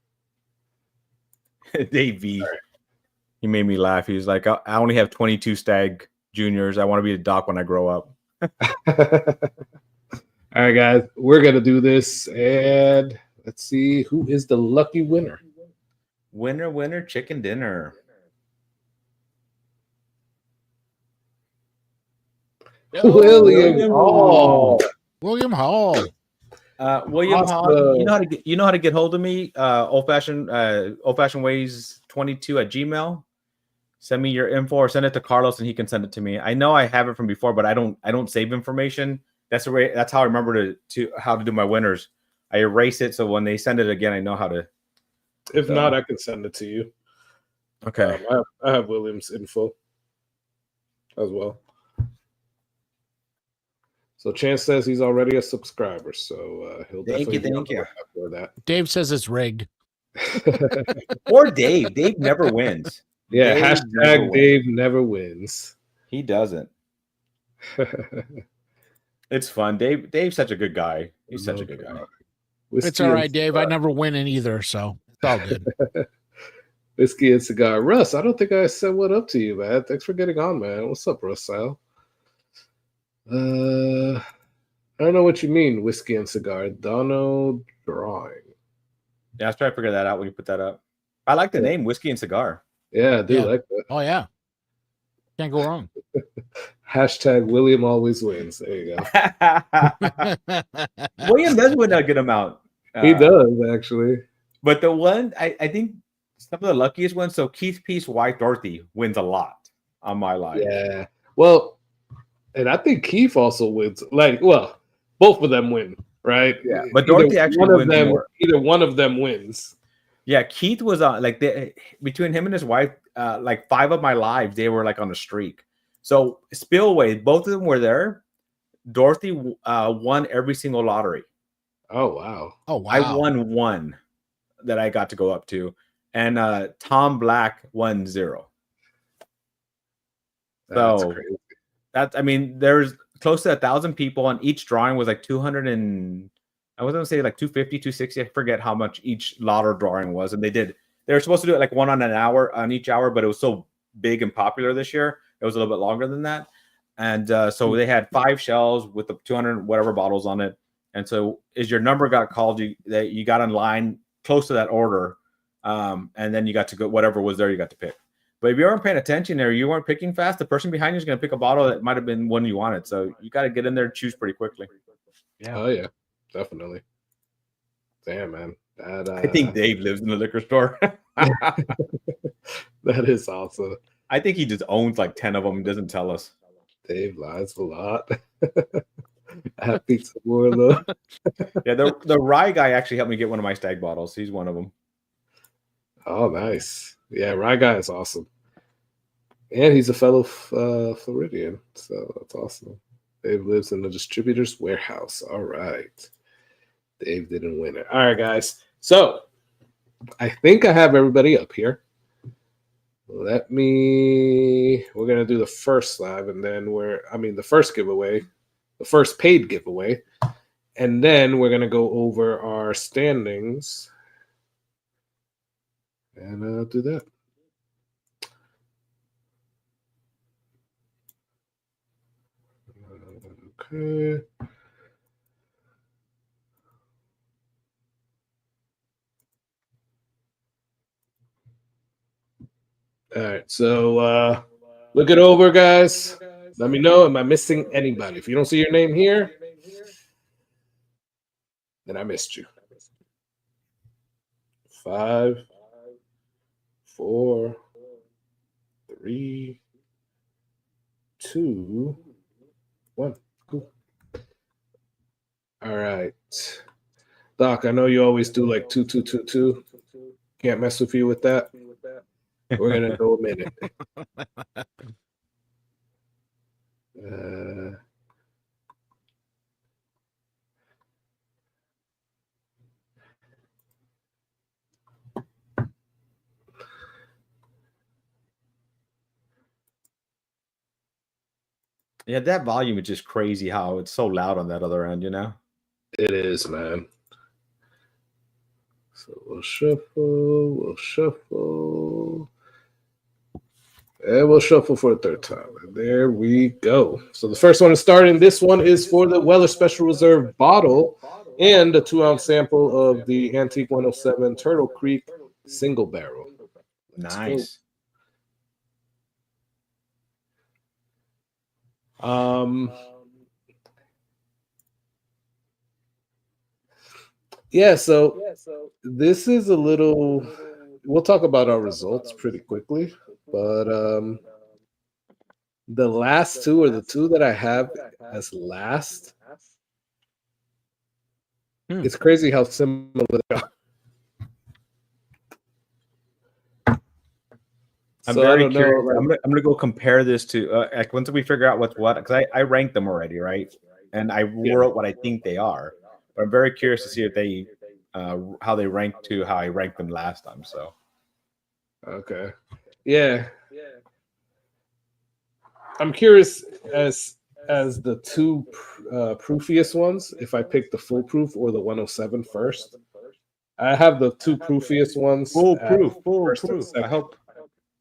Dave V. Right. He made me laugh. He was like, I only have 22 Stag Juniors. I want to be a doc when I grow up. All right, guys. We're going to do this. And let's see who is the lucky winner. Winner, chicken dinner. William Hall. William Hall. William Hall. You know how to get hold of me. Old fashioned ways 22 at Gmail. Send me your info or send it to Carlos and he can send it to me. I know I have it from before, but I don't save information. That's how I remember how to do my winners. I erase it so when they send it again, I know how to. If not, I can send it to you. Okay. I have William's info as well. So Chance says he's already a subscriber, so he'll definitely thank you. For that. Dave says it's rigged. Or Dave. Dave never wins. Yeah, hashtag Dave never wins. He doesn't. It's fun. Dave's such a good guy. He's such a good guy. It's all right, Dave. I never win in either, so it's all good. Whiskey and Cigar. Russ, I don't think I said what up to you, man. Thanks for getting on, man. What's up, Russ Sal? I don't know what you mean, Whiskey and Cigar. Dono drawing. Yeah, I was trying to figure that out when you put that up. I like the name Whiskey and Cigar. Yeah, I do like that. Oh, yeah. Can't go wrong. Hashtag William always wins. There you go. William does win a good amount. He does, actually. But the one, I think some of the luckiest ones, so Keith Peace, White Dorothy wins a lot on my live. Yeah. Well, and I think Keith also wins. Both of them win, right? Yeah. But Dorothy actually wins more. Either one of them wins. Yeah, Keith was on between him and his wife, 5 of my lives, they were like on a streak. So Spillway, both of them were there. Dorothy won every single lottery. Oh wow! I won one that I got to go up to, and Tom Black won 0. That's so crazy. There's close to 1,000 people, and each drawing was like 200 and I was gonna say like 250, 260. I forget how much each lotto drawing was, and they were supposed to do it like one on each hour, but it was so big and popular this year. It was a little bit longer than that. And so they had 5 shells with the 200 whatever bottles on it. And so as your number got called, you got in line close to that order. And then you got to go, whatever was there, you got to pick. But if you weren't paying attention or you weren't picking fast, the person behind you is going to pick a bottle that might have been one you wanted. So you got to get in there and choose pretty quickly. Yeah. Oh, yeah. Definitely. Damn, man. I think Dave lives in the liquor store. That is awesome. I think he just owns like 10 of them and doesn't tell us. Dave lies a lot. Happy to Warlord. Yeah, the rye guy actually helped me get one of my stag bottles. He's one of them. Oh, nice. Yeah, rye guy is awesome. And he's a fellow Floridian, so that's awesome. Dave lives in the distributor's warehouse. All right. Dave didn't win it. All right, guys. So I think I have everybody up here. We're gonna do the first slab, and then the first giveaway, the first paid giveaway, and then we're gonna go over our standings and do that. Okay. All right, so look it over, guys. Let me know. Am I missing anybody? If you don't see your name here, then I missed you. 5, 4, 3, 2, 1. Cool. All right, Doc. I know you always do like 2, 2, 2, 2. Can't mess with you with that. We're gonna go a minute. Yeah, that volume is just crazy how it's so loud on that other end, you know? It is, man. So we'll shuffle, and we'll shuffle for a third time. And there we go. So the first one is starting. This one is for the Weller Special Reserve bottle and a 2-ounce sample of the Antique 107 Turtle Creek single barrel. Nice. Yeah, so this is a little, we'll talk about our results pretty quickly, but the last two, or the two that I have as last, it's crazy how similar they are. I'm very curious. I'm gonna go compare this to like once we figure out what's what, because I ranked them already, right? And I wrote what I think they are. But I'm very curious to see if they how they rank to how I ranked them last time. So okay, yeah. I'm curious as the two proofiest ones, if I pick the full proof or the 107 first. I have the two proofiest ones. Full proof. I hope.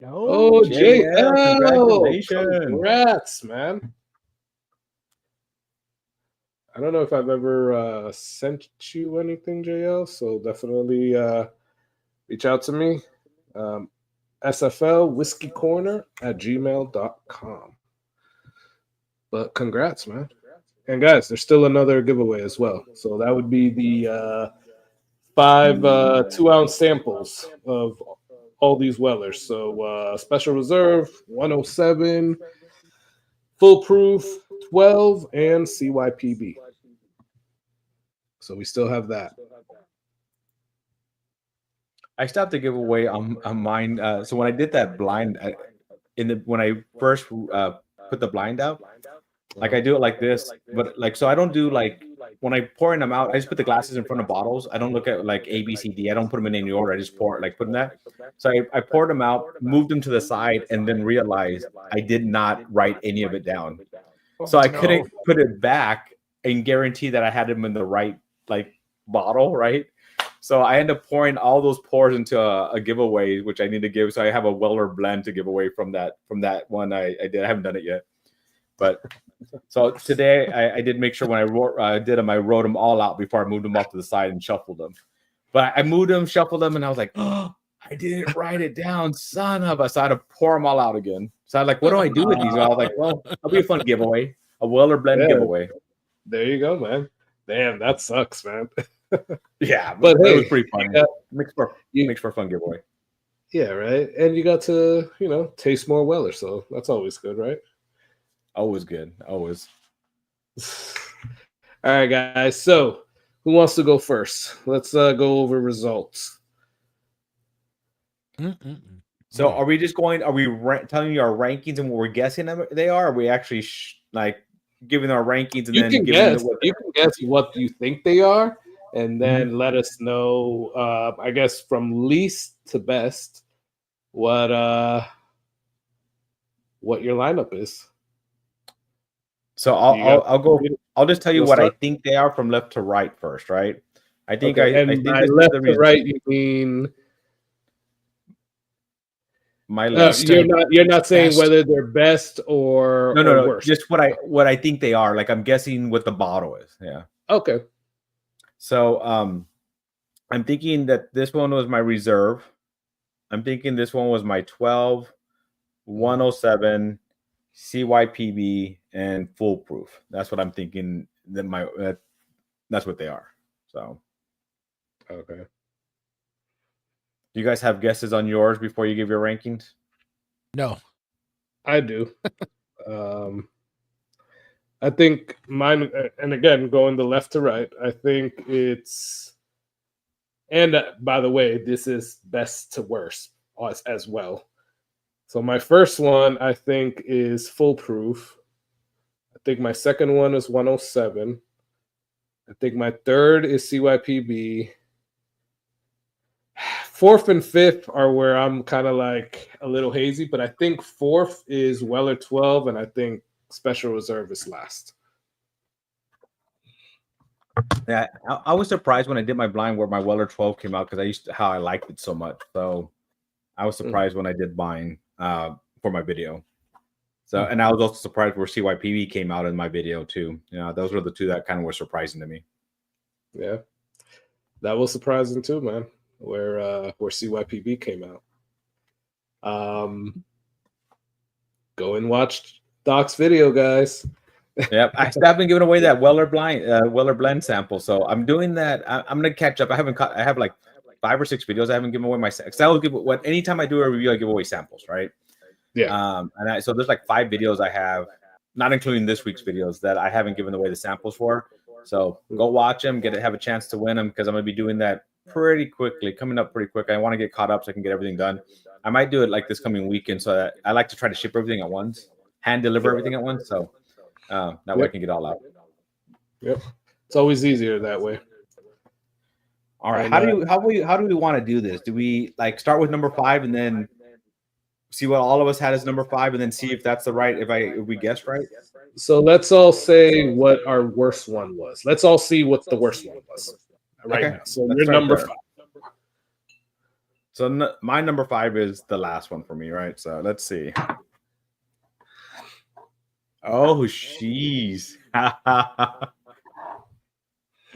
Oh, JL, congratulations. Congrats, man. I don't know if I've ever sent you anything, JL, so definitely reach out to me. sflwhiskeycorner@gmail.com. But congrats, man. And guys, there's still another giveaway as well. So that would be the 5 2-ounce samples of all these Wellers. So Special Reserve, 107, Full Proof, 12, and CYPB. So we still have that. I stopped the giveaway on mine. So when I did that blind, when I first put the blind out, like I do it like this, but like, so I don't do like, when I pouring them out, I just put the glasses in front of bottles. I don't look at like A, B, C, D. I don't put them in any order. I just pour it, like put them that. So I poured them out, moved them to the side, and then realized I did not write any of it down. So I couldn't put it back and guarantee that I had them in the right like bottle, right? So I end up pouring all those pours into a giveaway, which I need to give. So I have a Weller blend to give away from that one I did. I haven't done it yet, but so today I did make sure when I did them, I wrote them all out before I moved them off to the side and shuffled them. But I moved them, shuffled them, and I was like, oh, I didn't write it down, son of a. So I had to pour them all out again. So I was like, what do I do with these? And I was like, well, it'll be a fun giveaway, a Weller blend giveaway. There you go, man. Damn, that sucks, man. Yeah, but hey, it was pretty funny. Makes for a fun giveaway. Yeah, right. And you got to, taste more Weller, so that's always good, right? Always good. Always. All right, guys. So who wants to go first? Let's go over results. So are we just going, are we telling you our rankings and what we're guessing them they are? Or are we actually like giving our rankings and you then can giving guess. You can guess what you think they are, and then let us know. I guess from least to best, what your lineup is. So I'll go. I'll just tell you You'll what I start? think they are from left to right first, right? I think Okay, I and think by this is left the to reason. right, you mean My left. you're not saying best. whether they're best or No. worst. Just what I think they are. Like I'm guessing what the bottle is. Yeah. Okay. So I'm thinking that this one was my reserve. I'm thinking this one was my 12, 107, CYPB, and foolproof. That's what I'm thinking. That that's what they are. So Okay. do you guys have guesses on yours before you give your rankings? No. I do. I think mine, and again, going the left to right, I think it's, and by the way, this is best to worst as well. So my first one, I think, is foolproof. I think my second one is 107. I think my third is CYPB. Fourth and fifth are where I'm kind of like a little hazy, but I think fourth is Weller 12, and I think Special Reserve is last. Yeah, I was surprised when I did my blind where my Weller 12 came out because how I liked it so much. So I was surprised when I did mine for my video. So, and I was also surprised where CYPB came out in my video too. You know, those were the two that kind of were surprising to me. Yeah, that was surprising too, man. Where CYPB came out. Go and watch Doc's video, guys. Yep, I've been giving away that Weller blend sample, so I'm doing that. I'm gonna catch up. I have like 5 or 6 videos I haven't given away my samples. I will give anytime I do a review, I give away samples, right? Yeah. So there's like 5 videos I have, not including this week's videos, that I haven't given away the samples for. So go watch them, have a chance to win them because I'm gonna be doing that pretty quickly, coming up pretty quick. I want to get caught up so I can get everything done. I might do it like this coming weekend, so that I like to try to ship everything at once, hand deliver everything at once. So that way I can get all out. Yep, it's always easier that way. All right, how do we want to do this? Do we like start with number 5 and then see what all of us had as number 5 and then see if that's the right if we guessed right? So let's all say what our worst one was. Let's all see what the worst one was right now. So you're number 5. So my number 5 is the last one for me, right? So let's see. Oh, jeez.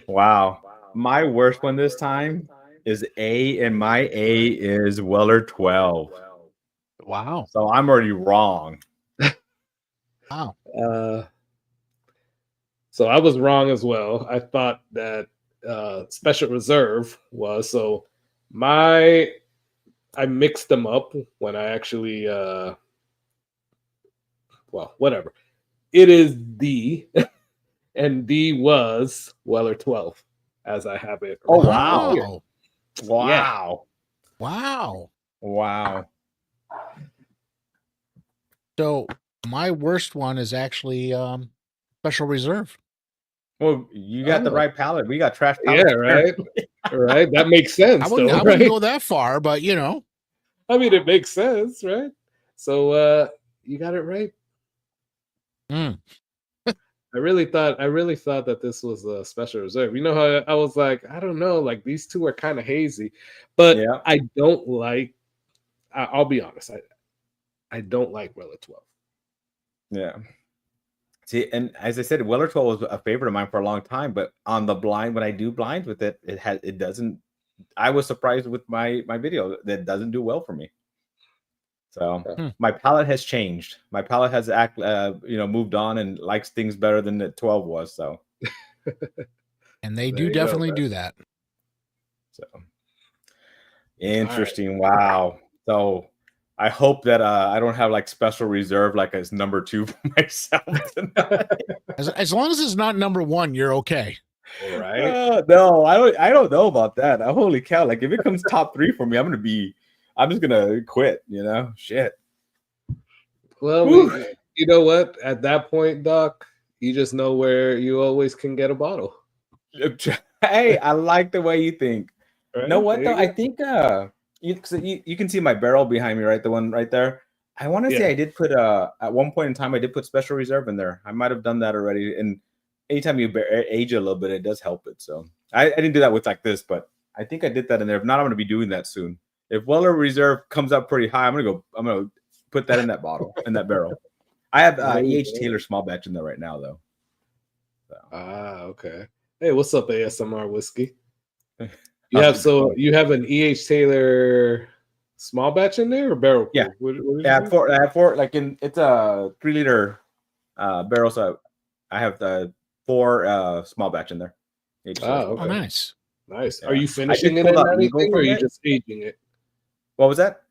Wow. My worst one this time is A, and my A is Weller 12. Wow. So I'm already wrong. Wow. So I was wrong as well. I thought that Special Reserve was. So I mixed them up when I actually well, whatever. It is D, and D was Weller 12, as I have it. Oh, wow. Wow. Wow. Wow. So my worst one is actually Special Reserve. Well, you got the right palette. We got trash palette. Yeah, right. Right. That makes sense. I wouldn't go that far, but you know. I mean, it makes sense, right? So you got it right. I really thought that this was a Special Reserve. You know how I was like, I don't know, like these two are kind of hazy, but yeah. I don't like. I'll be honest, I don't like Weller 12. Yeah. See, and as I said, Weller 12 was a favorite of mine for a long time, but on the blind, when I do blind with it, it doesn't. I was surprised with my video that it doesn't do well for me. So my palate has changed. My palate has moved on and likes things better than the 12 was. So, and they do definitely do that. So interesting. Right. Wow. So I hope that I don't have like Special Reserve like as number 2 for myself tonight. As long as it's not number 1, you're okay. All right. No, I don't know about that. Holy cow! Like if it comes top 3 for me, I'm just gonna quit. You know, shit. Well, you know what? At that point, Doc, you just know where you always can get a bottle. Hey, I like the way you think. Right? You know what There though? you I go. think you can see my barrel behind me, right? The one right there. I want to say Yeah. I did put at one point in time I did put special reserve in there. I might have done that already. And anytime you age it a little bit, it does help it. So I didn't do that with like this, but I think I did that in there. If not, I'm gonna be doing that soon. If Weller Reserve comes up pretty high, I'm gonna put that in that bottle, in that barrel. I have There you E.H. go. Taylor small batch in there right now, though. So. Okay. Hey, what's up, ASMR whiskey? You How's have it going? you have an E.H. Taylor small batch in there or barrel? Yeah. What did I you have four. Like it's a 3-liter barrel, so I have the 4 small batch in there. okay. Oh, nice. Nice. Yeah. Are you I finishing did it pull in out Eagle anything, or are from you it. just aging it? What was that?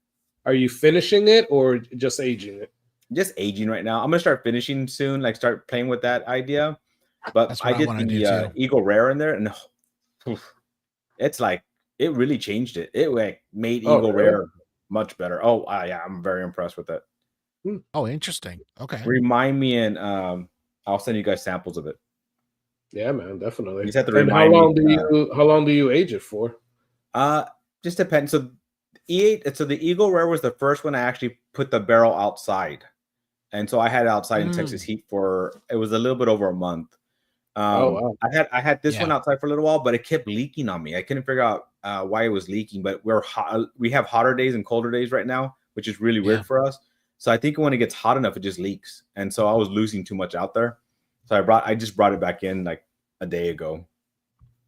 Are you finishing it or just aging it? Just aging right now. I'm gonna start finishing soon. Like start playing with that idea. But That's I what I did want to do the too. Eagle Rare in there, and it's like it really changed it. It like made Oh, Eagle really? Rare much better. Oh, yeah, I'm very impressed with it. Oh, interesting. Okay. Remind me, and I'll send you guys samples of it. Yeah, man, definitely. You just have to And remind me. how long do you age it for? Just depends. So E8. So the Eagle Rare was the first one I actually put the barrel outside, and so I had it outside in Texas heat for it was a little bit over a month. Wow. I had this one outside for a little while, but it kept leaking on me. I couldn't figure out why it was leaking. But we have hotter days and colder days right now, which is really weird for us. So I think when it gets hot enough, it just leaks, and so I was losing too much out there. So I just brought it back in like a day ago,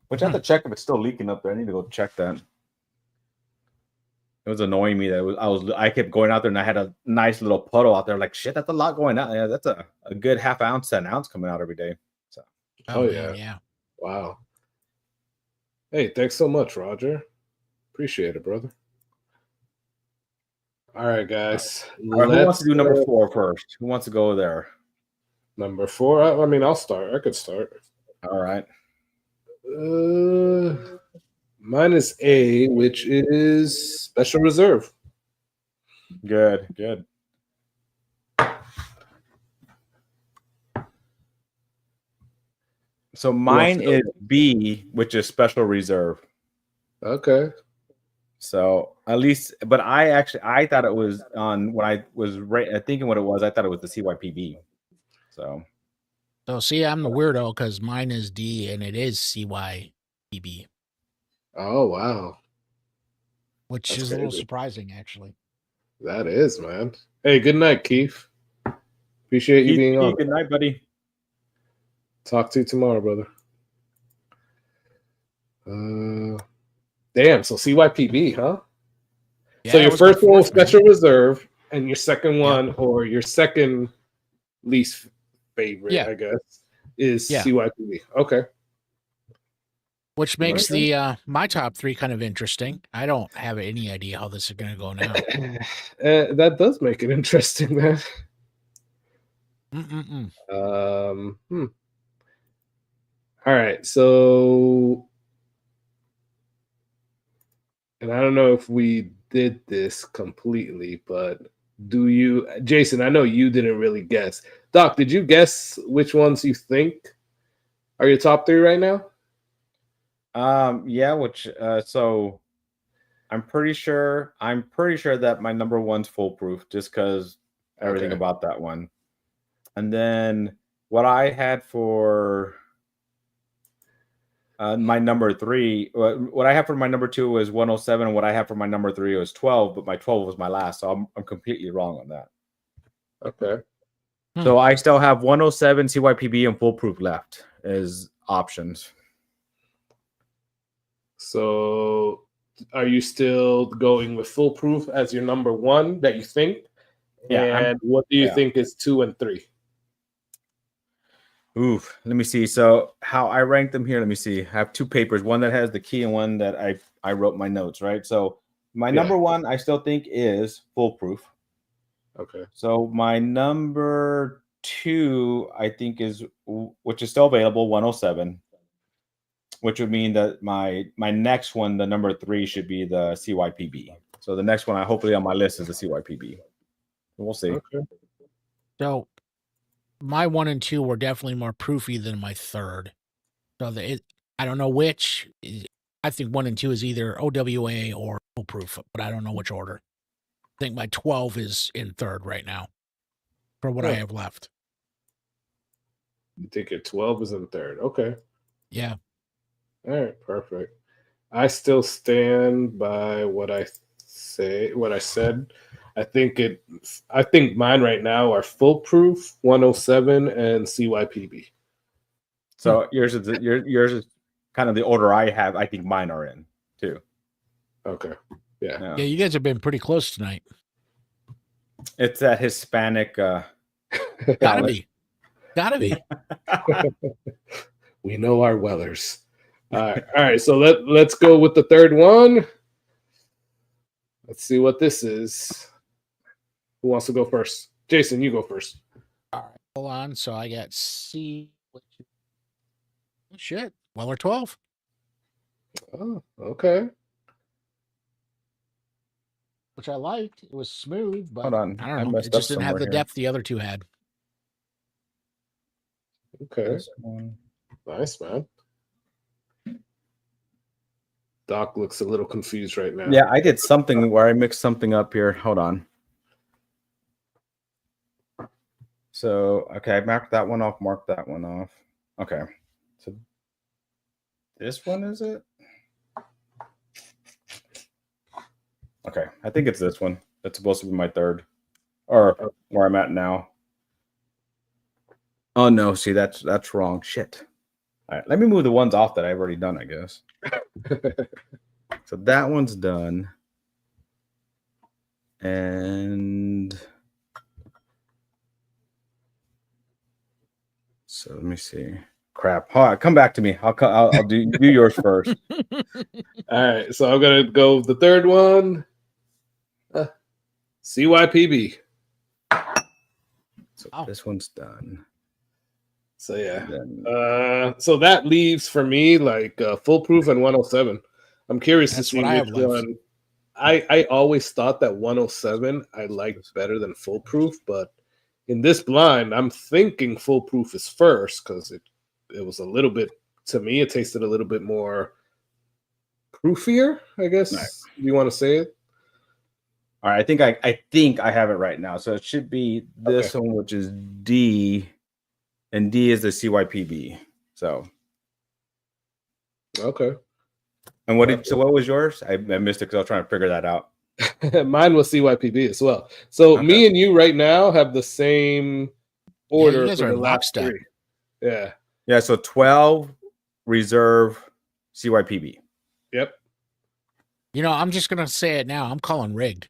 which I have to check if it's still leaking up there. I need to go check that. It was annoying me that I kept going out there and I had a nice little puddle out there. Like shit, that's a lot going out. Yeah, that's a good half ounce to an ounce coming out every day. So. Oh yeah. Wow. Hey, thanks so much, Roger. Appreciate it, brother. All right, guys. All right, who wants to do number 4 first? Who wants to go there? Number 4. I mean, I'll start. I could start. All right. Mine is A, which is special reserve. Good. So mine is B, which is special reserve. Okay. So at least, but I thought it was on when I was thinking what it was. I thought it was the CYPB. So see, I'm the weirdo because mine is D and it is CYPB. Oh wow. Which is a little surprising, actually. That is, man. Hey, good night, Keith. Appreciate you being on. Good night, buddy. Talk to you tomorrow, brother. Damn, so CYPB, huh? Yeah, so your first one was special reserve, and your second one, or your second least favorite, I guess, is CYPB. Okay. Which makes the my top 3 kind of interesting. I don't have any idea how this is going to go now. That does make it interesting, man. All right, so, and I don't know if we did this completely, but Jason, I know you didn't really guess. Doc, did you guess which ones you think are your top 3 right now? Yeah, so I'm pretty sure that my number 1's Foolproof, just because everything about that one. And then what I had for my number 3, what I have for my number 2 was 107, and what I have for my number 3 was 12, but my 12 was my last, so I'm completely wrong on that. Okay. So I still have 107, CYPB, and Foolproof left as options. So are you still going with Foolproof as your number 1 that you think? Yeah. And what do you think is 2 and 3? Oof. Let me see. So how I ranked them here, let me see. I have 2 papers, one that has the key and one that I wrote my notes, right? So my number 1 I still think is Foolproof. Okay. So my number 2 I think is, which is still available, 107, which would mean that my next one, the number 3, should be the CYPB. So the next one hopefully on my list is the CYPB. We'll see. Okay. So my 1 and 2 were definitely more proofy than my third. So I don't know which. I think 1 and 2 is either OWA or Foolproof, but I don't know which order. I think my 12 is in third right now for what I have left. You think your 12 is in third? Okay. Yeah. All right, perfect. I still stand by what I said. I think mine right now are Foolproof, 107, and CYPB. So yours is kind of the order I have. I think mine are in too. Okay. Yeah. Yeah, you guys have been pretty close tonight. It's that Hispanic. Gotta be. We know our Wellers. All right. So let's go with the third one. Let's see what this is. Who wants to go first? Jason, you go first. All right, hold on. So I got C. Oh, shit. Weller 12. Oh, okay. Which I liked. It was smooth, but Hold on. I don't know. It just didn't have the depth the other two had. Okay. Nice, man. Doc looks a little confused right now. Yeah, I did something where I mixed something up here. Hold on. So, okay, I marked that one off, marked that one off. Okay. So this one, is it? Okay, I think it's this one. That's supposed to be my third. Or where I'm at now. Oh no, see that's wrong. Shit. All right, let me move the ones off that I've already done, I guess. So that one's done. And so let me see. Crap. All right, come back to me. I'll do yours first. All right, so I'm gonna go with the third one. CYPB. So this one's done. So yeah. So that leaves for me like Foolproof and 107. I'm curious to see which one. I always thought that 107 I liked better than Foolproof, but in this blind, I'm thinking Foolproof is first because it was a little bit, to me, it tasted a little bit more proofier, I guess you want to say it. All right, I think I have it right now. So it should be this one, which is D, and D is the CYPB. So okay. And what was yours? I missed it because I was trying to figure that out. Mine was CYPB as well. So me and you right now have the same order. You guys are in lockstep. Yeah. Yeah. So 12 reserve CYPB. Yep. You know, I'm just gonna say it now. I'm calling rigged.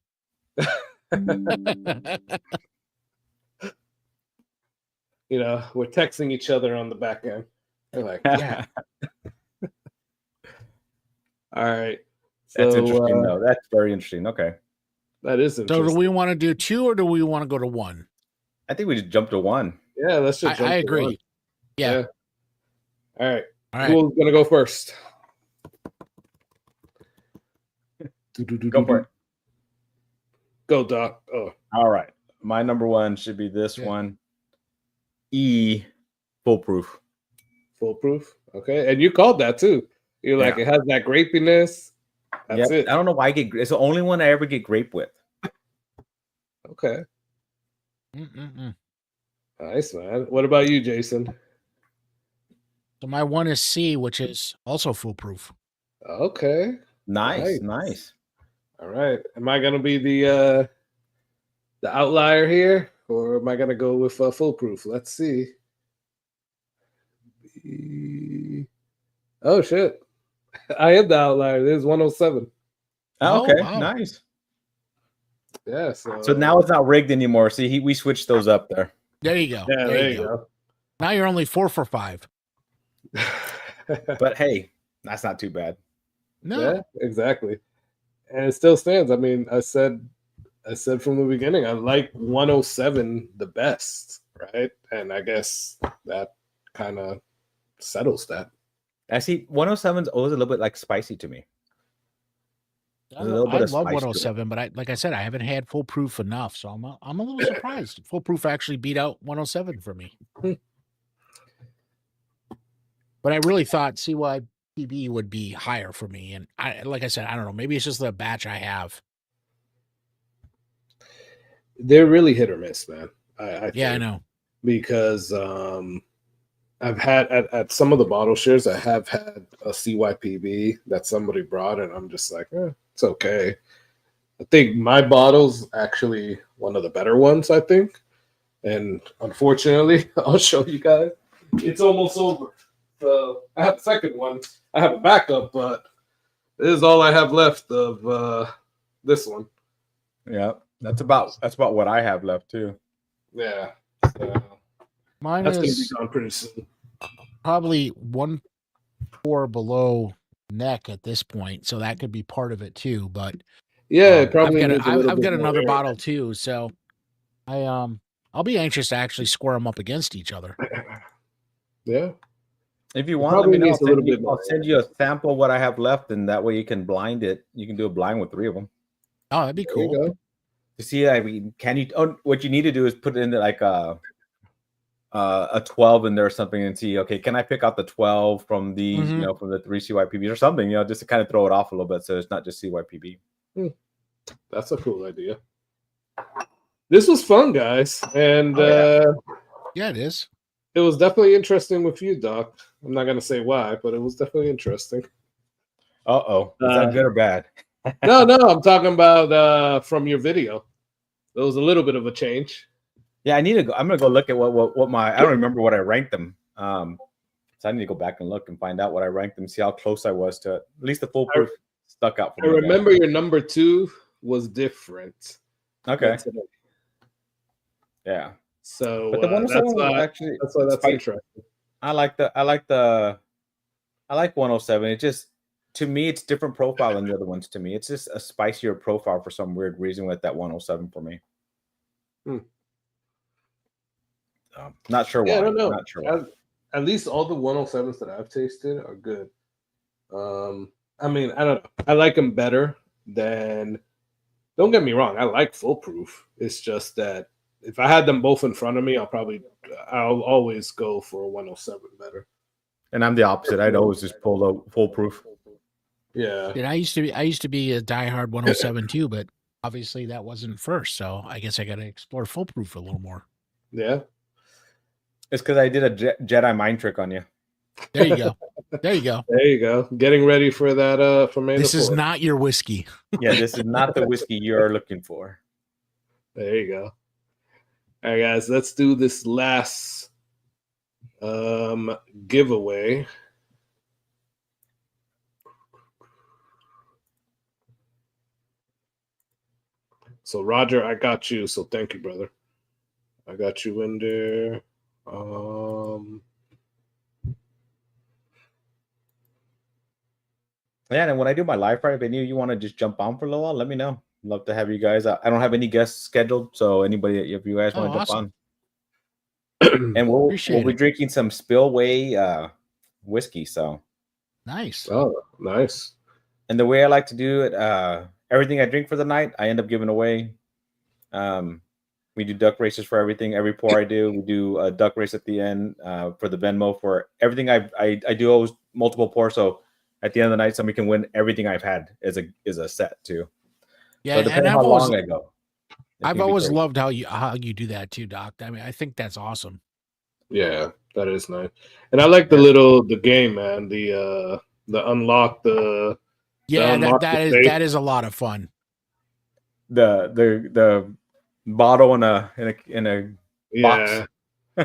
You know, we're texting each other on the back end. They're like, yeah. All right. That's interesting, though. That's very interesting. Okay. That is interesting. So do we want to do 2 or do we want to go to 1? I think we just jump to 1. Yeah, let's just jump I to agree. 1. Yeah. All right. All right. Who's going to go first? Go for it. Go, Doc. Oh. All right. My number 1 should be this one. E, Foolproof. Foolproof. Okay. And you called that too. You're like, it has that grapiness. That's it. I don't know why I get. It's the only one I ever get grape with. Okay. Nice, man. What about you, Jason? So my 1 is C, which is also Foolproof. Okay. Nice. All right. Am I gonna be the outlier here, or am I gonna go with Foolproof? Let's see. Oh shit! I am the outlier. There's 107. Oh, okay, wow. Nice. Yeah. So now it's not rigged anymore. See, we switched those up there. There you go. Yeah, there you go. Now you're only 4 for 5. But hey, that's not too bad. No. Yeah, exactly. And it still stands. I mean, I said from the beginning, I like 107 the best, right? And I guess that kind of settles that. I see 107's always a little bit like spicy to me. I love 107, but like I said, I haven't had Foolproof enough, so I'm a little surprised. Foolproof actually beat out 107 for me. But I really thought CYPB PB would be higher for me. And like I said, I don't know. Maybe it's just the batch I have. They're really hit or miss, man. I Yeah, I think. know. Because I've had at some of the bottle shares, I have had a CYPB that somebody brought, and I'm just like, it's okay. I think my bottle's actually one of the better ones, I think. And unfortunately, I'll show you guys. It's almost over. So I have a second one. I have a backup, but this is all I have left of this one. Yeah, that's about what I have left too. Yeah. So Mine that's going to is be gone pretty soon. probably 1 pour below neck at this point, so that could be part of it too. But Yeah, it probably I've needs a little bit got more another air. bottle too, so I'll be anxious to actually square them up against each other. Yeah. If you want, let probably me know. needs a little bit more I'll send you a sample of what I have left, and that way you can blind it. You can do a blind with 3 of them. Oh, that'd be There you cool. go. To see, I mean, can you? Oh, what you need to do is put it into like a 12 in there or something, and see. Okay, can I pick out the 12 from these? Mhm. You know, from the 3 CYPBs or something. You know, just to kind of throw it off a little bit, so it's not just CYPB. That's a cool idea. This was fun, guys, and Yeah, it is. it was definitely interesting with you, Doc. I'm not gonna say why, but it was definitely interesting. Is that good or bad? No, I'm talking about from your video. There was a little bit of a change. Yeah, I need to go. I'm gonna go look at what my. I don't remember what I ranked them. So I need to go back and look and find out what I ranked them. See how close I was to it. At least the foolproof stuck out for I me. remember your number 2 was different. Okay. Today. Yeah. So But the 107 was actually that's why that's interesting. I like 107. It just, to me, it's different profile than the other ones. To me, it's just a spicier profile for some weird reason with that 107 for me. Not sure why. Yeah, I don't know. Not sure why. At least all the 107s that I've tasted are good. I mean, I don't know. I like them better than. Don't get me wrong. I like foolproof. It's just that if I had them both in front of me, I'll always go for a 107 better. And I'm the opposite. I'd always just pull the foolproof. Yeah. And I used to be a diehard 107 too, but obviously that wasn't first. So I guess I got to explore foolproof a little more. Yeah. It's because I did a Jedi mind trick on you. There you go. There you go. There you go. Getting ready for that. For May. This is not your whiskey. Yeah, this is not the whiskey you're looking for. There you go. All right, guys. Let's do this last giveaway. So Roger, I got you. So thank you, brother. I got you in there. Yeah, and when I do my live Friday, if any of you want to just jump on for a little while, let me know. Love to have you guys. I don't have any guests scheduled, so anybody, if you guys want to jump on. And we'll be drinking some Spillway whiskey. So nice. Oh, nice. And the way I like to do it, everything I drink for the night, I end up giving away. We do duck races for everything. Every pour I do, we do a duck race at the end for the Venmo for everything. I do always multiple pours, so at the end of the night, somebody can win everything I've had as a set too. Yeah, so depending and how long I go. I've always loved how you do that too, Doc. I mean, I think that's awesome. Yeah, that is nice. And I like the game, man. The unlock the that is a lot of fun. The bottle in a box.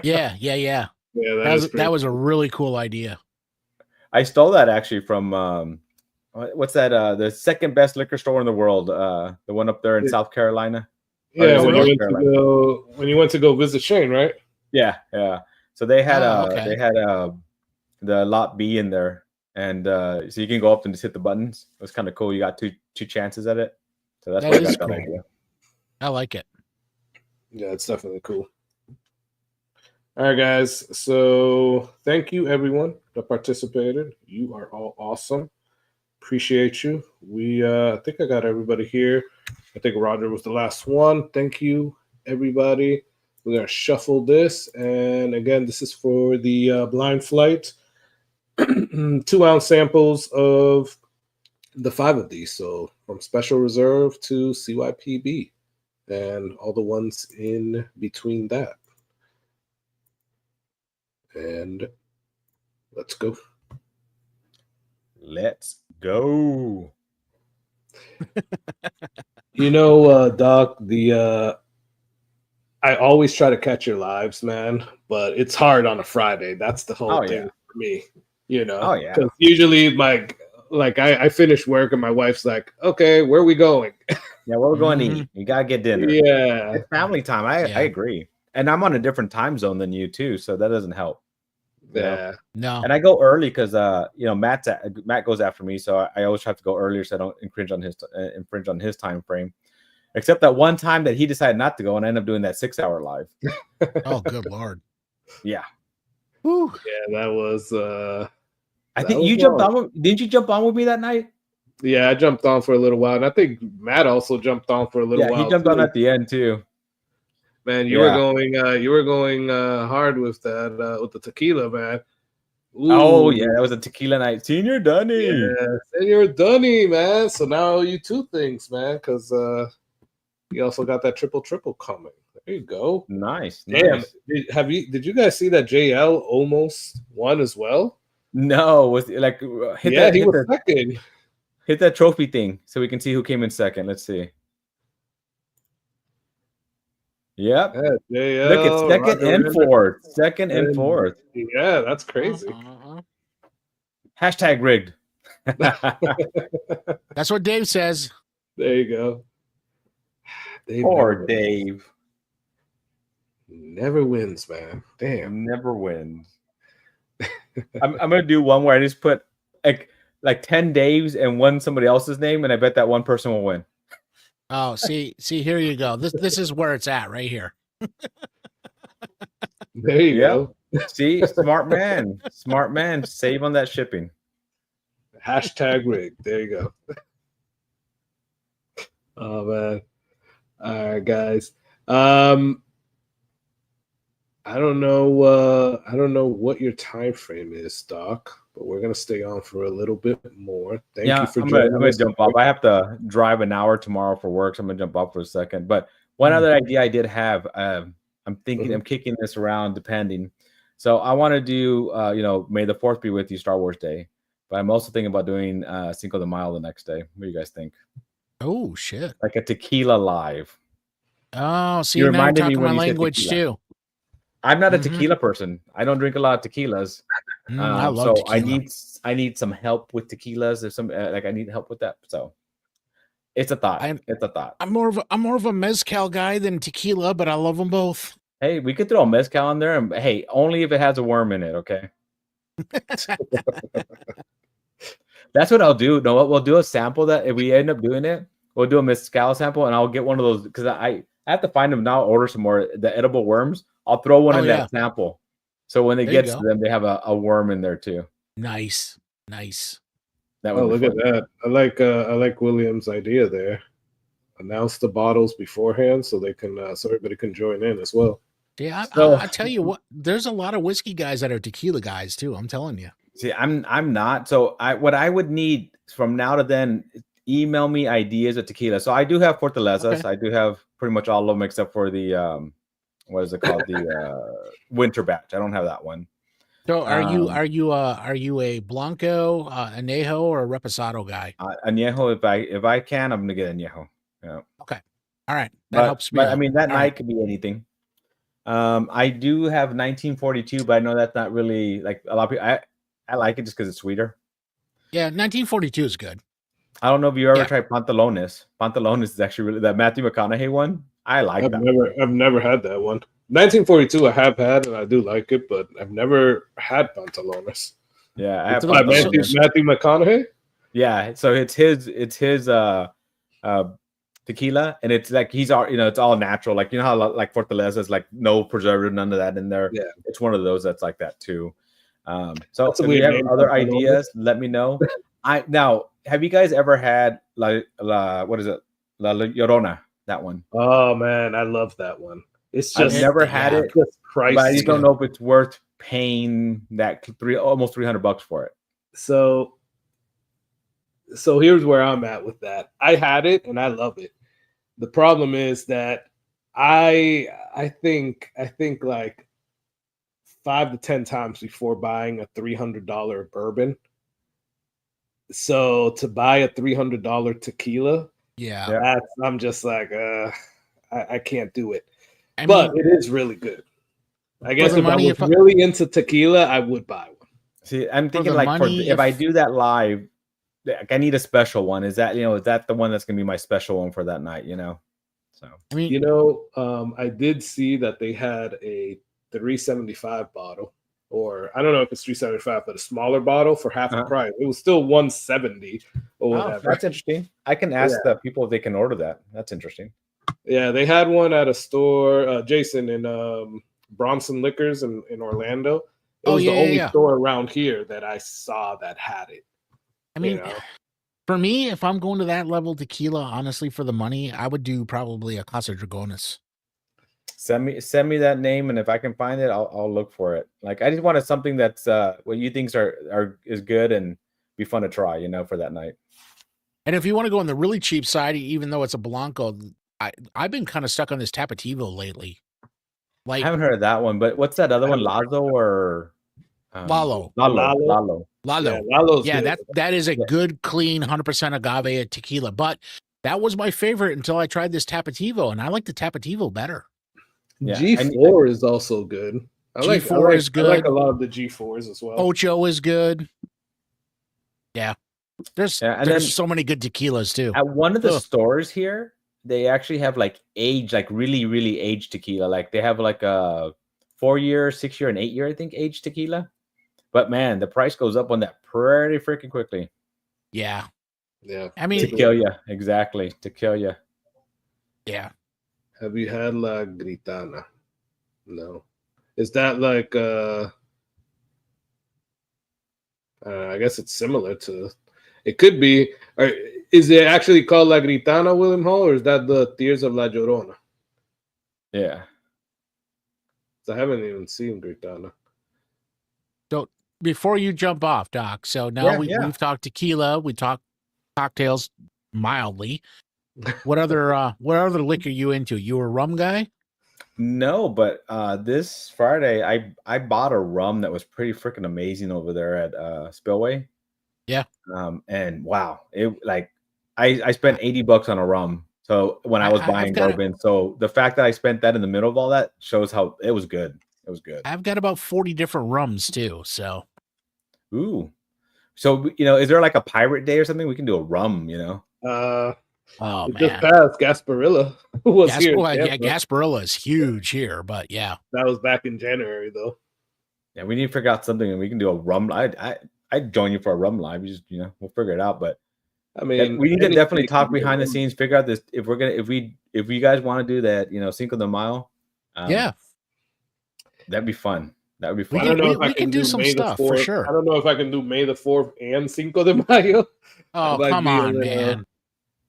Yeah. Yeah, that was a really cool idea. I stole that actually from what's that? The second best liquor store in the world, the one up there in South Carolina. Yeah, when you went to go visit Shane, right? Yeah. So they had the lot B in there, and so you can go up and just hit the buttons. It was kind of cool. You got two chances at it, so that's why I got that idea. I like it. Yeah, it's definitely cool. All right, guys. So thank you, everyone that participated. You are all awesome. Appreciate you. I think I got everybody here. I think Roger was the last one. Thank you, everybody. We're going to shuffle this. And again, this is for the blind flight. 2-ounce samples of the 5 of these. So from Special Reserve to CYPB and all the ones in between that. And let's go. Let's go. You know, Doc, I always try to catch your lives, man, but it's hard on a Friday. That's the whole thing for me, you know. Oh yeah. Because usually, I finish work and my wife's like, "Okay, where are we going?" Yeah, we're going to eat. You gotta get dinner. Yeah, it's family time. I agree, and I'm on a different time zone than you too, so that doesn't help. Yeah, no. And I go early because Matt goes after me, so I always have to go earlier so I don't infringe on his time frame. Except that one time that he decided not to go, and I ended up doing that 6-hour live. Oh, good Lord. Yeah. Whew. Yeah, that was. I think you jumped on. Didn't you jump on with me that night? Yeah, I jumped on for a little while, and I think Matt also jumped on for a little while. He jumped on at the end too. Man, you were going hard with that with the tequila, man. Ooh. Oh yeah, that was a tequila night. Senior Dunny. Yeah, Senior Dunny, man. So now I owe you 2 things, man, because you also got that triple coming. There you go. Nice. Damn. Nice. Did you guys see that JL almost won as well? No, was like he was second. Hit that trophy thing so we can see who came in second. Let's see. Yep. Yeah, JL, look, it's second and fourth. Second and fourth. Yeah, that's crazy. Hashtag rigged. That's what Dave says. There you go. Poor Dave. Never wins, man. Damn. Never wins. I'm gonna do one where I just put like 10 Daves and one somebody else's name, and I bet that one person will win. Oh, see, here you go. This is where it's at right here. There you go. See, smart man. Save on that shipping. Hashtag rig. There you go. Oh man. All right, guys. I don't know what your time frame is, Doc, but we're gonna stay on for a little bit more. Thank you for joining. I'm gonna jump up. I have to drive an hour tomorrow for work, so I'm gonna jump up for a second. But one other idea I did have, I'm thinking, I'm kicking this around, depending. So I want to do, May the 4th be with you, Star Wars Day. But I'm also thinking about doing Cinco de Mayo the next day. What do you guys think? Oh shit! Like a tequila live. Oh, see, now you're talking my language too. I'm not a tequila person. I don't drink a lot of tequila. I love tequila. I need some help with tequilas. There's some I need help with that. So it's a thought. I'm more of a mezcal guy than tequila, but I love them both. Hey, we could throw a mezcal in there, and hey, only if it has a worm in it. Okay. That's what I'll do. No, we'll do a sample that if we end up doing it, we'll do a mezcal sample, and I'll get one of those because I have to find them now. Order some more the edible worms. I'll throw one in that sample, so when it gets to them, they have a worm in there too. Nice. That look at that! I like William's idea there. Announce the bottles beforehand so they can so everybody can join in as well. Yeah, I tell you what, there's a lot of whiskey guys that are tequila guys too. I'm telling you. See, I'm not. So what I would need from now to then, email me ideas of tequila. So I do have Fortalezas. Okay. I do have pretty much all of them except for the what is it called? The winter batch. I don't have that one. So are you a Blanco, Añejo, or a Reposado guy? Añejo. If I can, I'm gonna get Añejo. Yeah. Okay. All right. That helps me. But I mean, that night could be anything. I do have 1942, but I know that's not really like a lot of people. I like it just because it's sweeter. Yeah, 1942 is good. I don't know if you ever tried Pantalones. Pantalones is actually really that Matthew McConaughey one. I like that. I've never had that one. 1942 I have had and I do like it, but I've never had Pantalones. Yeah, I have Matthew McConaughey. Yeah, so it's his tequila, and it's like he's all it's all natural. Like how like Fortaleza is like no preservative, none of that in there. Yeah, it's one of those that's like that too. So if you have other ideas, let me know. Now, have you guys ever had what is it? La Llorona, that one. Oh man, I love that one. It's just I've never had it, but I just don't know if it's worth paying that almost $300 for it? So here's where I'm at with that. I had it and I love it. The problem is that I think like 5 to 10 times before buying a $300 bourbon. So to buy a $300 tequila, I'm just like, I can't do it. But it is really good. I guess if I was really into tequila, I would buy one. See, I'm thinking like if I do that live, I need a special one. Is that the one that's gonna be my special one for that night? So I did see that they had a 375 bottle, or I don't know if it's 375, but a smaller bottle for half the price. It was still 170 or whatever. That's interesting. I can ask the people if they can order that. That's interesting. Yeah, they had one at a store, Jason, in Bronson Liquors in Orlando. It was the only store around here that I saw that had it. I mean, for me, if I'm going to that level tequila, honestly, for the money, I would do probably a Casa Dragones. Send me that name, and if I can find it, I'll look for it. Like, I just wanted something that's what you think is good and be fun to try, for that night. And if you want to go on the really cheap side, even though it's a Blanco, I've been kind of stuck on this Tapativo lately. Like, I haven't heard of that one, but what's that other one? Lazo or Lalo? Lalo. Yeah, Lalo's that is a good, clean, 100% agave tequila. But that was my favorite until I tried this Tapativo, and I like the Tapativo better. Yeah, G4 is also good. G4 is good. I like a lot of the G4s as well. Ocho is good. Yeah. There's so many good tequilas too. At one of the stores here, they actually have like aged, like really, really aged tequila. Like they have like a 4-year, 6-year, and 8-year, I think, aged tequila. But man, the price goes up on that pretty freaking quickly. Yeah. Yeah. I mean, to kill you. Exactly. To kill you. Yeah. Have you had La Gritana? No. Is that like I guess it's similar to it could be. Or is it actually called La Gritana, William Hall, or is that the Tears of La Llorona? Yeah. I haven't even seen Gritana. So before you jump off, Doc, so now we've talked tequila, we talked cocktails mildly. What other liquor you into? You a rum guy? No, but this Friday I bought a rum that was pretty freaking amazing over there at Spillway. Yeah. And wow, it like I spent $80 on a rum. So when I was buying bourbon, so the fact that I spent that in the middle of all that shows how it was good. It was good. I've got about 40 different rums too. So, so is there like a pirate day or something? We can do a rum, Oh man, just passed. Gasparilla was here. Yeah, Gasparilla is huge here, but yeah, that was back in January though. Yeah, we need to figure out something, and we can do a rum. I'd join you for a rum live. You just we'll figure it out. But I mean, we need to definitely talk behind the scenes, figure out this if you guys want to do that, Cinco de Mayo. Yeah, that'd be fun. That would be fun. I don't know if we can do some stuff for sure. I don't know if I can do May the 4th and Cinco de Mayo. Oh, come on, man.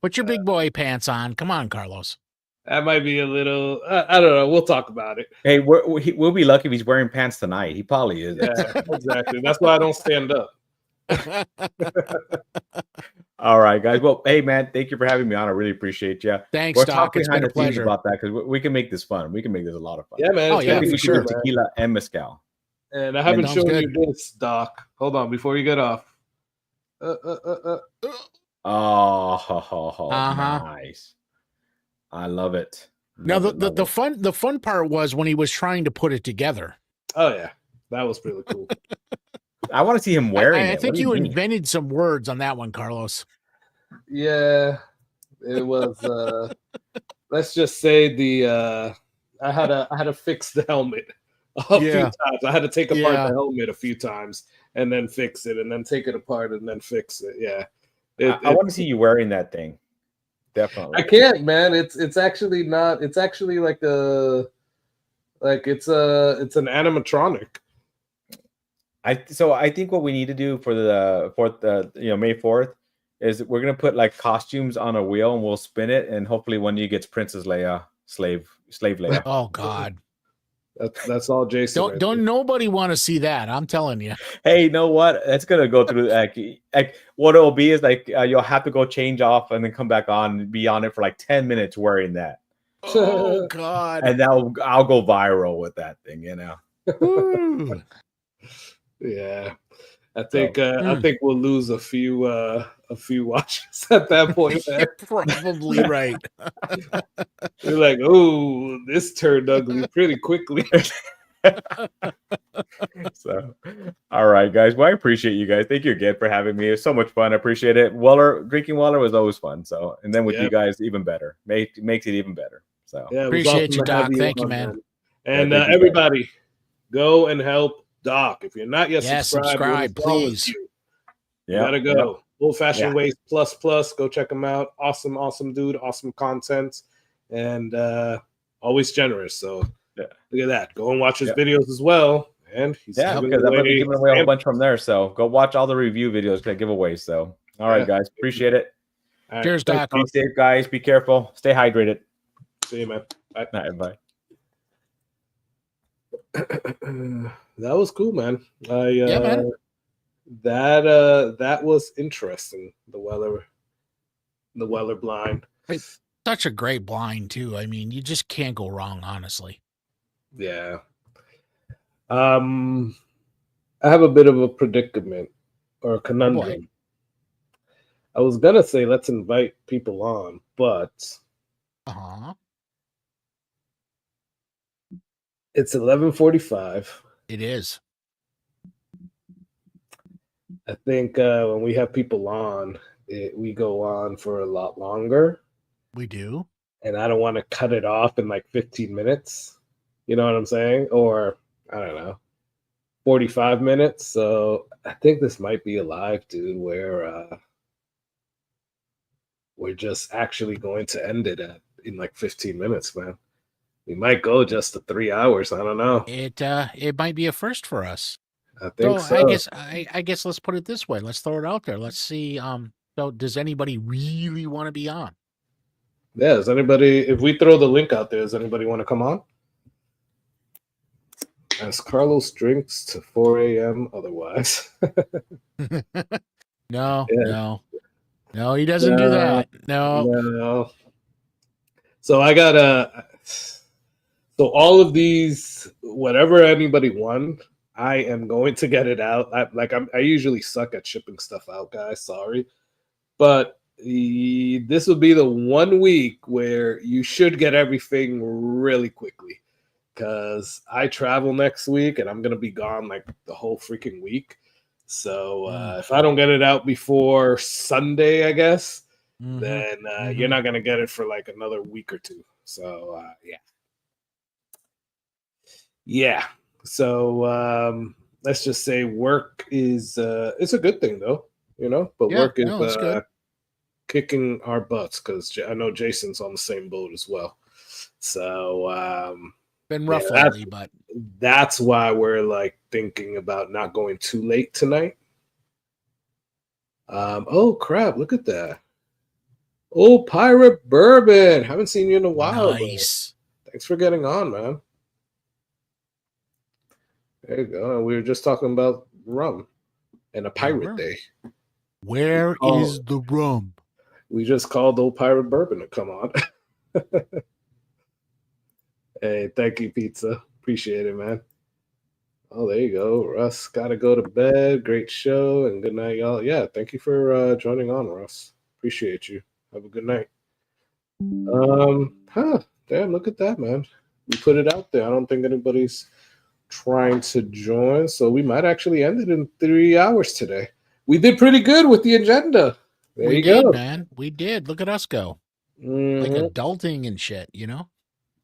Put your big boy pants on. Come on, Carlos. That might be a little, I don't know. We'll talk about it. Hey, we'll be lucky if he's wearing pants tonight. He probably is. Yeah, exactly. That's why I don't stand up. All right, guys. Well, hey, man, thank you for having me on. I really appreciate you. Thanks, Doc. It's been a pleasure about that because we can make this fun. We can make this a lot of fun. Yeah, man. Oh, yeah, for sure. Tequila and mezcal. And I haven't shown you this, Doc. Hold on, before you get off. Nice. I love it. Now the fun part was when he was trying to put it together. Oh yeah, that was really cool. I want to see him wearing it. I think you invented some words on that one, Carlos. Yeah, it was. Let's just say I had to fix the helmet a few times. I had to take apart the helmet a few times and then fix it, and then take it apart and then fix it. Yeah. I want to see you wearing that thing. Definitely. I can't, man. It's actually not. It's actually it's an animatronic. I think what we need to do for the May 4th is we're gonna put like costumes on a wheel and we'll spin it, and hopefully one of you gets Princess Leia, slave Leia. Oh God. That's all Jason. Don't nobody want to see that. I'm telling you. Hey, you know what? It's gonna go through like what it'll be is like you'll have to go change off and then come back on and be on it for like 10 minutes wearing that. Oh God! And I'll go viral with that thing, you know. Yeah, I think we'll lose a few watches at that point. You're probably right. You're like, oh, this turned ugly pretty quickly. So, all right, guys. Well, I appreciate you guys. Thank you again for having me. It's so much fun. I appreciate it. Drinking Weller was always fun. So, and then with you guys, even better. Makes it even better. So, yeah, appreciate you, Doc. Thank you, man. And everybody, go and help Doc. If you're not yet subscribed, please. You gotta go. Old Fashioned Ways plus. Go check him out. Awesome dude. Awesome content, and always generous. So look at that. Go and watch his videos as well. And he's because I'm gonna be giving away a whole bunch from there. So go watch all the review videos that giveaways. So all right, guys, appreciate it. Right. Cheers, Doc. Be safe, guys. Be careful. Stay hydrated. See you, man. Bye. Bye. That was cool, man. Man. That was interesting. The Weller blind. It's such a great blind too. I mean, you just can't go wrong, honestly. Yeah. I have a bit of a predicament or a conundrum. I was gonna say let's invite people on, but it's 11:45. It is. I think when we have people on, we go on for a lot longer. We do. And I don't want to cut it off in like 15 minutes. You know what I'm saying? Or, I don't know, 45 minutes. So I think this might be a live, dude, where we're just actually going to end it in like 15 minutes, man. We might go just to 3 hours. I don't know. It might be a first for us. I think so. I guess let's put it this way. Let's throw it out there. Let's see. So does anybody really want to be on? Yeah, does anybody, if we throw the link out there, does anybody want to come on? As Carlos drinks to 4 a.m. otherwise. No, he doesn't do that. No. So I got so all of these, whatever anybody won, I am going to get it out. I usually suck at shipping stuff out, guys. Sorry. But this will be the 1 week where you should get everything really quickly, because I travel next week and I'm going to be gone like the whole freaking week. So if I don't get it out before Sunday, I guess, then you're not going to get it for like another week or two. So, yeah. So let's just say work is it's a good thing though, you know, but work is kicking our butts, because I know Jason's on the same boat as well. So been rough lately, but that's why we're like thinking about not going too late tonight. Oh crap, look at that. Oh, Pirate Bourbon. Haven't seen you in a while. Nice. Thanks for getting on, man. There you go. We were just talking about rum and a pirate day. Where is the rum? We just called Old Pirate Bourbon to come on. Hey, thank you, Pizza. Appreciate it, man. Oh, there you go. Russ, gotta go to bed. Great show, and good night, y'all. Yeah, thank you for joining on, Russ. Appreciate you. Have a good night. Damn, look at that, man. We put it out there. I don't think anybody's trying to join, so we might actually end it in 3 hours today. We did pretty good with the agenda. There you go, man. We did. Look at us go. Like adulting and shit, you know?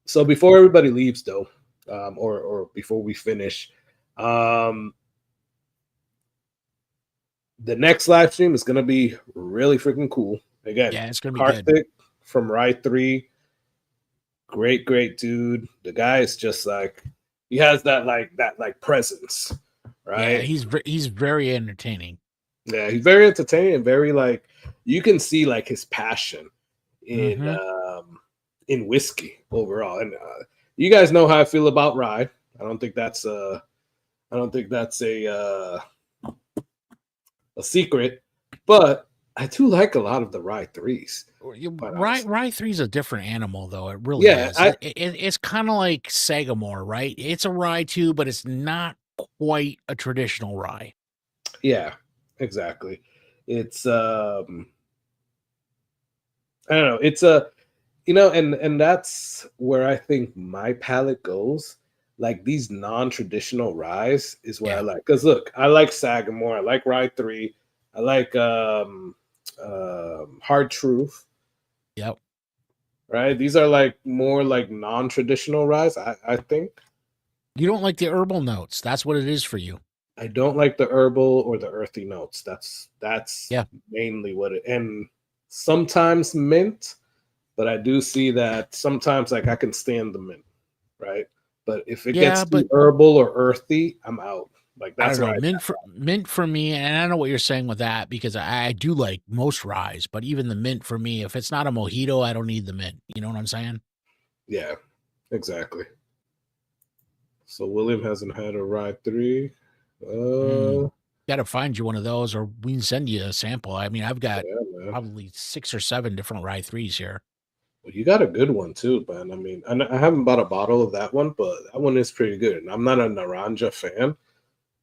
So before everybody leaves, though, or before we finish, the next live stream is going to be really freaking cool. Again, it's going to be Karthik good. from Ride 3. Great dude. The guy is just like, he has that presence, right? Yeah, he's very entertaining. Yeah, he's very entertaining and very like, you can see like his passion in whiskey overall. And you guys know how I feel about Rye, I don't think that's a secret, but I do like a lot of the rye threes. Rye 3 is a different animal, though. It really Yeah, is. It's kind of like Sagamore, right? It's a rye too, but it's not quite a traditional rye. Yeah, exactly. It's I don't know. It's a and that's where I think my palate goes. Like these non-traditional ryes is where I like. Because look, I like Sagamore, I like Rye 3, I like Hard Truth. Yep. Right? These are like more like non-traditional ryes, I think. You don't like the herbal notes. That's what it is for you. I don't like the herbal or the earthy notes. That's yeah. mainly what it, and sometimes mint, but I do see that sometimes like I can stand the mint, right? But if it gets too herbal or earthy, I'm out. Like that's I don't know. Mint for me, and I know what you're saying with that because I do like most ryes, but even the mint for me, if it's not a mojito, I don't need the mint. You know what I'm saying? Yeah, exactly. So William hasn't had a Rye 3. Got to find you one of those, or we can send you a sample. I mean, I've got probably 6 or 7 different Rye 3s here. Well, you got a good one too, man. I mean, I haven't bought a bottle of that one, but that one is pretty good. And I'm not a Naranja fan,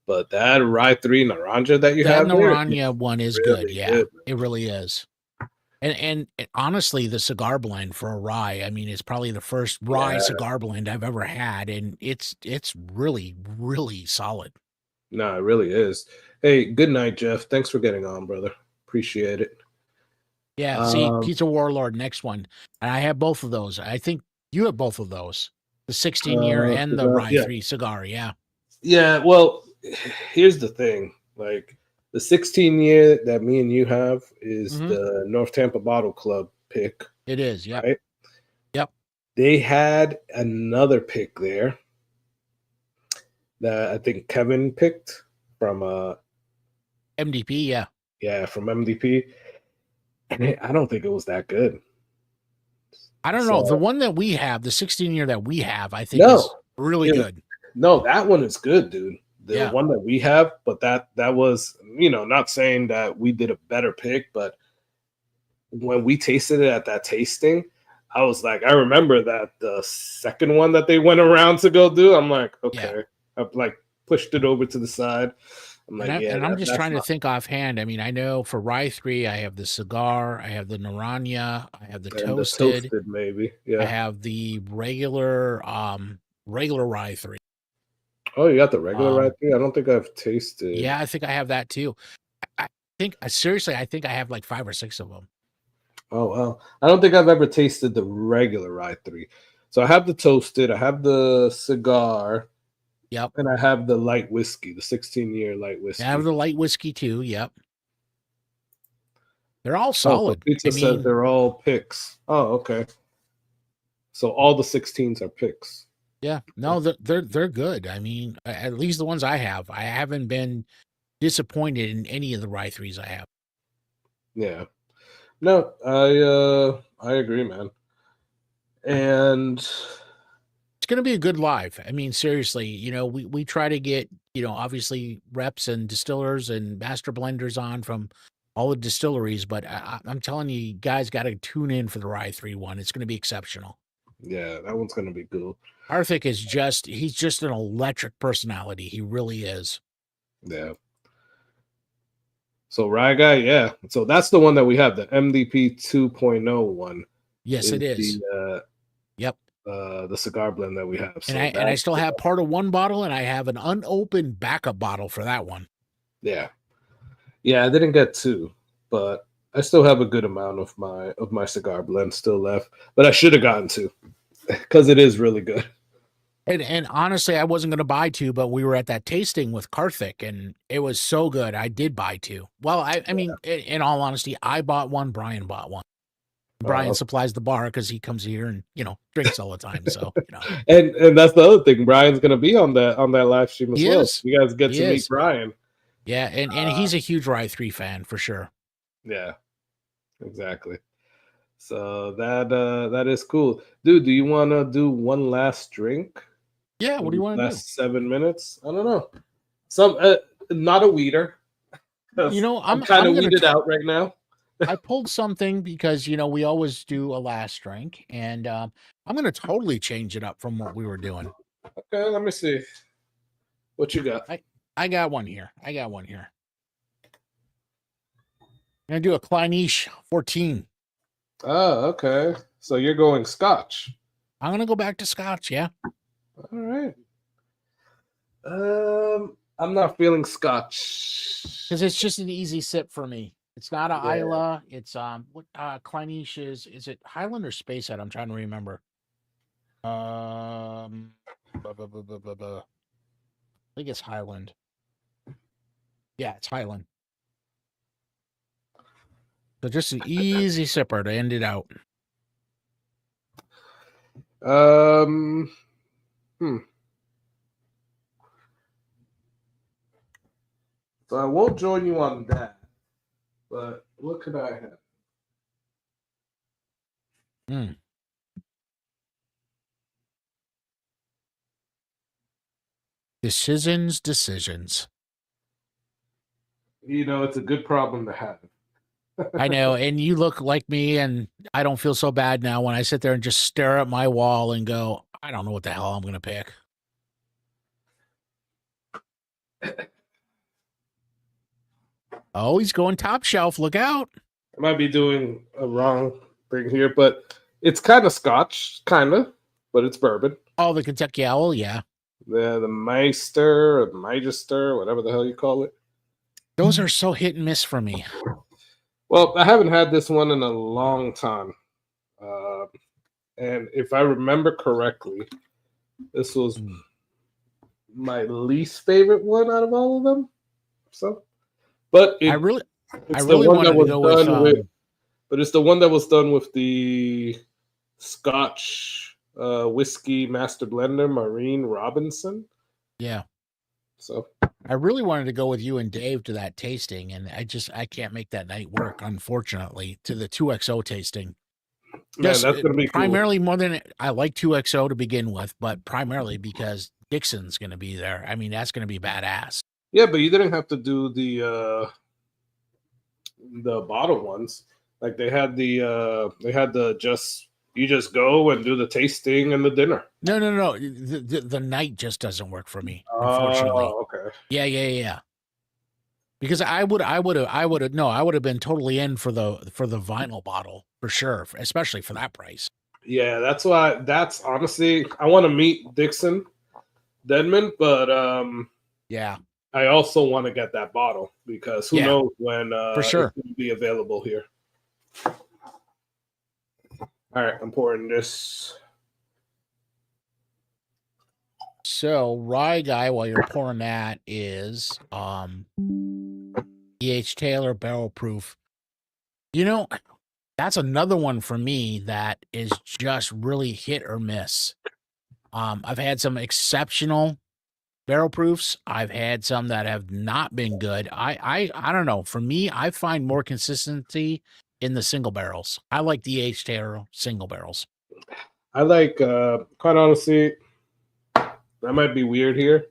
but that Rye 3 Naranja that you have, that Naranja one is really good. Yeah, good, it really is. And honestly, the cigar blend for a rye, I mean, it's probably the first rye cigar blend I've ever had, and it's really, really solid. No, it really is. Hey, good night, Jeff. Thanks for getting on, brother. Appreciate it. Yeah, see, Pizza Warlord, next one. And I have both of those. I think you have both of those. The 16-year and the Rye 3 cigar, yeah. Yeah, well, here's the thing. Like, the 16-year that me and you have is the North Tampa Bottle Club pick. It is, yeah. Right? Yep. They had another pick there that I think Kevin picked from MDP, yeah. Yeah, from MDP. And I don't think it was that good. I don't know. The one that we have, the 16-year that we have, I think is really good. No, that one is good, dude. The one that we have, but that was, not saying that we did a better pick, but when we tasted it at that tasting, I was like, I remember that the second one that they went around to go do, I'm like, okay. I like pushed it over to the side. I'm like, and I'm just trying to think offhand. I mean, I know for Rye 3, I have the cigar, I have the Naranja, I have the toasted, maybe. Yeah. I have the regular Rye 3. Oh, you got the regular Rye 3? I don't think I've tasted. Yeah, I think I have that too. I think seriously, I think I have like 5 or 6 of them. Oh, well, I don't think I've ever tasted the regular Rye 3. So I have the toasted, I have the cigar. Yep. And I have the light whiskey, the 16-year light whiskey. I have the light whiskey too. Yep. They're all solid. So Pizza says they're all picks. Oh, okay. So all the 16s are picks. Yeah. No, they're good. I mean, at least the ones I have. I haven't been disappointed in any of the Rye 3s I have. Yeah. No, I agree, man. And it's going to be a good live. I mean, seriously, we try to get, obviously reps and distillers and master blenders on from all the distilleries, but I'm telling you guys got to tune in for the Rye 3 one. It's going to be exceptional. Yeah, that one's going to be cool. Arthik is he's just an electric personality. He really is. Yeah. So Rye Guy, yeah. So that's the one that we have, the MDP 2.0 one. Yes, it is. Yep. The cigar blend that we have. So and I still have part of one bottle, and I have an unopened backup bottle for that one. Yeah. Yeah, I didn't get 2, but I still have a good amount of my cigar blend still left. But I should have gotten 2 because it is really good. And honestly, I wasn't going to buy 2, but we were at that tasting with Karthik, and it was so good. I did buy 2. Well, I mean, in all honesty, I bought 1. Brian bought 1. Brian supplies the bar because he comes here and drinks all the time. So and that's the other thing. Brian's going to be on that live stream as well. Is. You guys get to meet Brian. Yeah, and he's a huge Rye 3 fan for sure. Yeah, exactly. So that is cool, dude. Do you want to do one last drink? Yeah, what do you want to do? Last 7 minutes. I don't know. Some not a weeder. You know, I'm kind of weeded out right now. I pulled something because we always do a last drink, and I'm going to totally change it up from what we were doing. Okay, let me see. What you got? I got one here. I'm going to do a Kleinish 14. Oh, okay. So you're going Scotch. I'm going to go back to Scotch, yeah. All right. I'm not feeling Scotch. Because it's just an easy sip for me. It's not a Isla. It's what Kleinish is it Highland or Space Head? I'm trying to remember. I think it's Highland. Yeah, it's Highland. So just an easy sipper to end it out. So I won't join you on that. But what could I have? Decisions. You know, it's a good problem to have. I know, and you look like me, and I don't feel so bad now when I sit there and just stare at my wall and go, I don't know what the hell I'm going to pick. Oh, he's going top shelf. Look out. I might be doing a wrong thing here, but it's kind of Scotch, but it's bourbon. Oh, the Kentucky Owl, yeah. The Meister or Magister, whatever the hell you call it. Those are so hit and miss for me. Well, I haven't had this one in a long time. And if I remember correctly, this was my least favorite one out of all of them. So, but I really wanted to go with. But it's the one that was done with the Scotch whiskey master blender, Maureen Robinson. Yeah. So I really wanted to go with you and Dave to that tasting, and I can't make that night work, unfortunately, to the 2XO tasting. Man, that's gonna be primarily cool. More than I like 2XO to begin with, but primarily because Dixon's going to be there. I mean, that's going to be badass. Yeah, but you didn't have to do the bottle ones. Like they had you just go and do the tasting and the dinner. No. The night just doesn't work for me, unfortunately. Oh, okay. Yeah. Because I would have been totally in for the vinyl bottle for sure, especially for that price. Yeah, that's why. That's honestly, I want to meet Dixon Denman, but yeah, I also want to get that bottle because who knows when for sure it's going to be available here. All right, I'm pouring this. So, Rye Guy, while you're pouring that, is E.H. Taylor Barrel Proof. You know, that's another one for me that is just really hit or miss. I've had some exceptional barrel proofs. I've had some that have not been good. I don't know. For me, I find more consistency in the single barrels. I like the E.H. Taylor single barrels. I like, quite honestly, that might be weird here,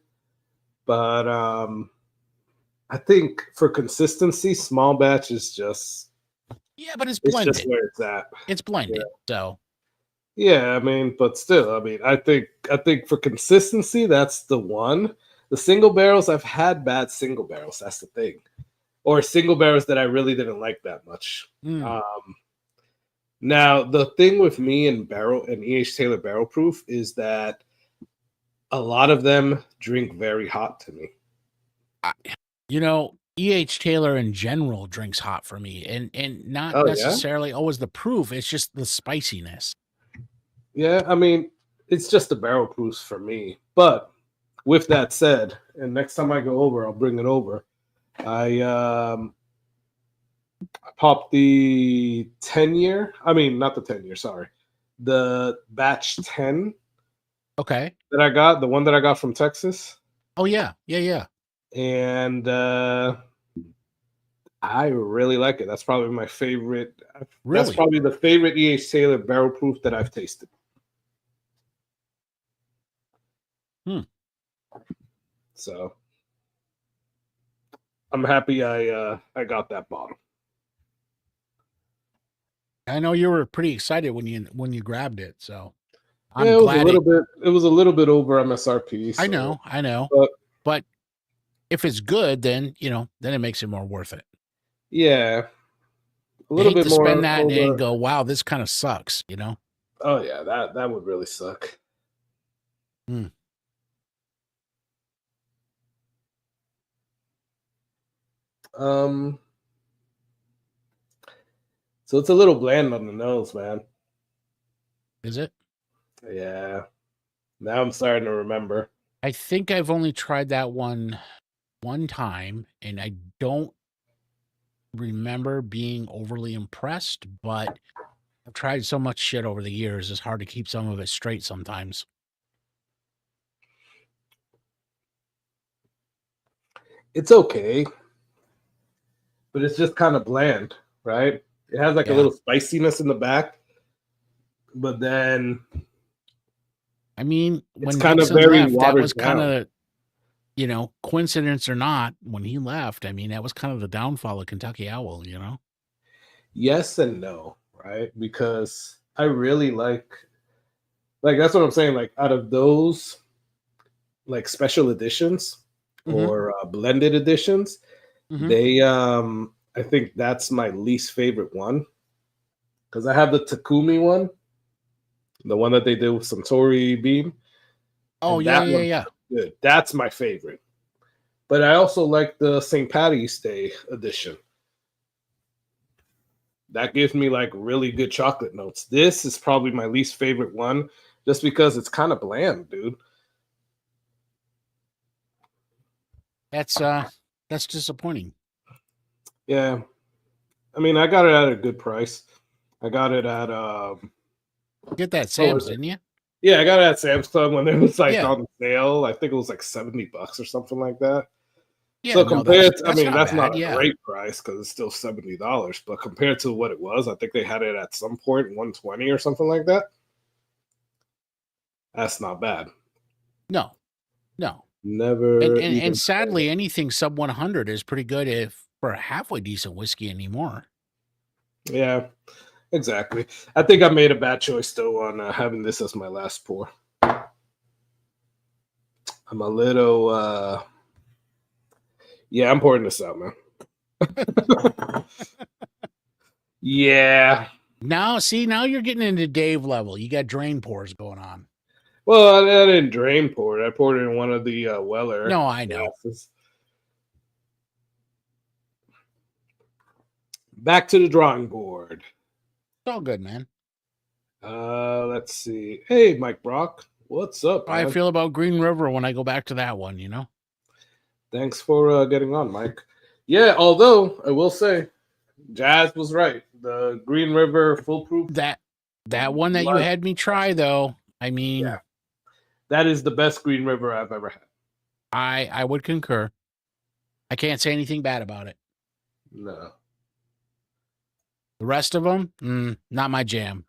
but I think for consistency, small batch is just but it's blended. It's just where it's at. It's blended, so yeah. I mean, but still, I mean, I think for consistency, that's the one. The single barrels, I've had bad single barrels. That's the thing, or single barrels that I really didn't like that much. Now, the thing with me and E.H. Taylor Barrel Proof is that a lot of them drink very hot to me. E.H. Taylor in general drinks hot for me, and not necessarily always the proof. It's just the spiciness. Yeah, I mean, it's just the barrel proofs for me. But with that said, and next time I go over, I'll bring it over. I popped the 10-year. I mean, not the 10-year, sorry. The batch 10. Okay. That I got, the one that I got from Texas. Oh, yeah. And I really like it. That's probably my favorite. Really? That's probably the favorite E.H. Taylor barrel proof that I've tasted. So I'm happy I got that bottle. I know you were pretty excited when you grabbed it, so I'm yeah, it was glad a little bit. It was a little bit over MSRP. So, I know, but but if it's good, then then it makes it more worth it. yeah, a I little hate bit to more spend that over. and go, wow, this kind of sucks, Oh yeah, that would really suck. So it's a little bland on the nose, man. Is it? Yeah. Now I'm starting to remember. I think I've only tried that one time, and I don't remember being overly impressed, but I've tried so much shit over the years, it's hard to keep some of it straight sometimes. It's okay, but it's just kind of bland, right? It has like a little spiciness in the back, but then I mean, when kind of Dixon very left, that watered was kind down. of, coincidence or not, when he left, I mean, that was kind of the downfall of Kentucky Owl, Yes and no, right? Because I really like that's what I'm saying. Like out of those like special editions or blended editions, they I think that's my least favorite one. Because I have the Takumi one, the one that they did with Suntory Beam. Oh, yeah. Good. That's my favorite. But I also like the St. Patty's Day edition. That gives me like really good chocolate notes. This is probably my least favorite one just because it's kind of bland, dude. That's disappointing. Yeah. I mean, I got it at a good price. I got it at get that Sam's, didn't you? Yeah, I got it at Sam's Club when it was like on sale. I think it was like $70 or something like that. Yeah, so compared, that's not not a great price because it's still $70. But compared to what it was, I think they had it at some point $120 or something like that. That's not bad. No. Never. And sadly, anything sub 100 is pretty good for a halfway decent whiskey anymore. Yeah, exactly. I think I made a bad choice though on having this as my last pour. I'm a little. Yeah, I'm pouring this out, man. Yeah. Now you're getting into Dave level. You got drain pours going on. Well, I didn't drain pour it. I poured it in one of the Weller. No, I know. Glasses. Back to the drawing board. It's all good, man. Let's see. Hey, Mike Brock. What's up, man? How I feel about Green River when I go back to that one, Thanks for getting on, Mike. Yeah, although I will say, Jazz was right. The Green River Foolproof. That one that you had me try, though, I mean... Yeah. That is the best Green River I've ever had. I would concur. I can't say anything bad about it. No. The rest of them, not my jam.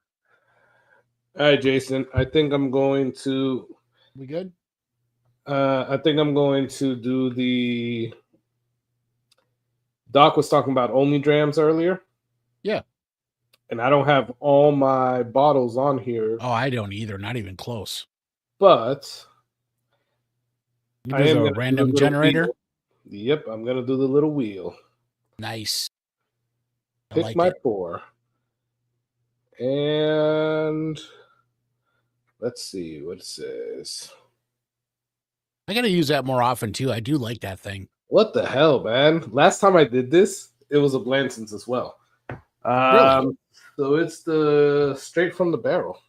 All right, Jason. I think I'm going to... We good? I think I'm going to do the... Doc was talking about only drams earlier. Yeah. And I don't have all my bottles on here. Oh, I don't either. Not even close. But... You do a random generator? Wheel. Yep, I'm going to do the little wheel. Nice. Pick my pour. And... Let's see what it says. I got to use that more often, too. I do like that thing. What the hell, man? Last time I did this, it was a Blanton's as well. Really? So it's the straight from the barrel.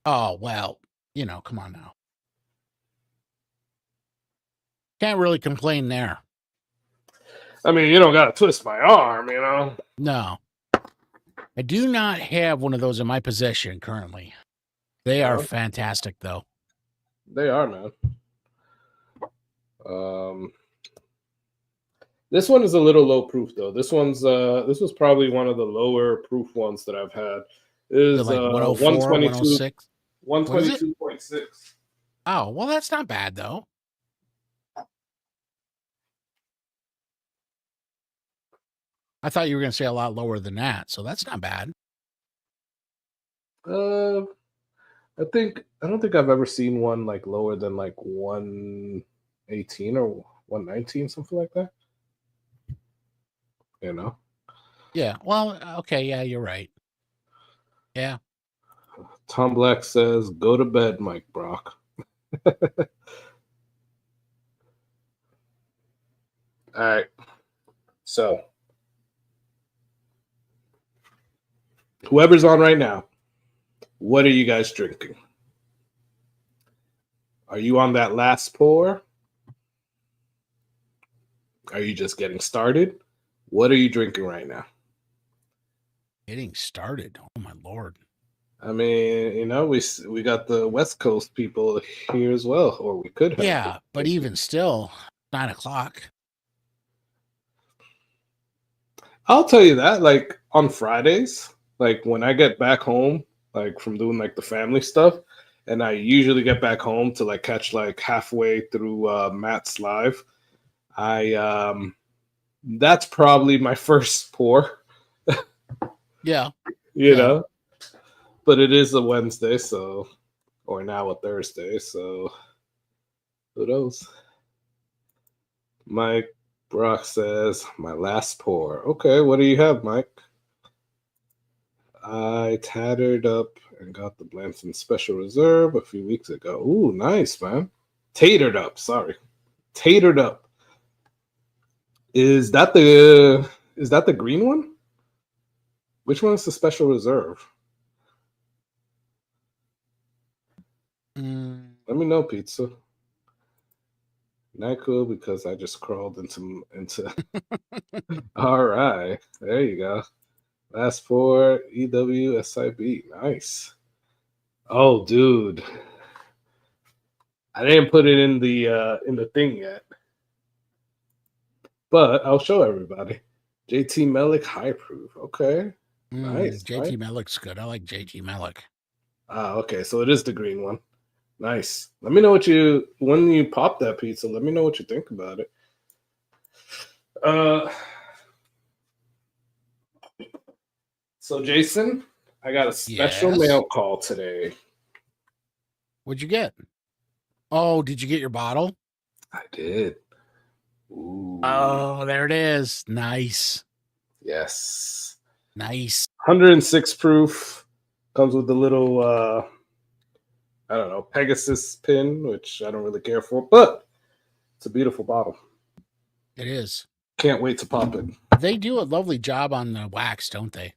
Oh, well, come on now. Can't really complain there. I mean, you don't got to twist my arm, No. I do not have one of those in my possession currently. They are fantastic, though. They are, man. This one is a little low proof, though. This was probably one of the lower proof ones that I've had. It is like 104, 122, 106? 122.6. Oh, well, that's not bad though. I thought you were going to say a lot lower than that, so that's not bad. I don't think I've ever seen one like lower than like 118 or 119, something like that. You know. Yeah. Well, okay. Yeah, you're right. Yeah. Tom Black says, "Go to bed, Mike Brock." All right. So, whoever's on right now, what are you guys drinking? Are you on that last pour? Are you just getting started? What are you drinking right now? Getting started. Oh my Lord. I mean, you know, we got the West Coast people here as well, or we could have. Yeah, but even still, 9 o'clock. I'll tell you that, like on Fridays, like when I get back home, like from doing like the family stuff, and I usually get back home to like catch like halfway through Matt's live. That's probably my first pour. Yeah. You know, but it is a Wednesday, so or now a Thursday, so who knows? Mike Brock says, "My last pour." Okay, what do you have, Mike? I tattered up and got the Blanton Special Reserve a few weeks ago. Ooh, nice, man. Tatered up, sorry. Tatered up. Is that the green one? Which one's the Special Reserve? Let me know, pizza. Not cool because I just crawled into All right, there you go. Last four EWSIB. Nice. Oh, dude, I didn't put it in the thing yet, but I'll show everybody. JT Melick High Proof. Okay, nice. JT right? Melick's good. I like JT Melick. Ah, okay, so it is the green one. Nice. Let me know when you pop that pizza. Let me know what you think about it. So Jason, I got a special mail call today. What'd you get? Oh, did you get your bottle? I did. Ooh. Oh, there it is. Nice. Yes. Nice. 106 proof. Comes with the little I don't know, Pegasus pin, which I don't really care for, but it's a beautiful bottle. It is. Can't wait to pop it. They do a lovely job on the wax, don't they?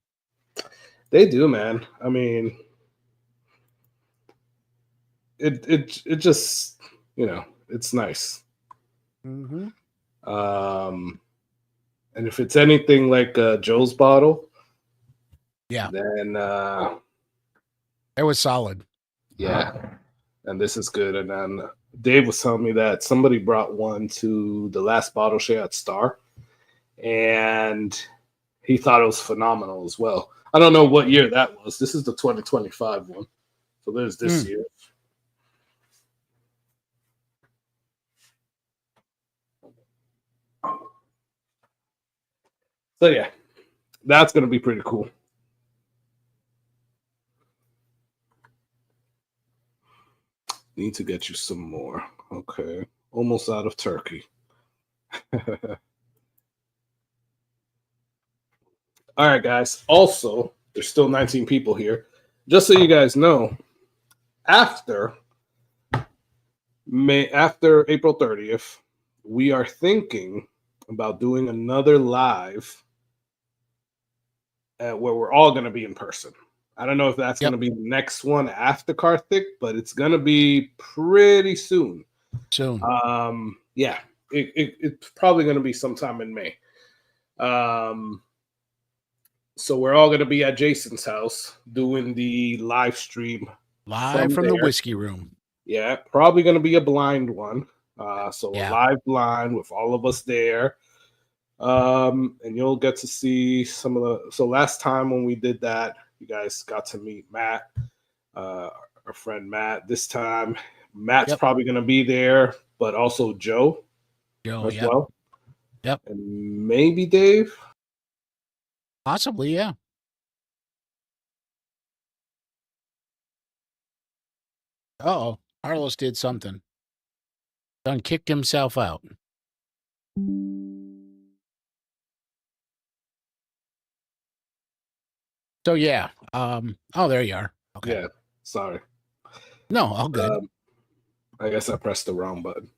They do, man. I mean, it just, you know, it's nice. Mm-hmm. And if it's anything like Joe's bottle, then it was solid. Yeah, and this is good. And then Dave was telling me that somebody brought one to the last bottle share at Star, and he thought it was phenomenal as well. I don't know what year that was. This is the 2025 one. So there's this year. So yeah, that's going to be pretty cool. Need to get you some more. Okay. Almost out of turkey. All right, guys. Also, there's still 19 people here. Just so you guys know, after April 30th, we are thinking about doing another live where we're all going to be in person. I don't know if that's going to be the next one after Karthik, but it's going to be pretty soon. Yeah, it's probably going to be sometime in May. So we're all going to be at Jason's house doing the live stream. Live from the whiskey room. Yeah, probably going to be a blind one. So a live blind with all of us there. And you'll get to see some of the. So last time when we did that, you guys got to meet Matt, our friend Matt. This time Matt's probably going to be there, but also Joe as well. Yep. And maybe Dave. Possibly, yeah. Uh-oh. Carlos did something. Done kicked himself out. So yeah. Oh, there you are. Okay. Yeah. Sorry. No, all good. I guess I pressed the wrong button.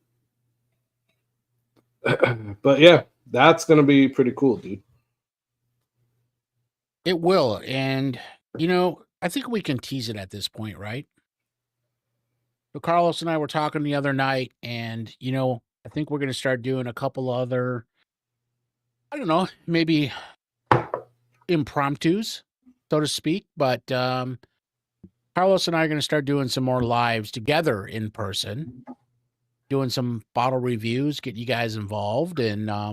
But yeah, that's gonna be pretty cool, dude. It will. And I think we can tease it at this point, right? So Carlos and I were talking the other night, and I think we're gonna start doing a couple other, I don't know, maybe impromptus, so to speak. But Carlos and I are going to start doing some more lives together in person, doing some bottle reviews, get you guys involved. And I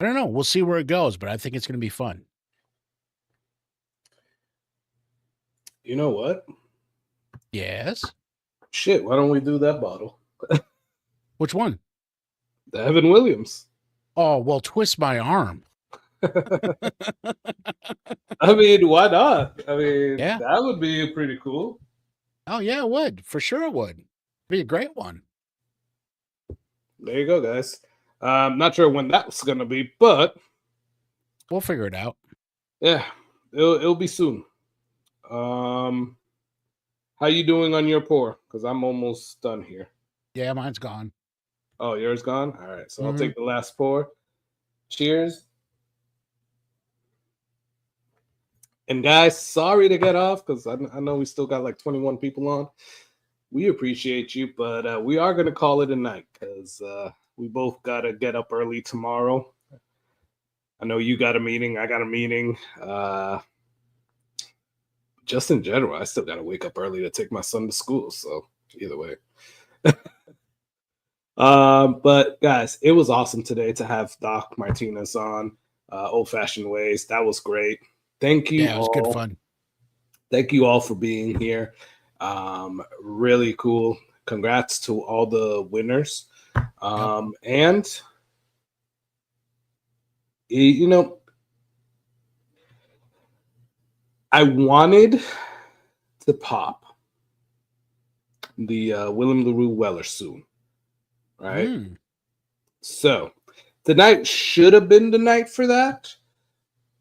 don't know. We'll see where it goes, but I think it's going to be fun. You know what? Yes. Shit, why don't we do that bottle? Which one? The Evan Williams. Oh, well, twist my arm. I mean, why not? I mean, Yeah. that would be pretty cool. Oh, yeah, it would. For sure it would. Be a great one. There you go, guys. I'm not sure when that's going to be, but we'll figure it out. Yeah, it'll be soon. How you doing on your pour? Because I'm almost done here. Yeah, mine's gone. Oh, yours gone? All right, so I'll take the last pour. Cheers. And guys, sorry to get off because I know we still got like 21 people on. We appreciate you, but we are going to call it a night because we both got to get up early tomorrow. I know you got a meeting. I got a meeting. Just in general, I still got to wake up early to take my son to school. So either way. But guys, it was awesome today to have Doc Martinez on Old Fashioned Ways. That was great. Thank you. Yeah, it was good fun. Thank you all for being here. Really cool. Congrats to all the winners. And I wanted to pop the William LaRue Weller soon, right? So tonight should have been the night for that,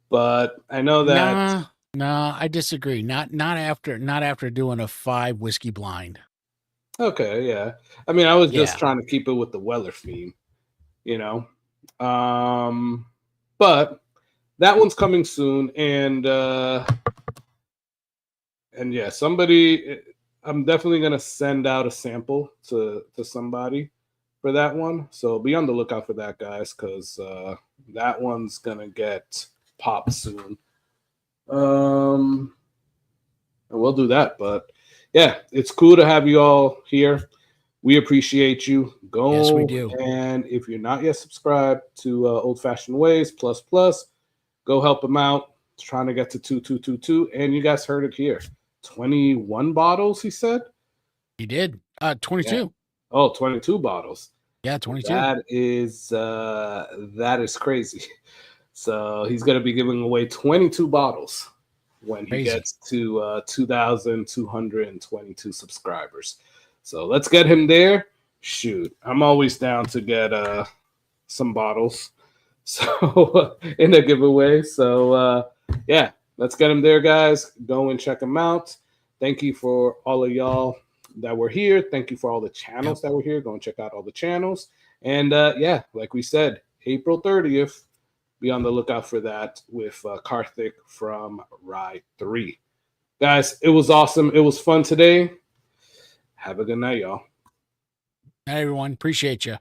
but I know that. No, I disagree. Not after doing a 5 whiskey blind. Okay, yeah. I mean, I was just trying to keep it with the Weller theme, But that one's coming soon, and yeah, I'm definitely gonna send out a sample to somebody for that one. So be on the lookout for that, guys, because that one's gonna get popped soon. And we'll do that. But yeah, it's cool to have you all here. We appreciate you. Go, yes, we do. And if you're not yet subscribed to Old Fashioned Ways ++, go help him out. He's trying to get to 2222, and you guys heard it here. 21 bottles, he said. He did. 22. Yeah. Oh, 22 bottles. Yeah, 22. That is crazy. So he's going to be giving away 22 bottles when he gets to 2,222 subscribers. So let's get him there. Shoot, I'm always down to get some bottles so in a giveaway. So yeah, let's get him there, guys. Go and check him out. Thank you for all of y'all that were here. Thank you for all the channels that were here. Go and check out all the channels. And yeah, like we said, April 30th, be on the lookout for that with Karthik from Ride 3. Guys, it was awesome. It was fun today. Have a good night, y'all. Night, everyone. Appreciate you.